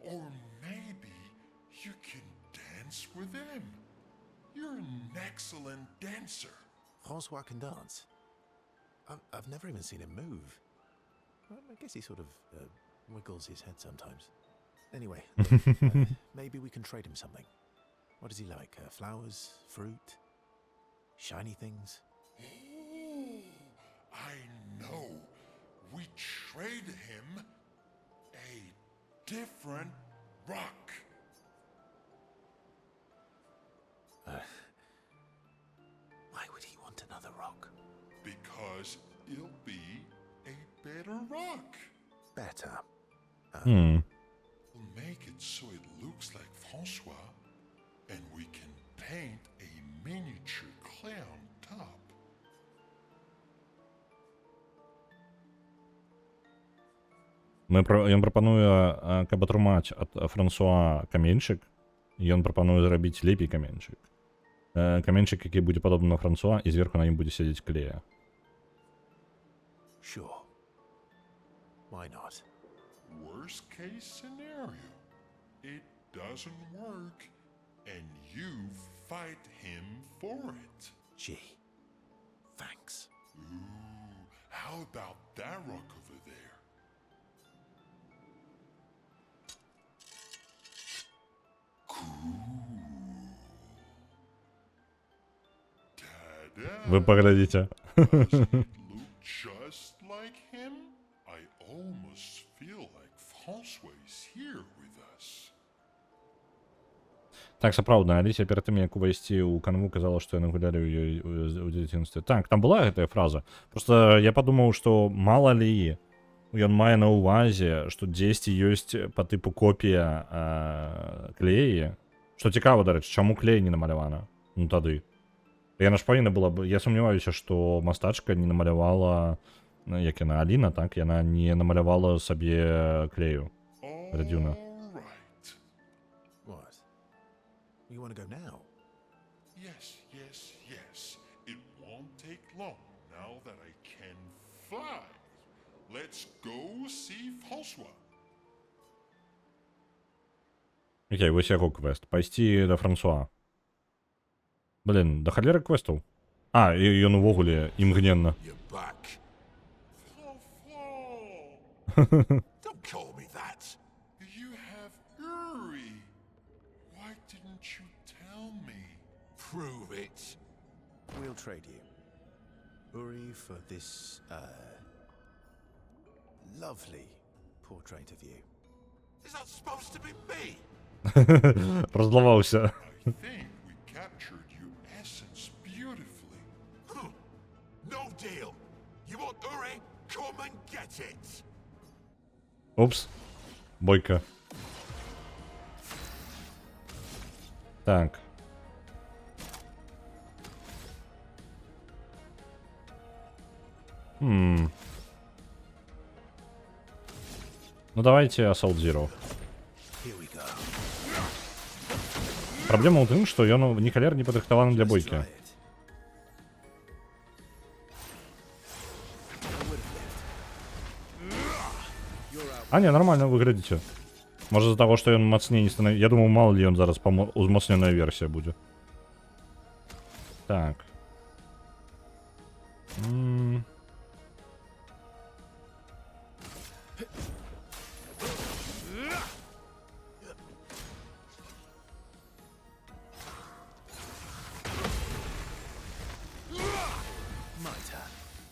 Or maybe you can dance with him. You're an excellent dancer. Francois can dance. I've never even seen him move. I guess he sort of wiggles his head sometimes. Anyway, look, maybe we can trade him something. What does he like? Flowers? Fruit? Shiny things? Oh, I know. We trade him a different rock. it'll be a better rock. Better. Хм. We'll make it so it looks like Francois, and we can paint a miniature clay on top. Ён прапануе, каб атрымаць ад Франсуа каменьчык, і ён прапануе зрабіць лепей каменьчык. Каменьчык, які будзе падобны на Франсуа, і зверху на ім будзе сядзець клея. Sure. Why not? Worst case scenario, it doesn't work, and you fight him for it. Gee. Thanks. Ooh, how about that rock over there? Вы поглядите. Does it look just like him? I almost feel like Francois is here with us. Так, сапраўдна, Аліся перад тым, як увайсці ў канву, казала, што яны гулялі ў ёй у дзяцінстве. Так, там была гэтая фраза. Просто я падумаў, што мала ли ён мае на ўвазе, што дзесьці ёсць па тыпу копія клеі. Што цікава, дарэчы, чаму клей не намалявана? Ну тады. Яна ж павінна была б... Я сумняваюся, што мастачка не намалявала, як яна, Аліна, так? Яна не намалявала сабе клею. Гэта дзіўна. What? You want to go now? Yes, yes, yes. It won't take long now that I can fly. Let's go see Francois. Окей, вось яго квест. Пайсці да Франсуа. Блин, да халеры квестаў. А, і ён увогуле імгненна. You're back. Don't call me that. You have Uri. Why didn't you tell me? Prove it. We'll trade you. Uri for this, lovely portrait of you. Is that supposed to be me? Роззлаваўся. I think we captured your essence beautifully. No deal. You want Uri? Come and get it. Упс. Бойка. Так. Ну давайте Assault Zero. Праблема ў тым, што ён ні халер не падрыхтаваны для бойкі. А не, нормально выглядите. Может из-за того, что он мацнее не становится. Я думал, мало ли он зараз узмацненная версия будет. Так.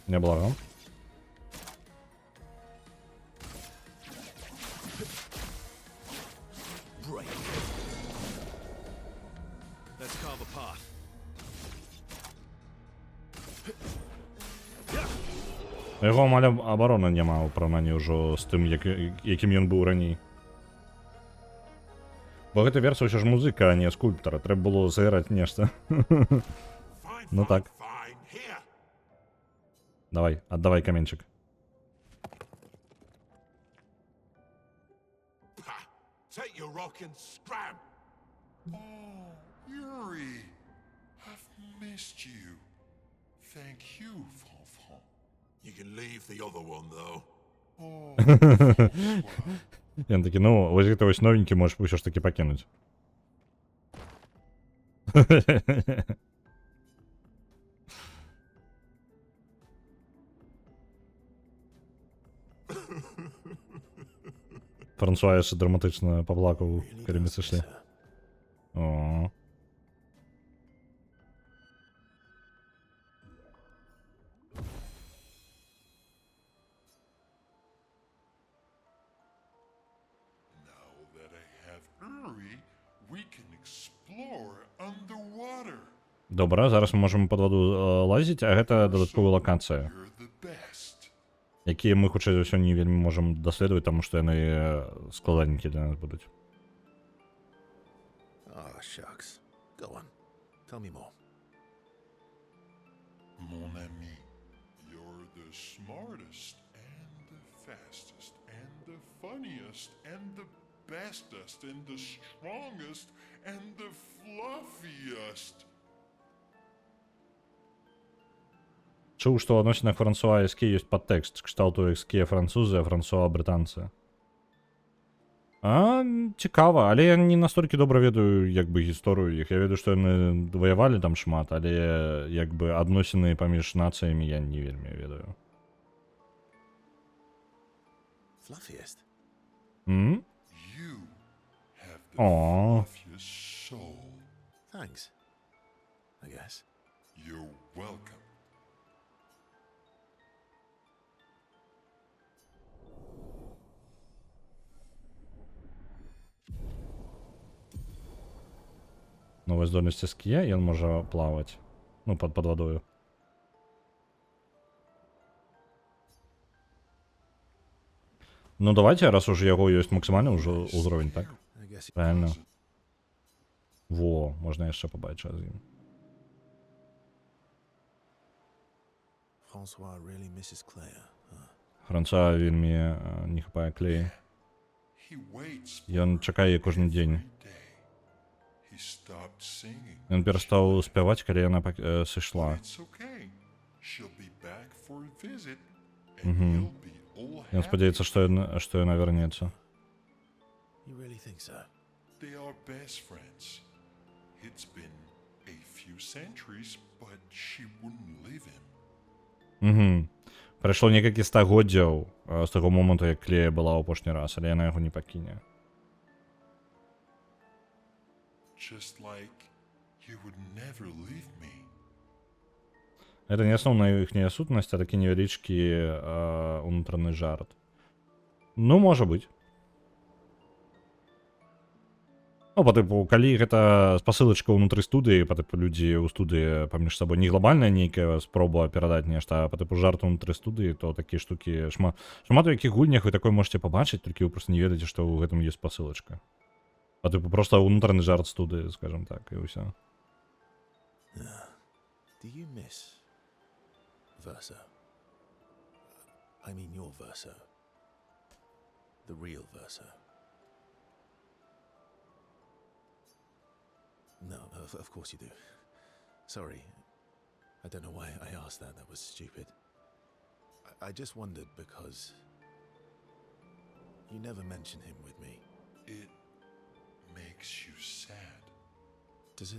Неблаго. Let's carve a path. Яго амаль абарона няма ў параўнанні ўжо з тым, якім ён быў раней. Бо гэта версія ўсё ж музыка, а не скульптара. Трэба было зайграць нешта. Ну так. Давай, отдавай каменчик. Take your rock and scram. Oh, Uri. I've missed you. Thank you, Franfran. You can leave the other one, though. Oh, Ён такі, ну, вось гэта вось новенькі можеш ўсё ж таки пакінуць. Франсуа яшчэ драматычна паплакаў, калі мы сышлі. О. Добра, зараз мы можам пад ваду лазіць, а гэта дадатковая лакацыя. Якія мы, хутчэй за ўсё, не вельмі можам даследаваць, таму што яны складаненькія для нас будуць. Ah, shucks. Go on. Tell me more. Mon ami, you're the smartest and the fastest and the funniest and the bestest and the strongest and the fluffiest. Чуў, што ў адносінах Франсуа і Эске ёсць падтэкст, кшталту Эске французы, а Франсуа брытанцы. Цікава, але я не настолькі добра ведаю як бы гісторыю іх. Я ведаю, што яны ваявалі там шмат, але як бы адносіны паміж нацыямі я не вельмі ведаю. Fluffiest? You have the fluffiest soul. Thanks. I guess. You're welcome. Новая здольнасць Эске, ён можа плаваць. Ну, пад вадою. Ну, давайте, раз уже яго ёсць максімальны ўжо ўзровень, так? I guess it Правильно. Во, можна яшчэ пабачыць з ім. Francois really misses Claire, huh? Франсуа вельмі не хапае клею. He waits Ён чакае кожны дзень. every day. He stopped singing. Ён перастаў спяваць, калі яна сышла. It's okay. She'll be back for a visit, and Mhm. he'll be all Ён happy. спадзяецца, што яна вярнецца. You really think so? They are best friends. It's been a few centuries, but she wouldn't leave him. Прайшло некалькі стагоддзяў з таго моманту, як Клея была ў апошні раз, але яна яго не пакіне. Just like you would never leave me. Гэта не асноўная іхняя сутнасць, а такі невялічкі унутраны жарт. Ну, можа быць. Ну, па тыпу, калі гэта спасылачка ўнутры студыі, па тыпу, людзі ў студыі паміж сабой не глобальная нейкая спроба перадаць нешта, а па тыпу жарт унутры студыі, то такія штукі шмат у якіх гульнях вы такое можете пабачыць, толькі вы проста не ведаеце, што ў гэтым ёсць спасылачка. Па тыпу, проста ўнутраны жарт студыі, скажем так, і ўсё. Do you miss Verso? I mean your Verso. The real Verso. No, of course you do. Sorry. I don't know why I asked that. That was stupid. I just wondered because you never mention him with me. It makes you sad. Does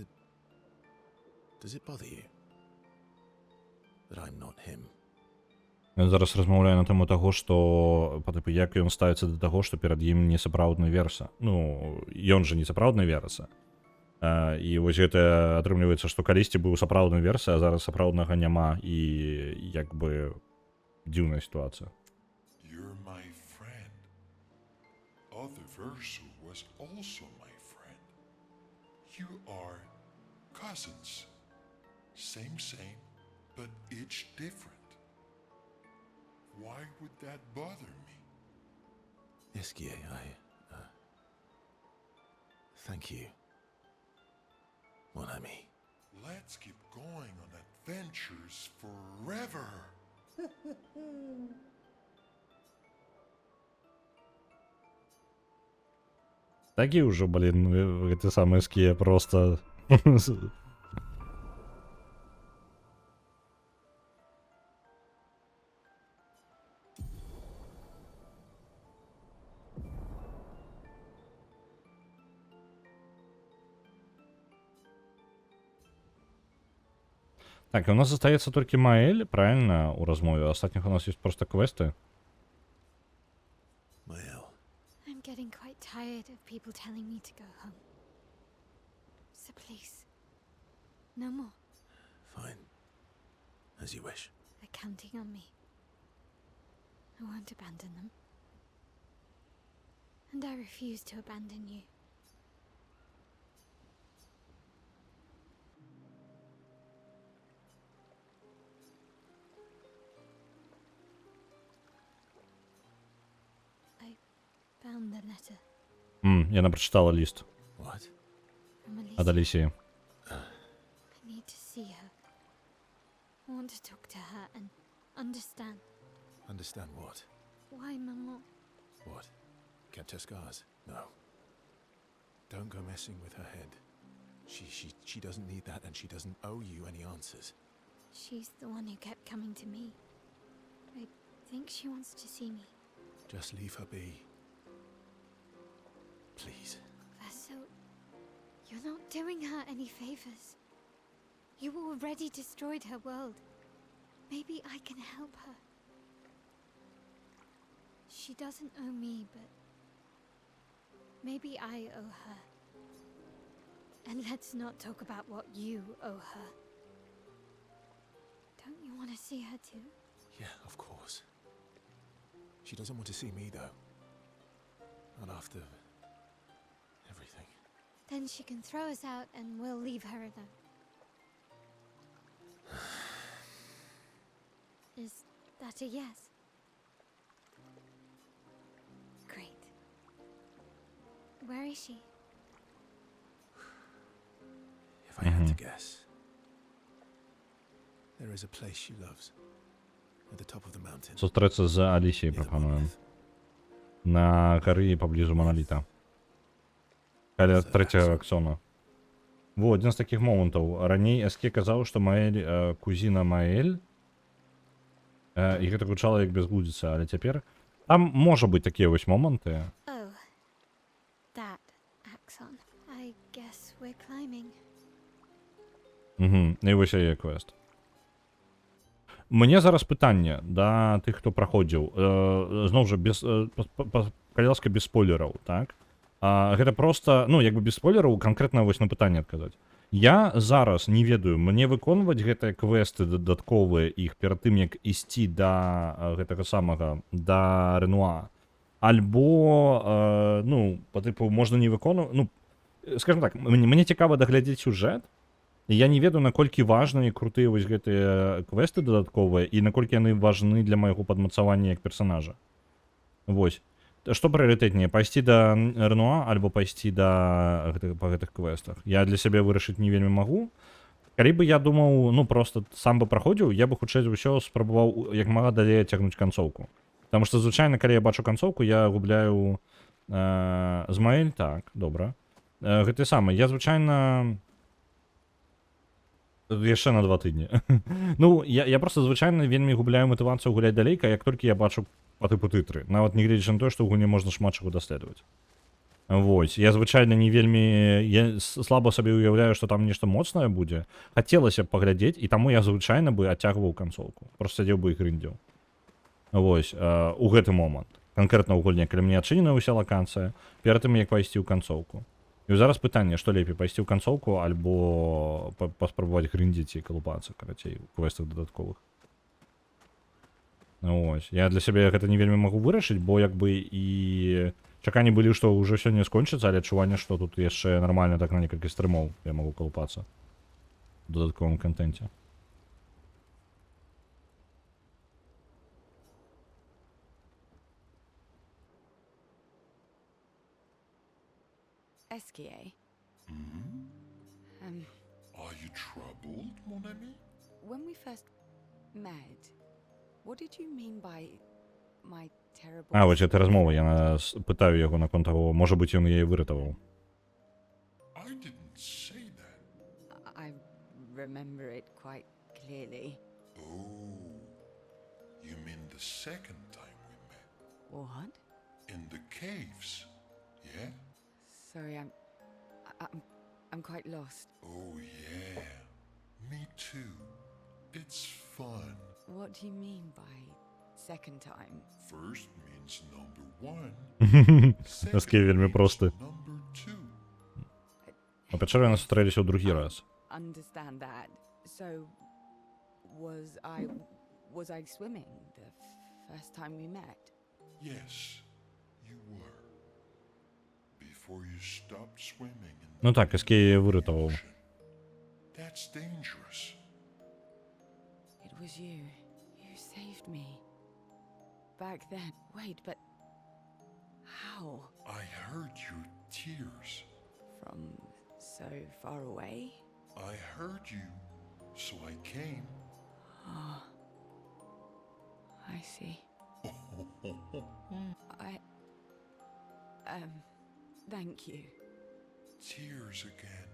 it bother you that I'm not him? Ён зараз размаўляе на тэму таго, што па тыпу, як ён ставіцца да таго, што перад ім не сапраўдны верса. Ну, ён жа не сапраўдны верса. І вось гэта атрымліваецца, што калісьці быў сапраўдны верса, а зараз сапраўднага няма, і як бы дзіўная сітуацыя. You're my friend. Other Verso was also my friend. You are cousins. Same, but each different. Why would that bother me? Eskie, thank you, mon ami. Let's keep going on adventures forever. Такі ўжо, блін, гэты самы Эске проста... Так, у нас застаецца толькі Маэль, правильно, у размове. Астатніх у нас ёсць проста квесты. Mael. I'm getting quite tired of people telling me to go home. So please, no more. Fine. As you wish. They're counting on me. I won't abandon them. And I refuse to abandon you. found the letter Яна прочитала лист What? from Alicia. от Алисии. I need to see her. I want to talk to her and understand Understand what? why Maman. What? Kept her scars? No. Don't go messing with her head. She doesn't need that, and she doesn't owe you any answers. She's the one who kept coming to me. I think she wants to see me. Just leave her be. Please. Vaso, you're not doing her any favors. You already destroyed her world. Maybe I can help her. She doesn't owe me, but maybe I owe her. And let's not talk about what you owe her. Don't you want to see her too? Yeah, of course. She doesn't want to see me, though. Not after everything. Then she can throw us out and we'll leave her alone. Is that a yes? Great. Where is she? If I had to guess, there is a place she loves. At the top of the mountain. Зустріться з Алісією пропонуємо. На горі поблизу Моноліта. Каля третього аксона. Во, один з таких моментів. Раней СК казав, що Маель, кузіна Маель, і гэта гучала як безглудзіца, але цяпер там можа быць такія вось моманты. Oh, that axon. I guess we're climbing. І вось яе квест. Мне зараз пытанне да тых, хто праходзіў. Зноў жа, калі ласка, без спойлераў, так? Гэта проста, ну, як бы без спойлераў, канкрэтна вось на пытанне адказаць. Я зараз не ведаю, мне выконваць гэтыя квесты дадатковыя іх перад тым, як ісці да гэтага самага, да Ренуа. Альбо, ну, па тыпу, можна не выконваць, ну, скажем так, мне цікава даглядзець сюжэт, і я не ведаю, наколькі важныя і крутыя вось гэтыя квесты дадатковыя, і наколькі яны важны для майго падмацавання як персанажа. Вось. Што прыярытэтнее, пайсці да Ренуа альбо пайсці да па гэтых квестах? Я для сябе вырашыць не вельмі магу. Калі бы я думаў, ну, просто сам бы праходзіў, я бы хутчэй за ўсё спрабаваў як мага далей цягнуць канцоўку. Таму што, звычайна, калі я бачу канцоўку, я губляю Змаэль, так, добра. Гэта самае, я, звычайна, яшчэ на 2 тыдні. Ну, я просто, звычайна, вельмі губляю матывацыю гуляць далей, як толькі я бачу па тыпу тытры. Нават не гледзячы на тое, што ў гульні можна шмат чаго даследаваць. Вось. Я, звычайна, не вельмі... Я слаба сабе уяўляю, што там нешта моцнае будзе. Хацелася б паглядзець, і таму я, звычайна, бы адцягваў канцоўку. Просто сядзеў бы і грындзеў. Вось. У гэты момант. Канкрэтна ў гульні, калі мне адчынена ўся лакацыя, перад тым, як пайсці ў канцоўку. І зараз пытанне, што лепей, пайсці ў канцоўку, альбо паспрабаваць грындзіць і калупацца, карацей, у квестах дадатковых. Ось. Я для сябе гэта не вельмі магу вырашыць, бо як бы і чаканні былі, што ўжо сёння скончыцца, але адчуванне, што тут яшчэ нармальна так на некалькі стрымоў я магу калупацца у дадатковым кантэнце. Esquier. Are you troubled, mon ami? When we first met, what did you mean by my terrible... Вось гэта размова, я пытаю яго наконт таго, можа быць, ён яе выратаваў. I didn't say that. I remember it quite clearly. Oh, you mean the second time we met? What? In the caves, yeah? Sorry, I'm quite lost. Oh, yeah. Me too. It's fun. What do you mean by second time? First means number one. Такі вельмі просты. Number two. А пячэры нас сустрэліся ў другі раз. Understand that. So, was I swimming the first time we met? Yes, you were. Before you stopped swimming in Ну так, СК яе выратаваў. That's dangerous. It was you. You saved me. Back then. Wait, but how How? I heard your tears. From so far away? I heard you, so I came. Ah, I see. I... Thank you. Tears again.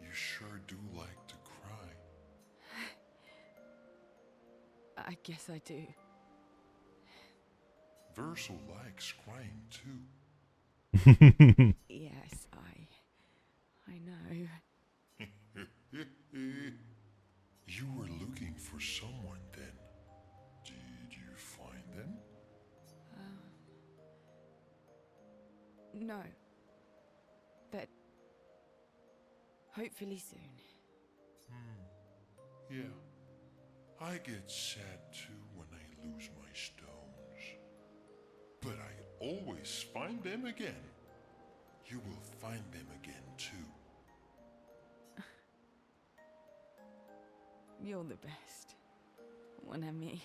You sure do like to cry. I guess I do. Verso likes crying too. Yes, I know. You were looking for someone then. Did you find them? No. But hopefully soon. Yeah. I get sad too when I lose my stones. But I always find them again. You will find them again too. You're the best. Mon ami.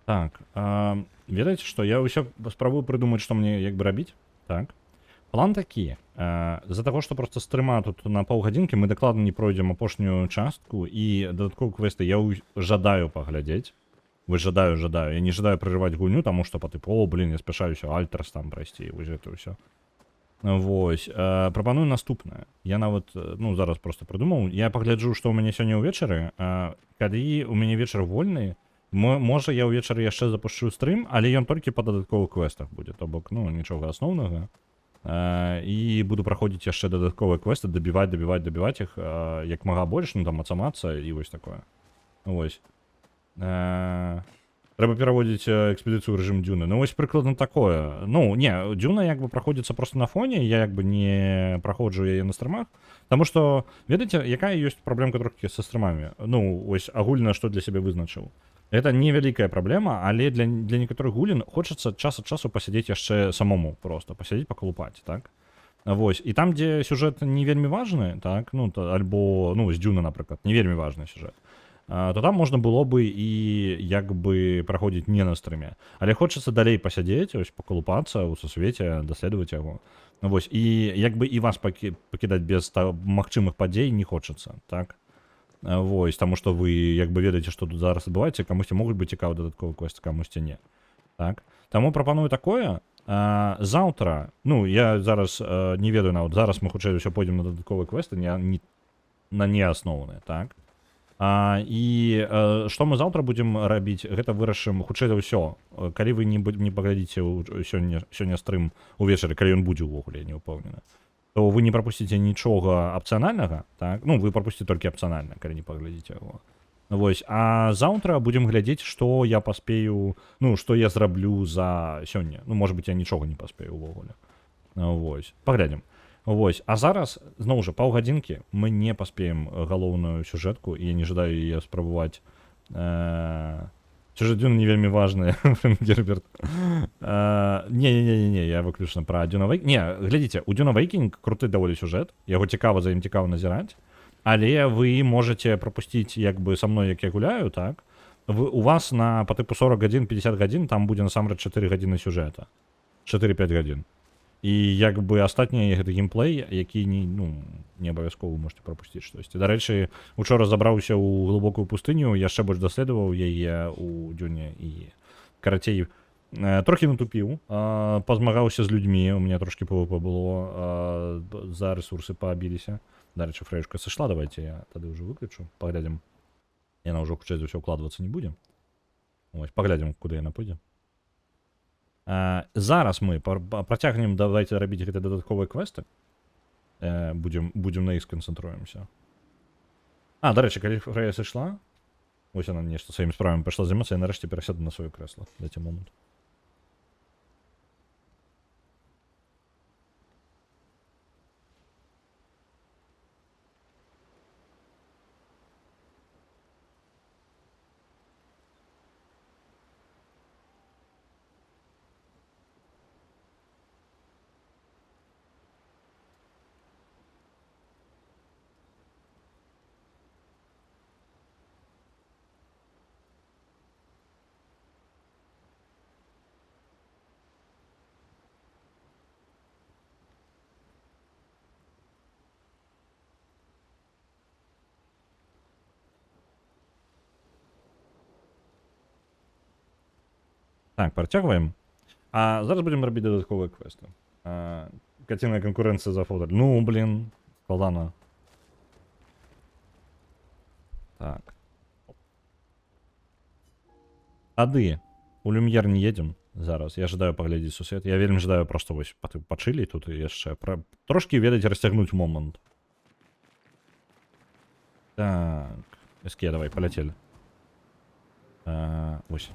Так, ведаеце што я ўсё спрабую прыдумаць, што мне як бы рабіць. Так, план такі, з-за таго што проста стрыма тут на паўгадзінкі мы дакладна не пройдзем апошнюю частку і дадатковыя квесты я жадаю паглядзець. Жадаю, я не жадаю прерываць гульню, таму што па тыпу, о, блін, я спяшаюся Альтарс там прайсці, вось гэта ўсё. Вось, прапаную наступнае. Я нават, ну, зараз просто прыдумаў, я пагляджу, што ў мяне сёння ўвечары, калі у мяне вечар вольны, можа я ўвечары яшчэ запушчу стрым, але ён толькі па дадатковых квестах будзе, то бок, ну, нічога асноўнага. І буду праходзіць яшчэ дадатковыя квесты, дабіваць іх як мага больш, ну, там, мацамацца і вось такое. Вось. Трэба пераводзіць экспедыцыю ў рэжым Дзюны. Ну, вось прыкладна такое. Ну, не, Дзюна як бы праходзіцца проста на фоне, я як бы не праходжу яе на стрымах, таму што, ведаеце, якая ёсць праблемка трохі са стрымамі? Ну, ось агульна, што для сябе вызначыў. Это невялікая праблема, але для некаторых гулін хочацца час ад часу пасядзець яшчэ самому просто, пасядзець пакалупаць, так? Вось, і там, дзе сюжэт не вельмі важны, так, ну, альбо, ну, з Дзюна, напрыклад, не вельмі важны сюжэт, то там можна было бы і як бы праходзіць не на стрыме. Але хочацца далей пасядзець, ось пакалупацца ў сусвеце, даследаваць яго. Вось, і як бы і вас пакідаць без магчымых падзей не хочацца, так? Вось, таму што вы як бы ведаеце, што тут зараз адбываецца, камусьці могуць быць цікавы дадатковы квест, камусьці не. Так? Таму прапаную такое. Заўтра, ну, я зараз не ведаю нават, зараз мы хутчэй усё пойдзем на дадатковыя квесты, на неасноўныя, так? І што мы заўтра будзем рабіць, гэта вырашым хутчэй за ўсё. Калі вы не паглядзіце сёння стрым увечары, калі ён будзе ўвогуле, не ўпэўнены, то вы не прапусціце нічога апцыянальнага, так? Ну, вы прапусціце толькі апцыянальна, калі не паглядзіце яго. Вось, а заўтра будзем глядзець, што я паспею, ну, што я зраблю за сёння. Ну, можа быць, я нічога не паспею ўвогуле. Вось, паглядзім. Вось, а зараз, зноў жа, паўгадзінкі мы не паспеем галоўную сюжэтку, і я не жадаю яе спрабаваць. Сюжэт Дзюны не вельмі важны, Герберт. Не, я выключна пра Дюн Авейкінг. Не, глядзіце, у Дюн Авейкінг круты даволі сюжэт, яго цікава, за ім цікава назіраць, але вы можаце прапусціць, як бы, са мной, як я гуляю, так? У вас на па тыпу 40 гадзін, 50 гадзін, там будзе насамрэч 4 гадзіны сюжэта. 4-5 гадзін. І як бы астатняе гэта геймплей, які не абавязкова можете прапусціць штосьці. Дарэчы, учора забраўся ў глыбокую пустыню, яшчэ больш даследаваў яе ў Дзюне і, карацей, трохі натупіў, пазмагаўся з людзьмі, у мяне трошкі ПВП было, за рэсурсы паабіліся. Дарэчы, фрэйшка сышла, давайте я тады ўжо выключу, паглядзім. Яна ўжо хутчэй за ўсё укладвацца не будзе. Вось, паглядзім, куды яна пойдзе. Зараз мы працягнем, давайте рабіць гэты дадатковыя квесты. Будзем на іх сканцэнтруемся. Дарэчы, калі Фрэя сышла, вось яна нешта сваімі справамі пайшла займацца, я нарэшце перасяду на сваё крэсла. Дайце момант. Так, працягваем. А зараз будзем рабіць дадатковыя квесты. Каціная канкурэнцыя за фодар. Ну, блін, складана. Так. Тады у Люм'ер не едзем зараз. Я жадаю паглядзець сусвет. Я вельмі жадаю просто вось пачылі тут і яшчэ трошкі ведаць расцягнуць момант. Так. Эске, давай, полетели. Вось.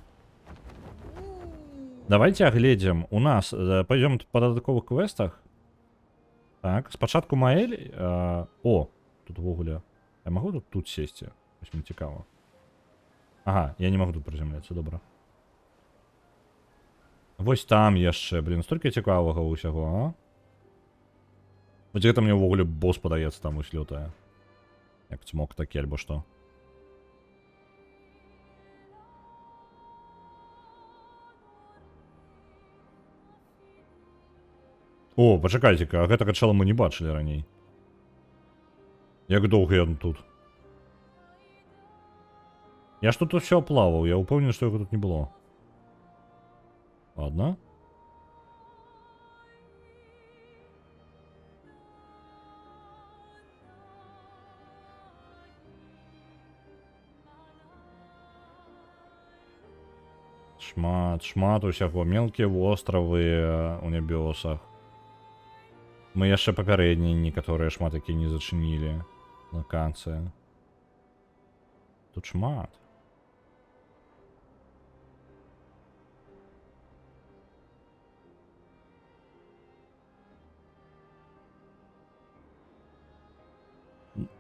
Давайте оглядим. У нас пойдем по додатковых квестах. Так, спочатку Маэль. О, тут вогуля. Я могу тут сесть? Ось мені цікаво. Ага, я не могу тут приземляться, добре. Вось там яшчэ, блін, столькі цікавага ўсяго, а? Вось гэта мне вогуле босс падаецца там ось лётае. Як цмок такі, альбо што. О, пачакайце-ка, а гэтага чала мы не бачылі раней. Як доўга ён тут? Я ж тут усё плаваў, я ўпэўнены, што яго тут не было. Ладно. Шмат усяго. Мелкія востравы у нябёсах. Мы яшчэ папярэднія некаторыя шмат якія не зачынілі. Лакацыя. Тут шмат.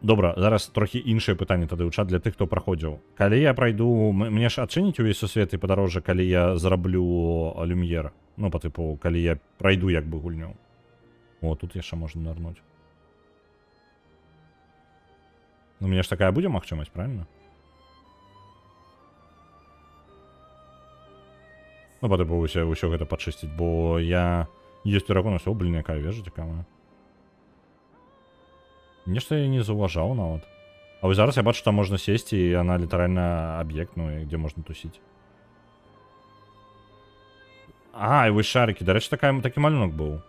Добра, зараз трохі іншае пытанне тады ў чат для тых, хто праходзіў. Калі я прайду, мне ж адчыніць увесь сусвет і падарожжа, калі я зараблю Люм'ер. Ну, па тыпу, калі я прайду як бы гульню. О, тут яшчэ можна нырнуць. Ну, мне ж такая будзе магчымасць, правильно? Ну, па тыпу, ўсё гэта пачысціць, бо я... Ёсць пераконанасць, о, блін, якая вежа цікавая. Нешта я не заўважаў нават. А вось зараз я бачу, там можна сесці, і яна літаральна аб'ект, ну, дзе можна тусіць. А, і вось шарыкі. Дарэчы, такі малюнок быў.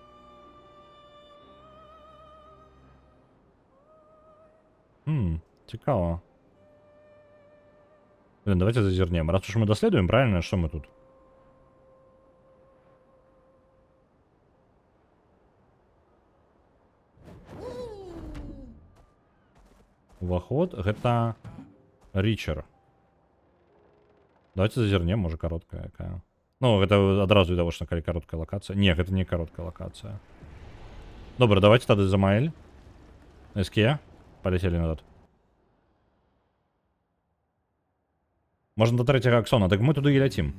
Цікава. Блин, давайте зазернем. Раз уж мы доследуем, правильно, что мы тут? Уваход, гэта Ричер. Давайте зазернем, может короткая якая. Ну, гэта адразу відавочна, калі кароткая локацыя. Не, гэта не кароткая локацыя. Добра, давайте тады за Маэль. СК. Полетели назад. Можно до третьего аксона, так мы туды і ляцім.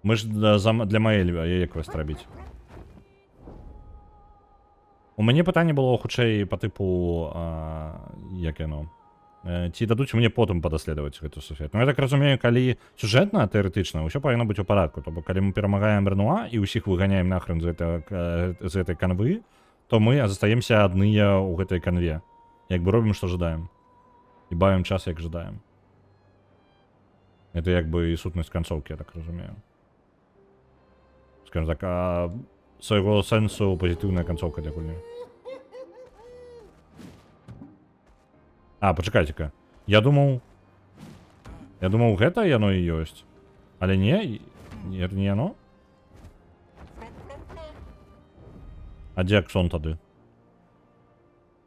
Мы ж для Маэль яе квест рабіць. У мяне пытанне было хутчэй па тыпу як яно. Ці дадуць мне потым падаследаваць гэту сусвет. Ну я так разумею, калі сюжэтна тэарэтычна ўсё павінна быць у парадку, то бок калі мы перамагаем Ренуа і ўсіх выганяем нахрен з гэтай канвы, то мы застаемся адныя ў гэтай канве. Як бы робім, што жадаем. І бавім час, як жадаем. Это як бы і сутнасць канцоўкі, я так разумею. Скажем так, свайго сэнсу пазітыўная канцоўка для гульні. А, пачакайце-ка. Я думаў, гэта яно і ёсць. Але не яно. А дзе аксон тады?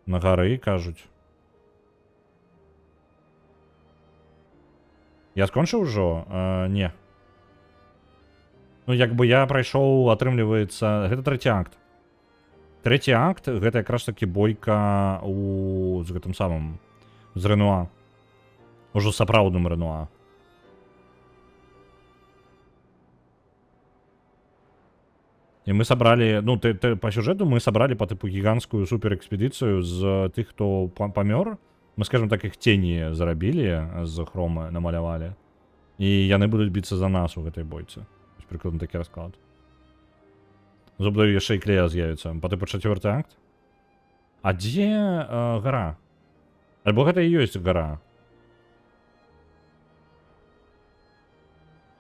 На гары, кажуць. Я скончыў ужо? Не. Ну, як бы я прайшоў, атрымліваецца... Гэта трэці акт. Трэці акт, гэта якраз такі бойка з гэтым самым... З Ренуа. Ужо сапраўдным Ренуа. І мы сабралі... Ну, па сюжэту мы сабралі па тыпу гіганцкую суперэкспедыцыю з тых, хто памёр. Мы, скажем так, іх тені зарабілі, з хрома намалявалі. І яны будуць біцца за нас у гэтай бойцы. Прыкладна такі расклад. Зубдаю яшчэ і клея з'явіцца. Па тыпу чацвёрты акт. А дзе гара? Альбо гэта і ёсць гара.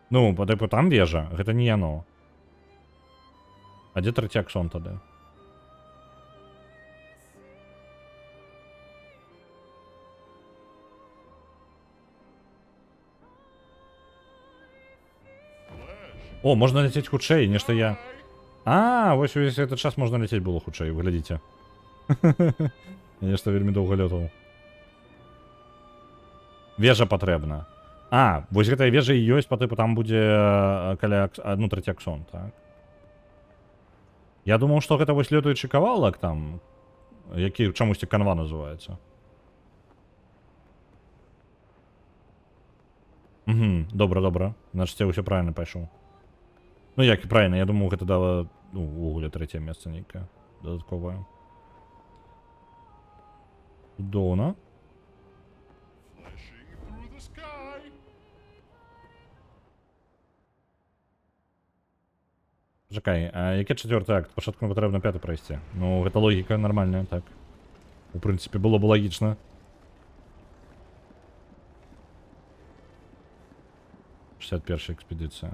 Ну, по типу там вежа, гэта не яно. А дзе трэці аксон тады? О, можна ляцець хутчэй, нешта я... А, вось увесь этот час можна ляцець было хутчэй, вы глядзіце. Я нешта вельмі доўга лётаў. Вежа патрэбна. А, вось гэтая вежа і ёсць, па тыпу там будзе каля ну, трэці аксон, так? Я думаў, што гэта вось лётаючы кавалак там, які чамусьці канва называецца. Угу, добра, добра. Значыць, я ўсё правільна пайшоў. Ну як і правільна, я думаў, гэта дала, ну, увогуле трэцяе месца нейкае дадатковае. Дона. Чакай, а які чацвёрты акт? Пачатку патрэбна 5 прайсці. Ну, гэта логіка нармальная, так. У прынцыпе, было б лагічна. Першая экспедыцыя.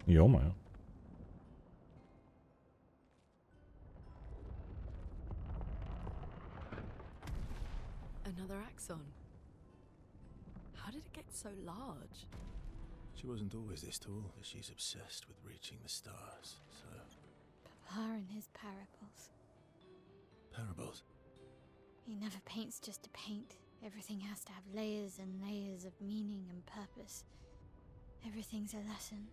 Ё-моё. Another axon. How did it get so large? She wasn't always this tall, but she's obsessed with reaching the stars, so... Papa and his parables. Parables? He never paints just to paint. Everything has to have layers and layers of meaning and purpose. Everything's a lesson.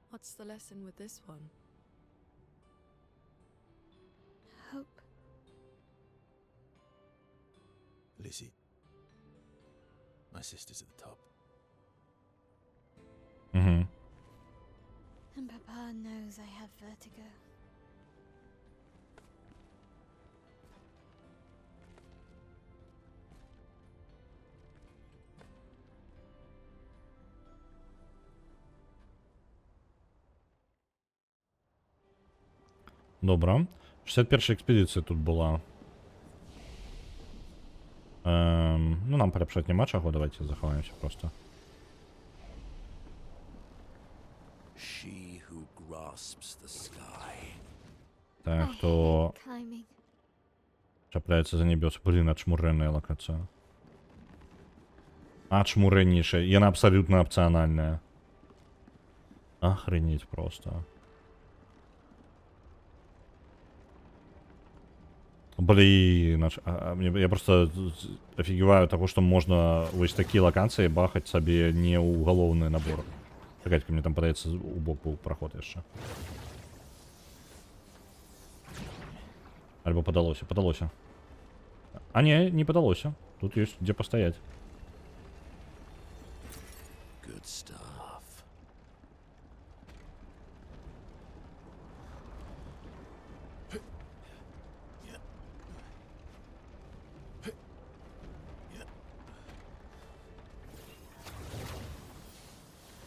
What's the lesson with this one? Hope. Lizzie. My sister's at the top. Mm-hmm. And Papa knows I have vertigo. Добра. 61-я экспедыцыя тут была. Ну, нам паляпшаць няма чаго, давайте захаваемся просто. She who grasps the sky. Так, хто чапляецца за небёс. Блин, ачмурэнная лакацыя. Ачмурэннейшая. Яна абсалютна апцыянальная. Охренеть просто. Блин, я просто офигеваю того, что можно вось такие локации бахать себе не уголовный набор. Чекайте, мне там подается у бок был проход еще. Альбо подалося, подалося. А не подалося. Тут есть где постоять. Good stuff.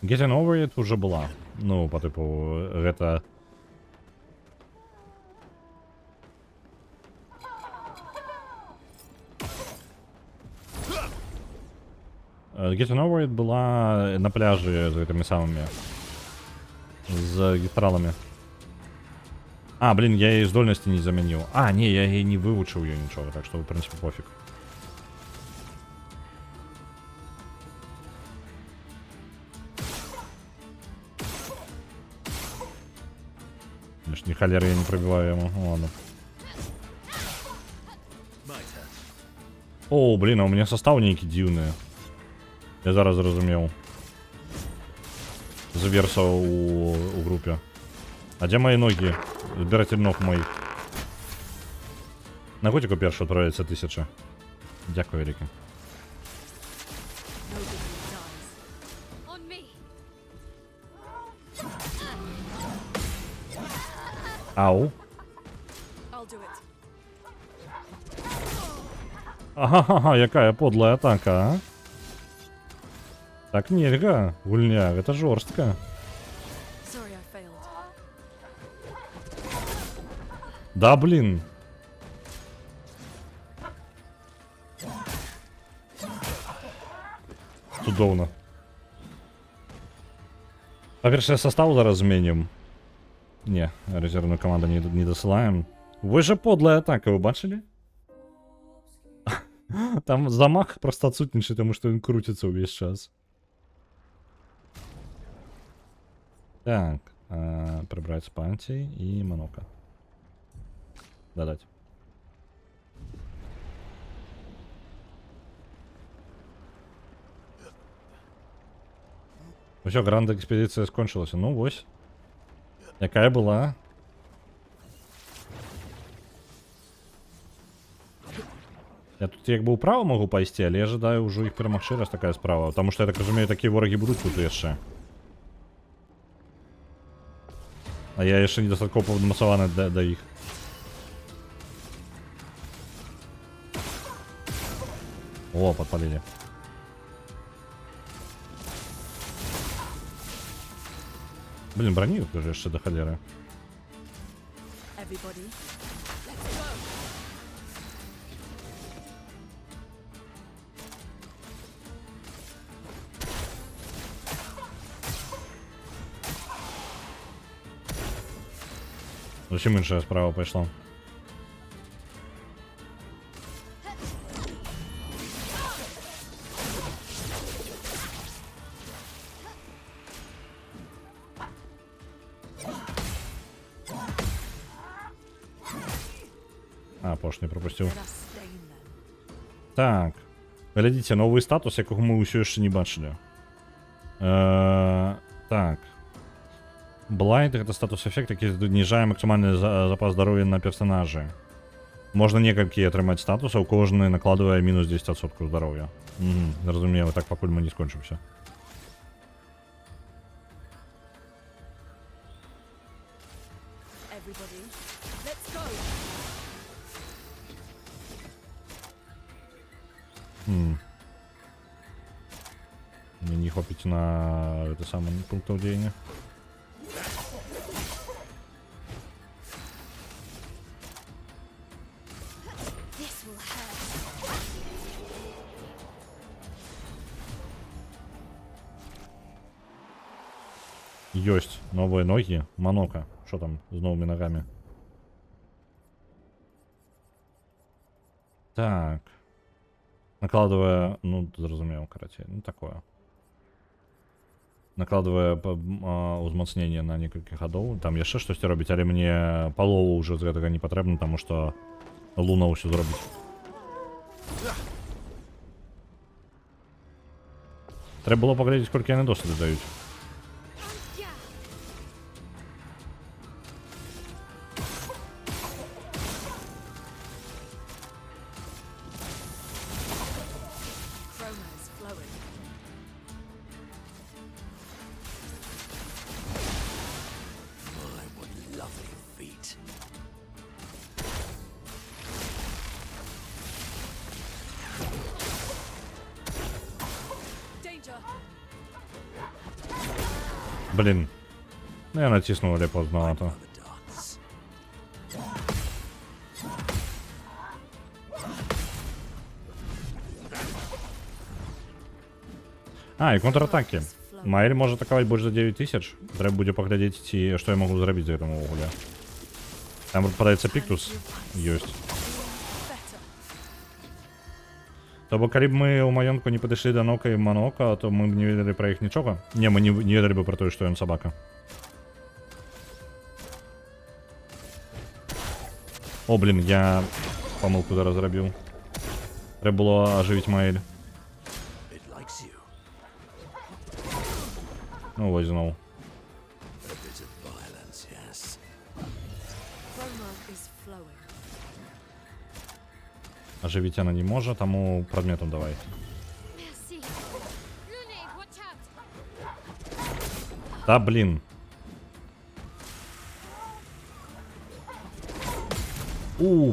Getting Over It уже была. Ну, по типу, гэта... Getting Over It была на пляже с этими самыми... С гистралами. А, блин, я ей здольности не заменил. А, не, я ей не выучил ее ничего, так что, в принципе, пофиг. Ни холеры я не пробиваю ему. Ну, ладно. О, блин, а у меня состав некий дивный. Я зараз зразумел. Заверса у группе. А где мои ноги? Збиратель ног моих. На котику першу отправится 1000. Дякую, Рики. Ау. Ага, яка подлая атака, а? Так нельга, гульня, это жорстко. Sorry I failed. Да, блин. Цудовно. По-перше, состав зараз зміним. Ні, резервну команду не досилаємо. Ви же подла атака, ви бачили? Там замах просто отсутніший, тому що він крутиться увесь час. Так, прибрать с пантии и Монока. Додать. Ну все, гранд экспедиция скончилась. Ну, вось. Якая была? Я тут як бы управо могу пайсці, але я ожидаю ўжо іх перамагчы, раз такая справа. Потому что, я так разумею, такія ворагі будуць тут яшчэ. А я яшчэ недастаткова павдамасаваны да іх. О, подпалили. Блин, брони уже яшчэ до холеры. Everybody, Зачем іншая справа пайшла? А, пош не пропустил. let us stain them. Так. Глядите, новый статус, якого мы ўсё яшчэ не бачили. Так. Блайнд — это статус-эффект, які зніжае максимальны запас здоров'я на персонажа. Можна некалькі атрымаць статусаў, кожны накладывае мінус 10% здоров'я. Зразумела, так пакуль мы не скончымся. Everybody, let's go. Мне не хватит на это самое пункт уделения. This will hurt. Есть новые ноги. Монока. Что там с новыми ногами? Так. Накладывая, ну, зразумеў, карацей, ну такое. Накладывая узмацнение на некалькі гадоў, там яшчэ штосьці робіць, але мне палову ўжо з гэтага не патрэбна, таму што Луна ўсё зробіць. Трэба было паглядзець, колькі яны досведу даюць. Chroma is flowing. My, what lovely feet. Danger. Блін. Ну я натиснув, але поздновато. The dance. А, і контратаки. Маэль може атакаваць больш за 9000. Трэба будзе паглядзець, ці што я магу зрабіць за гэтым увогуле. Там падаецца піктус. Ёсць. Better. То бок, калі б мы ў маёнтку не падышлі да Нока і Монока, то мы б не ведалі пра іх нічога. Не, мы не ведалі бы пра тое, што ён сабака. О, блін, я памылку зараз зрабіў. Трэба было ажывіць Маэль. It likes you. Ну, вось зноў. A bit of violence, yes. Chroma is flowing. Ажывіць яна не можа, таму прадметам давай. Merci. Lune, watch out. Та, блін.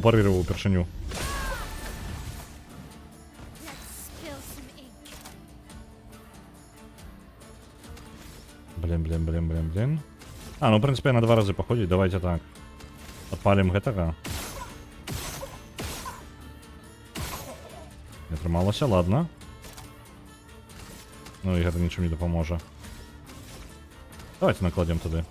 Парвірував упершыню. Let's spill some ink. Блин. А, ну, в принципе, на 2 разы походить. Давайте так. Подпалим гэтага. Не атрымалася, ладно. Ну, і гэта нічым не дапаможа. Давайте накладем туды.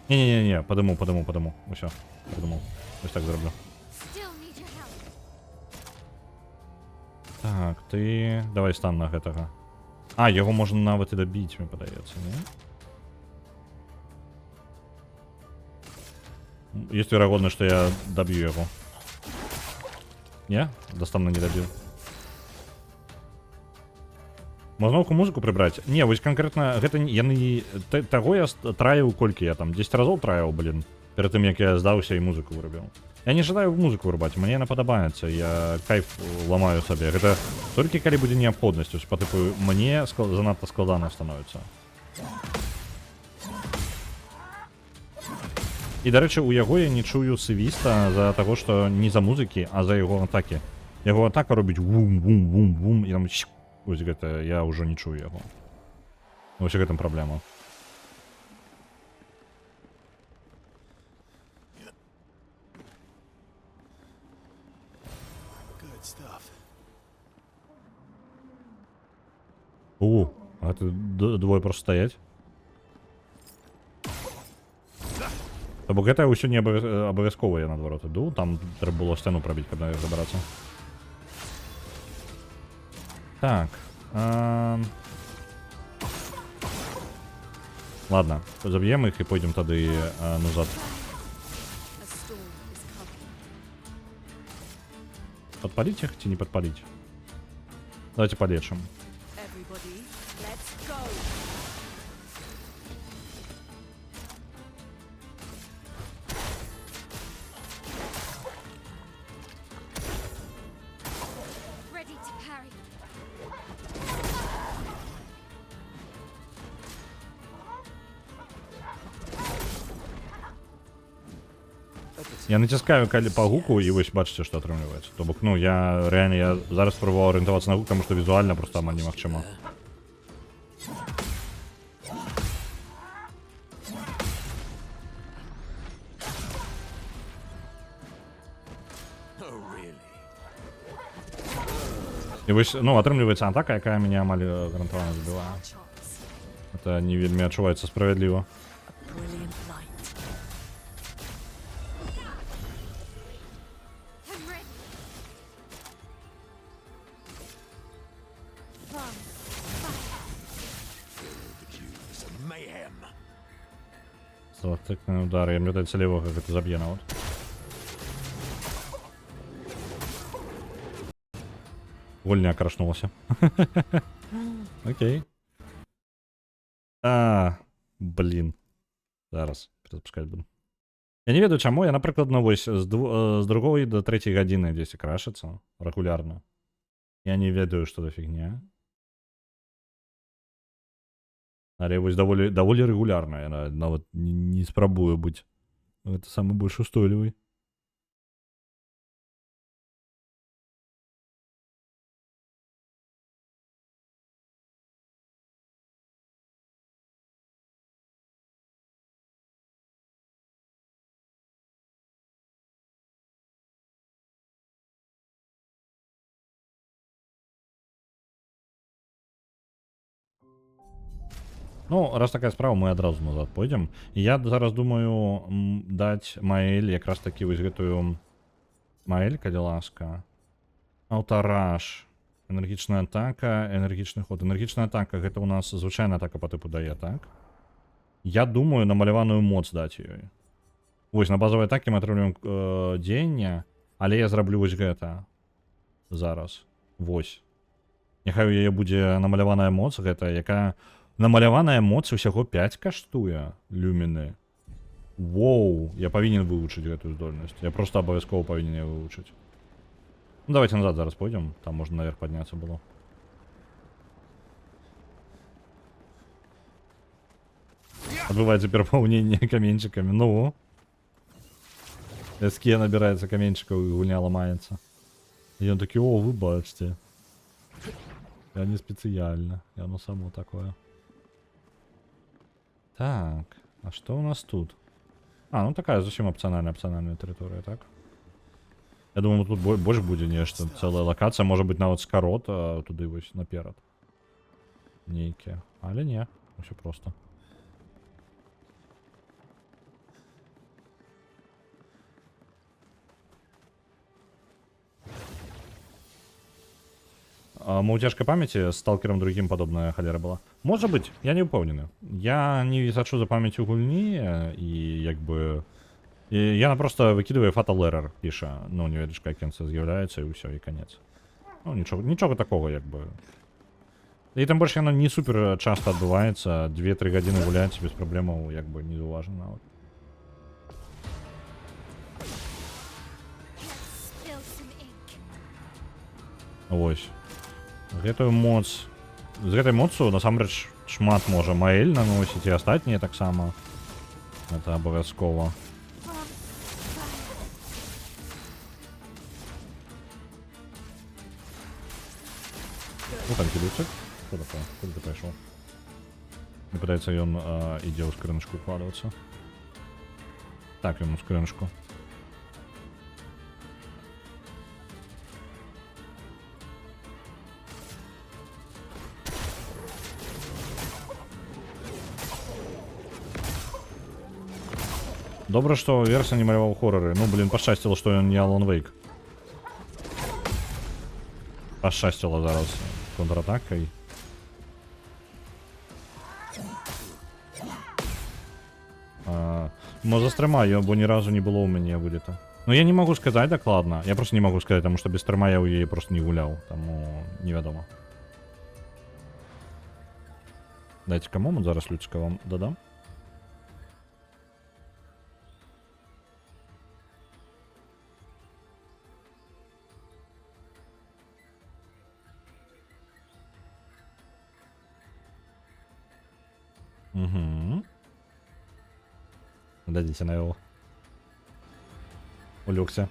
Не, подыму. Усё, придумал. Ось так зроблю. Still need your help. Так, ты... Давай стан на гэтага. А, яго можна нават і дабіць, мне падаецца, не? Есть верагоднасць, што я даб'ю яго. Не? Дастанна не дабіў. Можна музыку прыбраць? Не, вось канкрэтна гэта яны... Таго я траіў колькі я там? 10 разоў траіў, блин. Перад тым, як я здаўся і музыку вырабіў. Я не жадаю музыку вырубаць, мне яна падабаецца, я кайф ламаю сабе. Гэта толькі калі будзе неабходнасць, па тыпу, мне занадта складана становіцца. І, дарэчы, у яго я не чую свіста за таго, што не за музыкі, а за яго атакі. Яго атака робіць вум-вум-вум-вум, і там... Вось гэта, я ўжо не чую яго. Вось у гэтым праблема. А ты двое просто стаять? То бок гэта ўсё не абавязкова я наадварот іду, там трэба было сцяну прабіць, каб наверх забрацца. Так. Ладно, заб'ем их и пойдем тады назад. Подпалить их или не подпалить? Давайте полечим. Я натискаю по гуку, и вы бачите, что отрывается. То бок, ну, я реально, зараз пробовал ориентироваться на гук, потому что визуально просто там немагчыма. И вось, ну, атрымліваецца атака, якая меня амаль гарантавана забівае. Это не вельмі адчуваецца справядліва. Стратегный удар, я мне дается лево, как это забье на вот. Вольня крашнулася. Окей. Блин. Зараз перезапускать буду. Я не ведаю чаму, я, напрыклад, ну вось з другой до 3 гадзіны дзесьці крашыцца регулярно. Я не ведаю, что за фигня. Але вось даволі регулярна, я нават не спрабую быць. Это самый больш устойлівый. Ну, раз такая справа, мы адразу назад пойдем. І я зараз думаю даць Маэль якраз такі вось гэтую Маэль, калі ласка. Аўтараж. Энергічная атака, энергічны ход. Энергічная атака, гэта у нас звычайная атака по тыпу дае, так? Я думаю намаляваную моц даць ёй. Вось, на базовай атаке мы атрымліваем дзеянне, але я зраблю вось гэта. Зараз. Вось. Няхай у яе будзе намаляваная моц, гэта якая... Намаляваная моц усяго 5 каштуе люміны. Воу, я павінен вывучыць гэтую здольнасць. Я просто абавязкова павінен яе вывучыць. Ну, давайте назад зараз пойдем. Там можно наверх подняться было. Отбывается переполнение каменчиками. Ну. СК набирается каменчиков и гульня ломается. И он такие, о, вы бачите. Я не специально. Я ну само такое. Так, а что у нас тут? А, ну такая зовсім опціональна територія, так? Я думаю, тут больше буде нешта. Цілая локація, може бути навіть скорот туди ось наперед. Нейке. Але не, все просто. Утяжка памяти с сталкером другим подобная холера была. Может быть, я не упевнений. Я не сачу за пам'яттю гульні, і якби. І я просто викидаю Fatal Error, пише. Ну, невеличка кінця з'являється, і все, і кінець. Ну, нічого такого, якби. І тим більше, воно не супер часто відбувається. 2-3 години гуляється без проблем, якби, не уважено. Ось. З гэтай моцу насамрэч шмат можа Маэль наносіць і астатнія таксама. Это абавязкова. Ну там кидуцик. Что такое? Куда ты пошел? Не пытается ён ідзе ў скрыночку укладываться. Так, ён у скрыночку. Добре, что Верса не маляваў хорроры. Ну, блин, пошчастило, что ён не Alan Wake. Пошчастило зараз контратакой. Но за стрима, бо ни разу не было у меня вылета. Но я не могу сказать докладно. Я просто не могу сказать, потому что без стрима я у ей просто не гулял. Тому неведомо. Дайте кому зараз людська вам додам. Угу. Дадите на его. Улегся.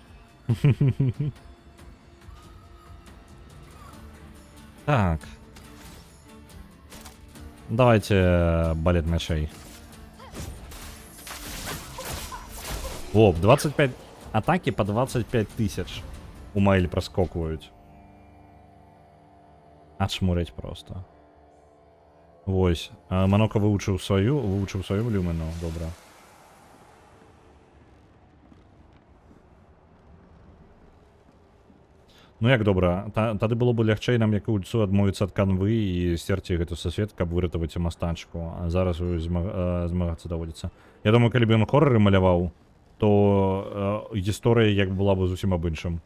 Так. Давайте балет мечей. Оп, 25 атаки по 25 тысяч. У Маэль проскокують. Отшмурить просто. Ось. Манока вивчив свою люмину, добре. Ну як добре, тады было бы лягчэй нам як ульцу адмовіцца ад канвы і сцерці гэту сасвет, каб выратаваць мастачку, а зараз змагацца даводзіцца. Я думаю, калі б ён хорроры маляваў, то гісторыя як была бы зусім аб іншым.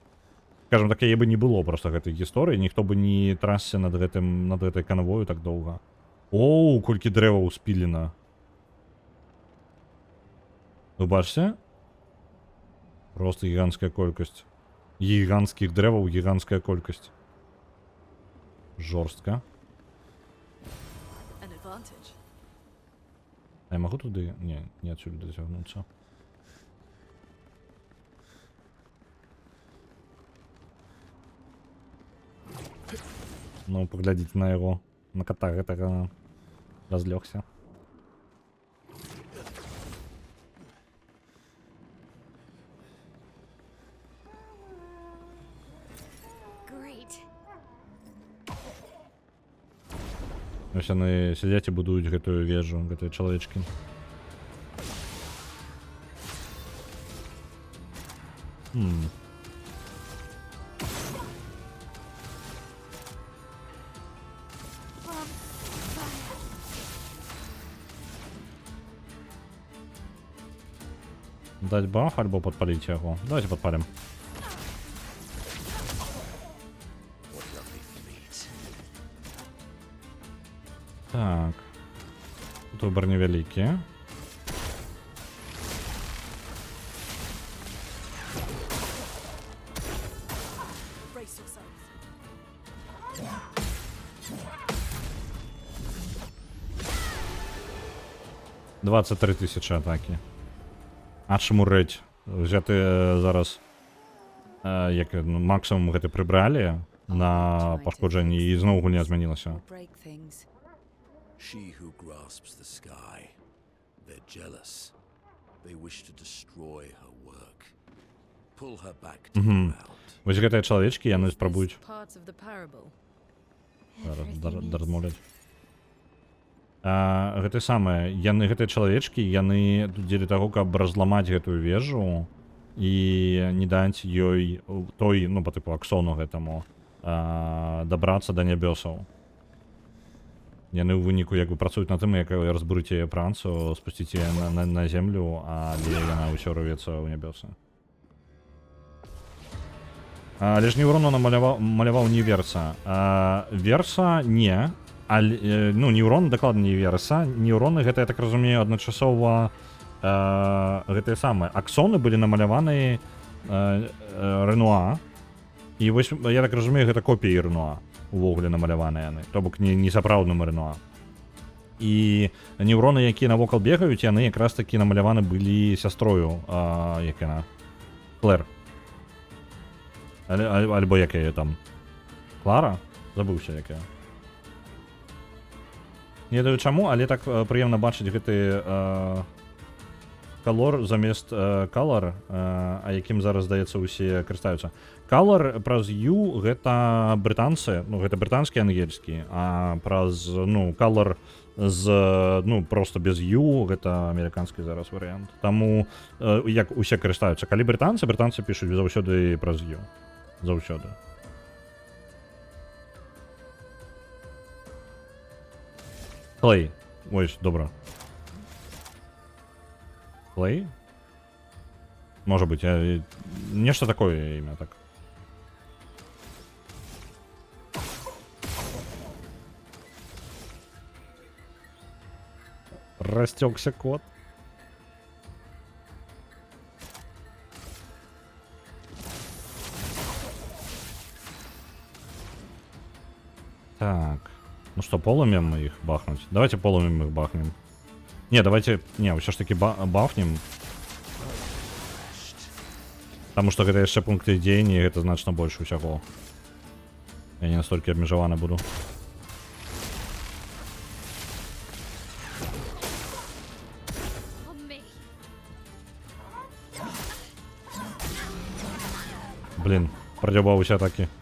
Скажем так, яе бы не было просто гэтай гісторыі, ніхто бы не трасся над гэтай канвою так доўга. Оу, колькі дрэваў спілена. Вы бачыце? Просто гіганцкая колькасць. Гігантскіх дрэваў, гіганцкая колькасць. Жорстка. А я магу туды? Не адсюль дацягнуцца. Ну, паглядзіце на яго. На кота гэтага разлёгся. Ось яны сядзяць і будуюць гэтую вежу, гэтыя чалавечкі. Дать баф альбо подпалить яго. Давайте подпалим. Так. Тут выбор невеликий. $23 000 атаки. Адшмурить. Взяти зараз як максимум гэты прибралі на пашкоджанні і зноwu гульня змянілася. She who grasps the sky They're jealous. They wish to destroy her work. Pull her back to the ground. Вось гэтыя чалавечкі, яны спрабуюць Parts of the parable. размаўляць. Гэта самае, гэтыя чалавечкі, яны тут дзеля таго, каб разламаць гэтую вежу і не даць ёй той, ну, па тыпу аксону гэтаму, дабрацца да нябёсаў. Яны ў выніку як бы працуюць над тым, як разбурыць яе пранцу, спусціць яе на землю, але яна ўсё рвецца ў нябёсы. Але ж Неўрона маляваў не Верса. Верса не. Ну, Неўрон дакладна не Верса. Неўроны гэта, я так разумею, адначасова гэтыя самыя аксоны былі намаляваны Рэнуа. І вось, я так разумею, гэта копіі Рэнуа увогуле намаляваныя яны. То бок не сапраўдным Рэнуа. І неўроны, якія навокал бегаюць, яны якраз такі намаляваны былі сястрою, як яна? Клэр. Альбо якая там? Клара? Забыўся якая. Не ведаю чаму, але так прыемна бачыць гэты колор замест color, якім зараз, здаецца, усе карыстаюцца. Color праз U гэта брытанцы, ну гэта брытанскі ангельскі, а праз, ну, color з, ну, просто без U гэта амерыканскі зараз варыянт. Таму як усе карыстаюцца. Калі брытанцы пішуць заўсёды праз U. Заўсёды. Клей. Ой, добра. Клей? Можа быць, нешта такое імя, так. Растёкся кот. Так. Ну что, полумем их бахнуть? Давайте полумем их бахнем. Не, давайте... Не, все ж таки бафнем. Потому что гэта яшчэ пункты дзеяння, гэта значна больше усяго. Я не настолько абмежаваны буду. Блин, продёбаў усе атаки. —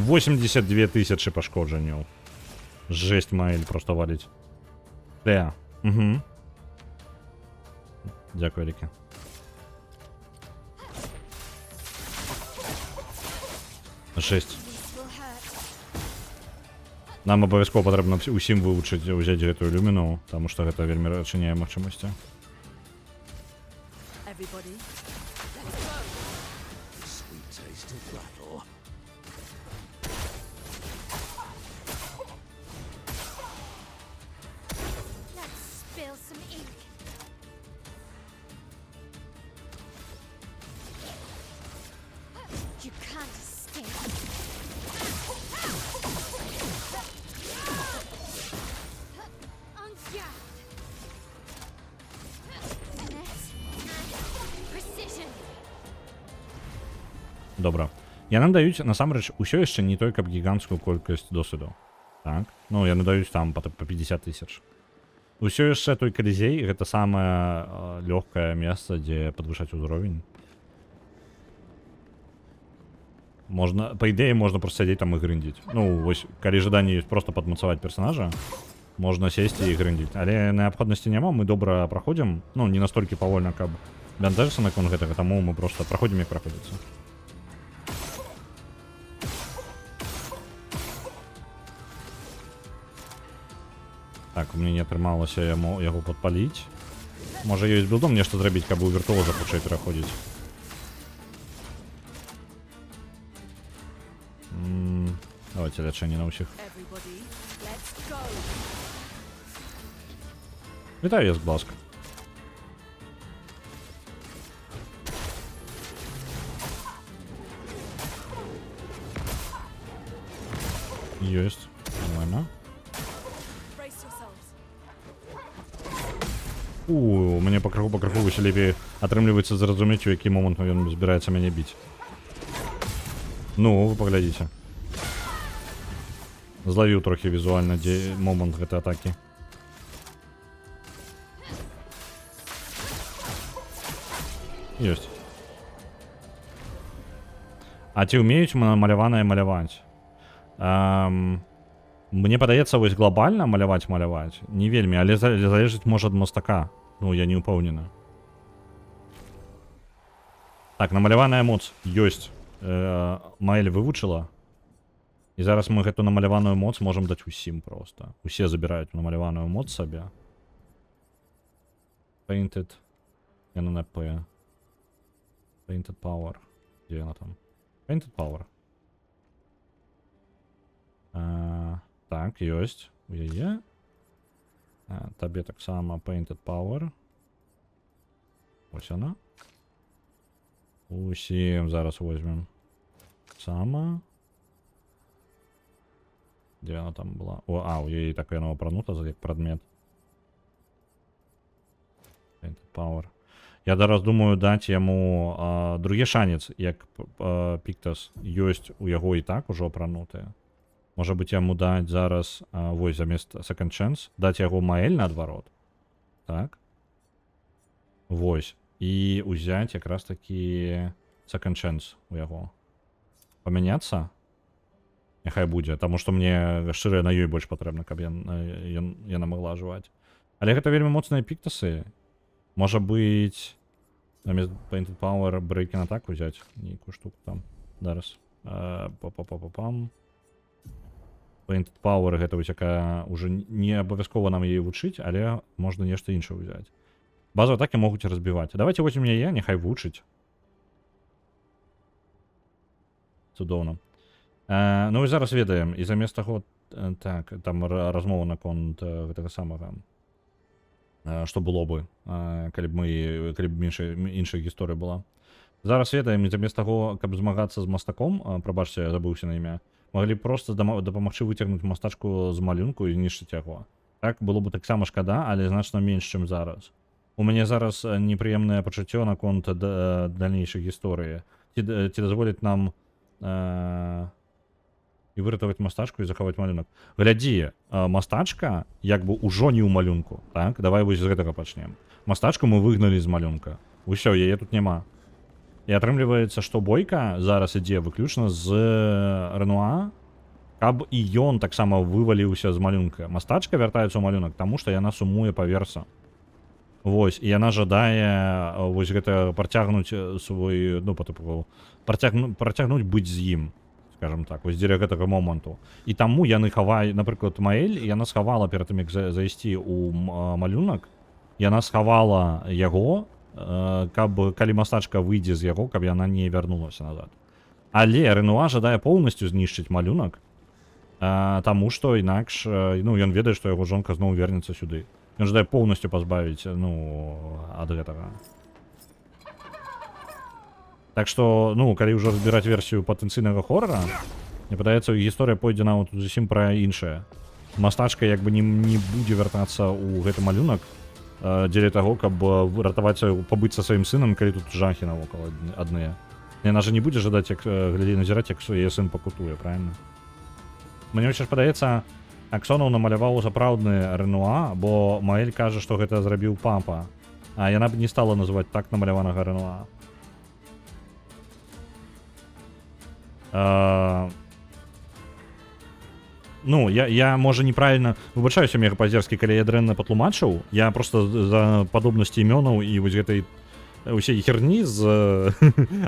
82 тысячи пошкодженняў. Жесть, Маэль просто валить. Да. Угу. Дякую, Рікі. Жесть. Нам абавязкова патрэбна усім вывучыць, узяць гэтую люміну, таму што гэта вельмі адчыняе магчымасці. Добра. Яны даюць, насамрэч, усё яшчэ не той, каб гіганцкую колькасць досведу. Так? Ну, яны даюць там па 50 тысяч. Усё яшчэ той Колізей, гэта самае лёгкае месца, дзе падвышаць узровень. Можна, па ідэі, можна проста сядзець там і грындзіць. Ну, вось, калі жаданне ёсць проста падмацаваць персонажа, можна сесці і грындзіць. Але неабходнасці няма, мы добра праходзім. Ну, не настолькі павольна, каб бянтэжыцца наконт гэтага, таму мы проста праходзім, як праходзіцца. Так, у мяне не атрымалася яго падпаліць. Можа, ёсць білдом нешта зрабіць, каб у віртуоза хутчэй пераходзіць. Давайте лячэнне на ўсіх. Вітаю, будь ласка. Ёсць. Нормально. Мне пакрыху ўсё лепей атрымліваецца зразумець, у які момант ён збіраецца мяне біць. Ну, вы паглядзіце. Злавіў трохі візуальна момант гэтай атакі. Ёсць. А ці ўмеюць намаляванае маляваць? Мне падаецца, вось глобальна маляваць не вельмі, але залежыць можа ад мастака. Ну, я не ўпэўнены. Так, намаляваная моц ёсць. Маэль вывучыла. І зараз мы гэту намаляваную моц можам даць усім проста. Усе забіраюць намаляваную моц сабе. Painted NNP. Painted Power. Дзе яна там? Painted Power. Так, ёсць. У яе. Табе таксама Painted Power. Ось яна. Усім зараз возьмем. Сама. Дзе яна там была? У яе так яна апранута як прадмет. Painted Power. Я зараз думаю даць яму другі шанец, як Піктас ёсць у яго і так ужо апранутыя. Можа быць яму даць зараз, вось замест Second Chance, даць яго Маэль наадварот. Так. Вось. І ўзяць якраз такі Second Chance у яго. Памяняцца? Няхай будзе, таму што мне шчыра на ёй больш патрэбна, каб яна магла жываць. Але гэта вельмі моцныя Піктасы. Можа быць, замест Painted Power Breaking Attack узяць нейкую штуку там. Зараз. Па-па-па-па-пам. Painted Power гэта вось якая уже не абавязкова нам яе вучыць, але можна нешта іншае ўзяць. Базу атакі могуць разбіваць. Давайте возьмем яе, няхай вучыць. Цудоўна. Ну і зараз ведаем, і замест таго, так, там размова наконт гэтага самага. Што было бы, калі б іншая гісторыя была. Зараз ведаем, і замест таго, каб змагацца з мастаком, прабачце, я забыўся на імя, маглі проста дапамагчы выцягнуць мастачку з малюнку і знішчыць яго. Так, было бы таксама шкада, але значна менш, чым зараз. У мяне зараз непрыемнае пачуццё наконт дальнейшай гісторыі. Ці дазволіць нам і выратаваць мастачку і захаваць малюнак. Глядзі, мастачка як бы ўжо не ў малюнку. Так, давай вось з гэтага пачнем. Мастачку мы выгналі з малюнка. Усё, яе тут няма. І атрымліваецца, што бойка зараз ідзе выключна з Рэнуа, каб і ён таксама вываліўся з малюнка. Мастачка вяртаецца ў малюнак, таму што яна сумуе па верса. Вось, і яна жадае вось гэта працягнуць свой, ну, працягнуць быць з ім, скажем так, вось дзеля гэтага моманту. І таму яны хаваюць, напрыклад, Маэль, яна схавала перад тым, як зайсці ў малюнак, яна схавала яго, каб калі мастачка выйдзе з яго, каб яна не вярнулася назад. Але Рэнуа жадае поўнасцю знішчыць малюнак, таму што інакш, ну, ён ведае, што яго жонка зноў вернецца сюды. Ён жадае поўнасцю пазбавіць, ну, ад гэтага. Так што, ну, калі ўжо разбіраць версію патэнцыйнага хорара, мне падаецца, гісторыя пойдзе нават зусім пра іншае. Мастачка як бы не будзе вяртацца ў гэты малюнак дзеля таго, каб ратаваць, пабыць са сваім сынам, калі тут жахі навокал адныя. Яна ж не будзе жадаць, як глядзець назіраць, як яе сын пакутуе, правильно? Мне ўсё ж падаецца, Аксонаў намаляваў сапраўдны Рэнуа, бо Маэль кажа, што гэта зрабіў папа, а яна б не стала называць так намаляванага Рэнуа. Ну, я можа неправільна выбачаюся мега па-азерскі, калі я дрэнна патлумачыў, я просто за падобнасці імёнаў і вось гэтай усей херні з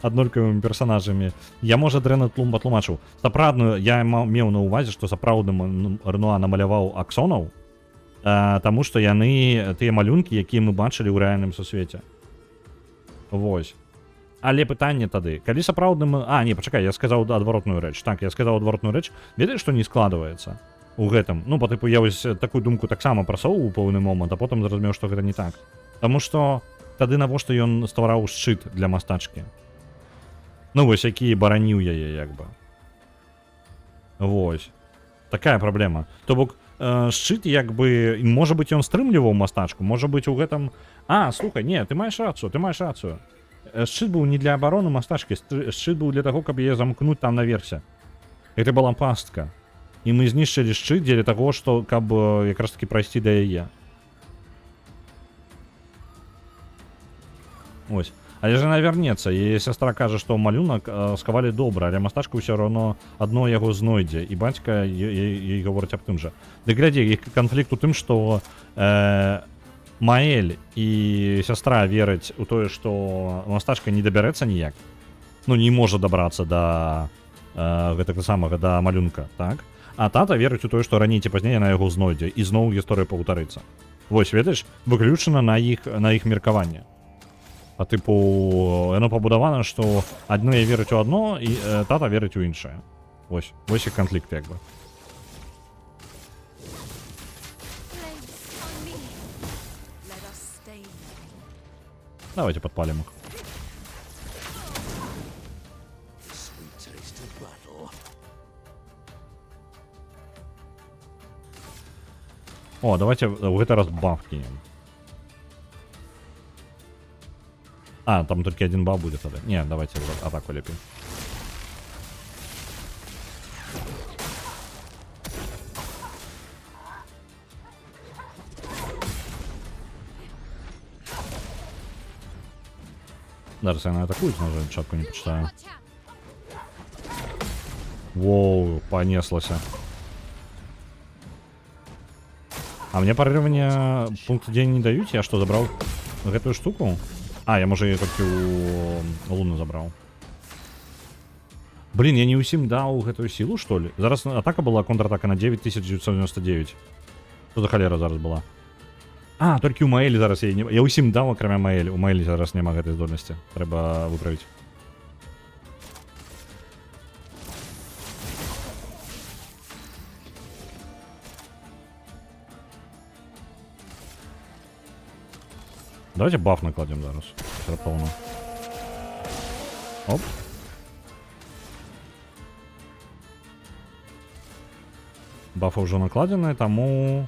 аднолькавымі персонажамі я можа дрэнна патлумачыў. Сапраўдную я меў на ўвазе, што сапраўдным Рэнуа намаляваў Аксонаў, таму што яны тыя малюнкі, якія мы бачылі ў рэальным сусвеце. Вось. Але пытанне тады, калі сапраўдным... не, пачакай, я сказаў адваротную рэч. Так, я сказаў адваротную рэч. Ведаеш, што не складваецца у гэтым? Ну, па тыпу, я вось такую думку таксама прасоўваў у пэўны момант, а потым зразумеў, што гэта не так. Таму што тады навошта ён ствараў шчыт для мастачкі? Ну, вось, які бараніў яе, як бы. Вось. Такая праблема. То бок, шчыт як бы можа быць ён стрымліваў мастачку, можа быць у гэтым. А, слухай, не, ты маеш рацыю. Шчыт быў не для абароны мастачкі, шчыт быў для таго, каб яе замкнуць там наверсе. Гэта была пастка. І мы знішчылі шчыт дзеля таго, што каб якраз таки прайсці да яе. Ось. Але ж яна вярнецца, і сястра кажа, што малюнак схавалі добра, але мастачка ўсё роўно адно яго знойдзе, і бацька ёй гаворыць аб тым жа. Ды глядзі, іх канфлікт у тым, што Маэль і сястра вераць у тое, што мастачка не дабярэцца ніяк. Ну, не можа дабрацца да гэтага самага, да малюнка, так? А тата верыць у тое, што раней ці пазней яна яго знойдзе, і зноў гісторыя паўтарыцца. Вось, ведаеш, выключана на іх меркаванне. А тыпу, яно пабудавана, што адны вераць у адно, і тата верыць у іншае. Вось іх канфлікт, як бы. Давайте подпалим их. О, давайте в этот раз баф кинем. А, там только один баф будет тогда. Не, давайте атаку лепим. Даже если она атакует, уже чатку не почитаю. Воу, понеслась. А мне парирование пункт день не дают? Я что, забрал эту штуку? А, я, может, ее только у Луны забрал. Блин, я не усім дал эту силу, что ли? Зараз атака была, контратака на 9999. Что за холера зараз была? А, толькі у Маэлі зараз я не... Я усім даў, акрамя Маэлі. У Маэлі зараз няма гэтай здольнасці. Трэба выправіць. Давайте баф накладем зараз. Раптоўна. Оп. Бафы ўжо накладзеныя, таму...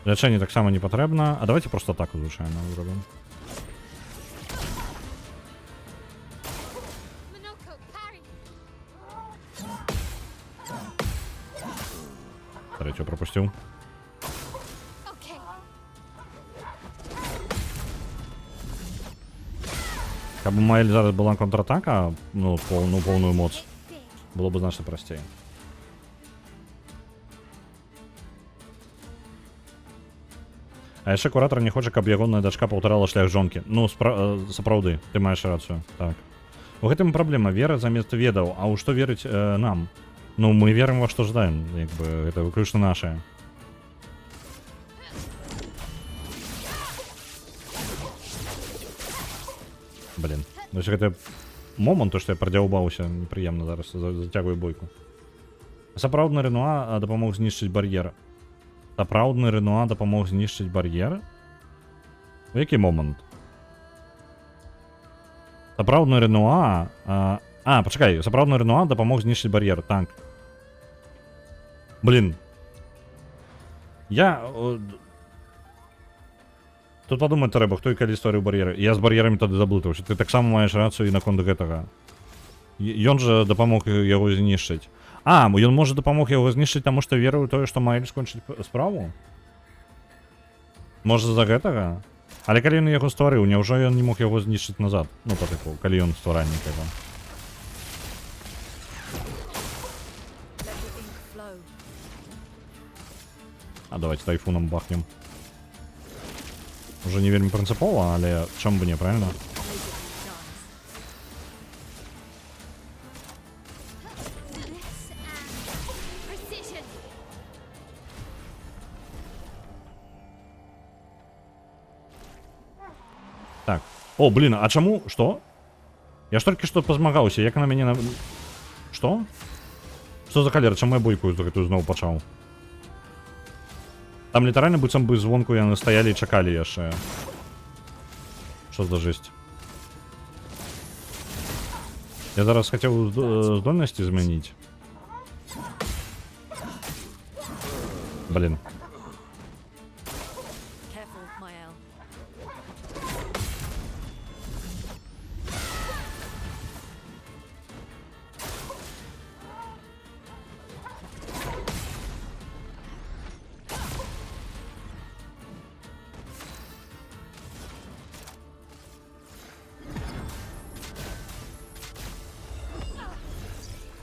Лячэнне таксама не патрэбна. А давайте просто атаку звычайна зробім. Третью пропустил. Каб у Маэль зараз была контратака, ну, полную моц, было бы значно простее. А яшчэ куратор не хоча, каб ягоная дачка паўтарала шлях жонкі. Ну, сапраўды, ты маеш рацыю. Так. У гэтым праблема, вера замест ведаў, а ў што верыць нам? Ну, мы верым во што жадаем, як бы, гэта выключна нашае. Блин, ну гэта момант, то што я прадзяўбаўся, непрыемна зараз, зацягваю бойку. Сапраўдны Рэнуа дапамог знішчыць бар'ер. Сапраўдны Рэнуа дапамог знішчыць бар'ер? У які момант? Сапраўдны Рэнуа... А, пачакай, сапраўдны Рэнуа дапамог знішчыць бар'ер, так. Блин. Я... Тут падумаць трэба, хто і калі стварыў бар'еры. Я з бар'ерамі тады заблытаўся. Ты таксама маеш рацыю і наконт гэтага. Ён жа дапамог яго знішчыць. А, ён можа дапамог яго знішчыць, таму што верыў у тое, што Маэль скончыць справу? Можа з-за гэтага? Але калі ён яго стварыў, няўжо ён не мог яго знішчыць назад? Ну, па тыпу, калі ён стваральнік яго. А давайте тайфуном бахнем. Уже не вельмі прынцыпова, але чым бы не, правильно? Так. О, блин, а чаму? Што? Я ж толькі што пазмагаўся, як на мяне... Што? Што за халера, чаму я бойку гэтую зноў пачаў? Там літаральна быццам бы звонку яны стаялі і чакалі яшчэ. Што за жесть? Я зараз хацеў здольнасці змяніць. Блін. Careful, Mael.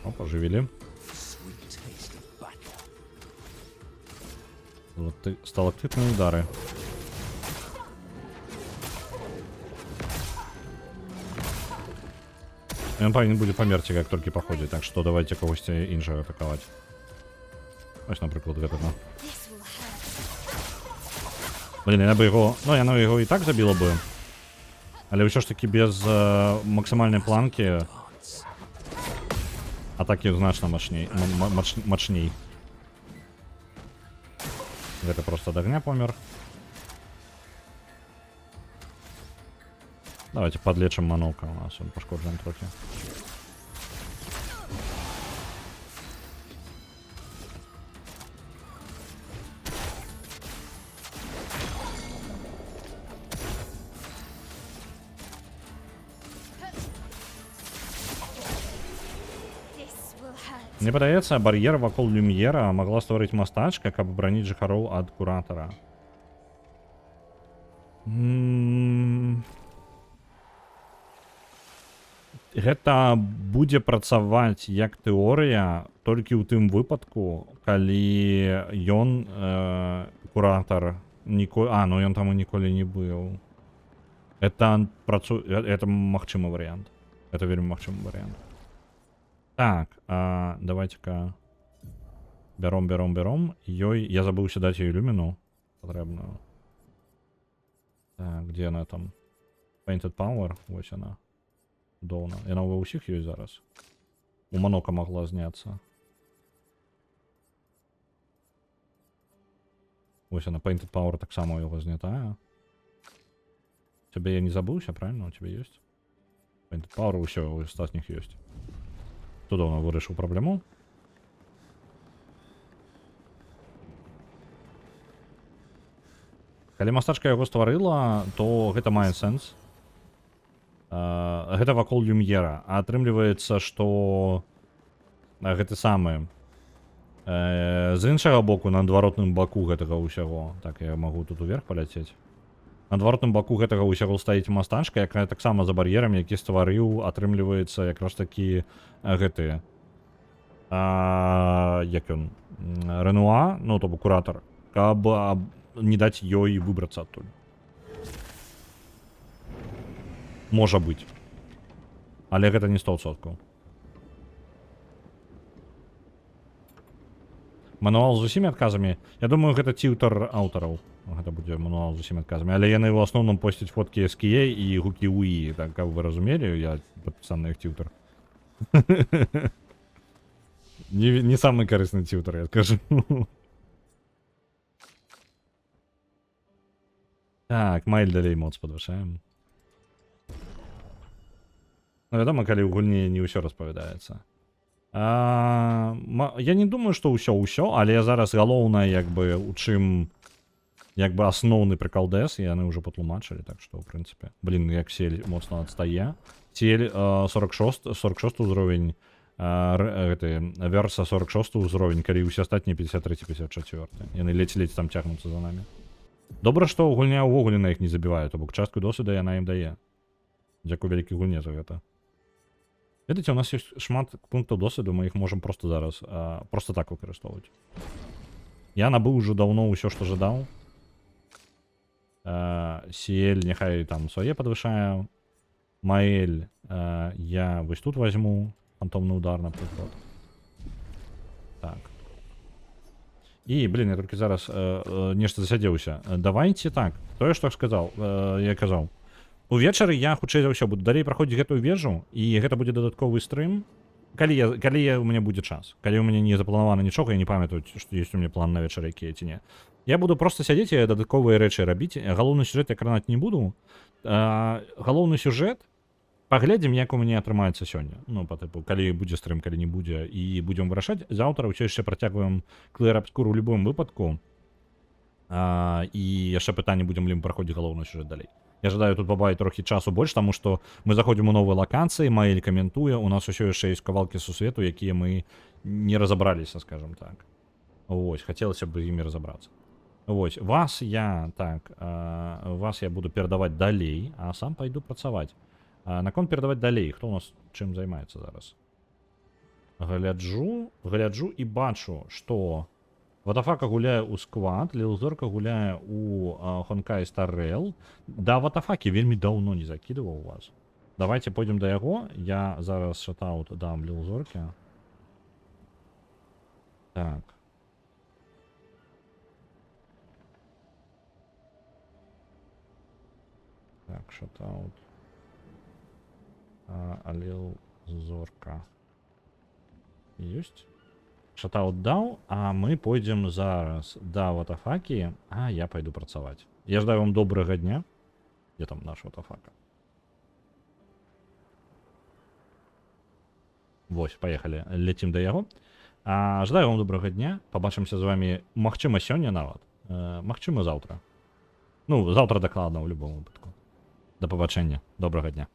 О, поживили. Sweet taste of battle. Вот ты, сталактитные удары. Він повинен буде померти, як тільки походить, так що давайте когось іншого атакувати. Ось, наприклад, гэта. This will hurt. Блін, я би його... Ну, я його і так забила би. Але все ж таки без максимальної планки атаки значно мощней. Это просто от огня помер. Давайте подлечим Манока, у нас он пошкоджен трохи. This will hurt. Мне падаецца, бар'ер вакол Люм'ера магла стварыць мастачка, каб абараніць жыхароў ад куратара. Гэта будзе працаваць як тэорыя толькі ў тым выпадку, калі ён куратар ну ён там і ніколі не быў. Это магчымы варыянт. Это вельмі магчымы варыянт. Так, давайте-ка бяром. Ёй, я забыўся даць ёй люміну патрэбную. Так, где она там? Painted Power, вось она. Доўна. Яна ва ўсіх ёсць зараз. У Манока могла зняцца. Вось она, Painted Power таксама у яго знятая. Тебе я не забыўся, правильно? У тебе ёсць? Painted Power ўсё, у астатніх ёсць. Цудоўна вырашыў праблему. Калі мастачка яго стварыла, то гэта мае сэнс. Гэта вакол Люм'ера. А атрымліваецца, што гэты самы з іншага боку, на адваротным баку гэтага ўсяго. Так, я магу тут уверх паляцець. На адваротным баку гэтага ўсяго стаіць мастачка, якая таксама за бар'ерам, які стварыў, атрымліваецца якраз такі гэтыя. Як ён? Ренуа, ну, то бок куратар, каб не даць ёй выбрацца адтуль. Можа быць. Але гэта не 100%. Мануал з усімі адказамі. Я думаю, гэта тьютер аўтараў. Гэта будзе мануал з усімі адказамі. Але яны ў асноўным посцяць фоткі SKA і гукі УІ. Так, каб вы разумелі, я падпісаны на іх тьютер. Не самый корыстный тьютер, я скажу. Так, Маэль далей моц падвышаем. Ну, вядома, калі ў гульні не ўсё распавядаецца. Я не думаю, што ўсё, але зараз галоўнае, як бы, у чым, як бы, асноўны прыкалдэс, яны ўжо патлумачылі, так што, ў прынцыпе. Блін, як Сель моцна адстае. Сель 46 ўзровень, Верса 46 ўзровень, калі ўсе астатнія 53-54. Яны ледзь-ледзь там цягнуцца за намі. Добра, што гульня ўвогуле на іх не забівае, то бок частку досведа яна ім дае. Дзякуй вялікі гульне за гэта. Ведаеце, у нас ёсць шмат пунктаў досведу, мы іх можам просто зараз, просто так выкарыстоўваць. Я набыў ужо даўно ўсё, што жадаў. Сиэль няхай там свае падвышае. Маэль я вось тут возьму. Фантомны удар, напрыклад. Так. І, блин, я толькі зараз нешта засядзеўся. Давайте так, тое, што сказаў, я казаў. Увечары я, хутчэй за ўсё, буду далей праходзіць гэтую вежу, і гэта будзе дадатковы стрым, калі у мяне будзе час. Калі ў мяне не запланавана нічога, я не памятаю, што ёсць у мяне план на вечары, якія ці не. Я буду просто сядзець і дадатковыя рэчы рабіць. Галоўны сюжэт я кранаць не буду. Галоўны сюжэт Паглядзім, як у мяне атрымаецца сёння. Ну, па тыпу, калі будзе стрым, калі не будзе, і будзем вырашаць. Заўтра ўсё яшчэ працягваем Clear Obscure у любым выпадку. І яшчэ пытанне, будзем ли мы праходзіць галоўны сюжэт далей. Я жадаю тут пабавіць трохі часу больш, таму што мы заходзім у новыя лакацыі, Маэль каментуе, у нас усё яшчэ ёсць кавалкі сусвету, якія мы не разабраліся, скажем так. Вось, хацелася б імі разабрацца. Вось, вас я буду перадаваць далей, а сам пайду працаваць. Наконт перадаваць далей, хто у нас чым займаецца зараз? Гляджу і бачу, што Ватафака гуляе ў сквад, Лілзорка гуляе у Хонкай Star Rail. Да, Ватафакі вельмі даўно не закідываў вас. Давайте пойдзем да яго. Я зараз шатаут дам Лілзорке. Так. Так, шатаут. Лілзорка. Ёсць? Шатаут даў, а мы пойдзем зараз да Ватафакі, а я пайду працаваць. Я жадаю вам добрага дня. Где там наш Ватафака? Вось, поехали, летим да яго. Жадаю вам добрага дня. Побачымся з вами, магчыма, сёння нават. Магчыма, заўтра. Ну, заўтра дакладна ў любом выпадку. Да пабачэння. Добрага дня.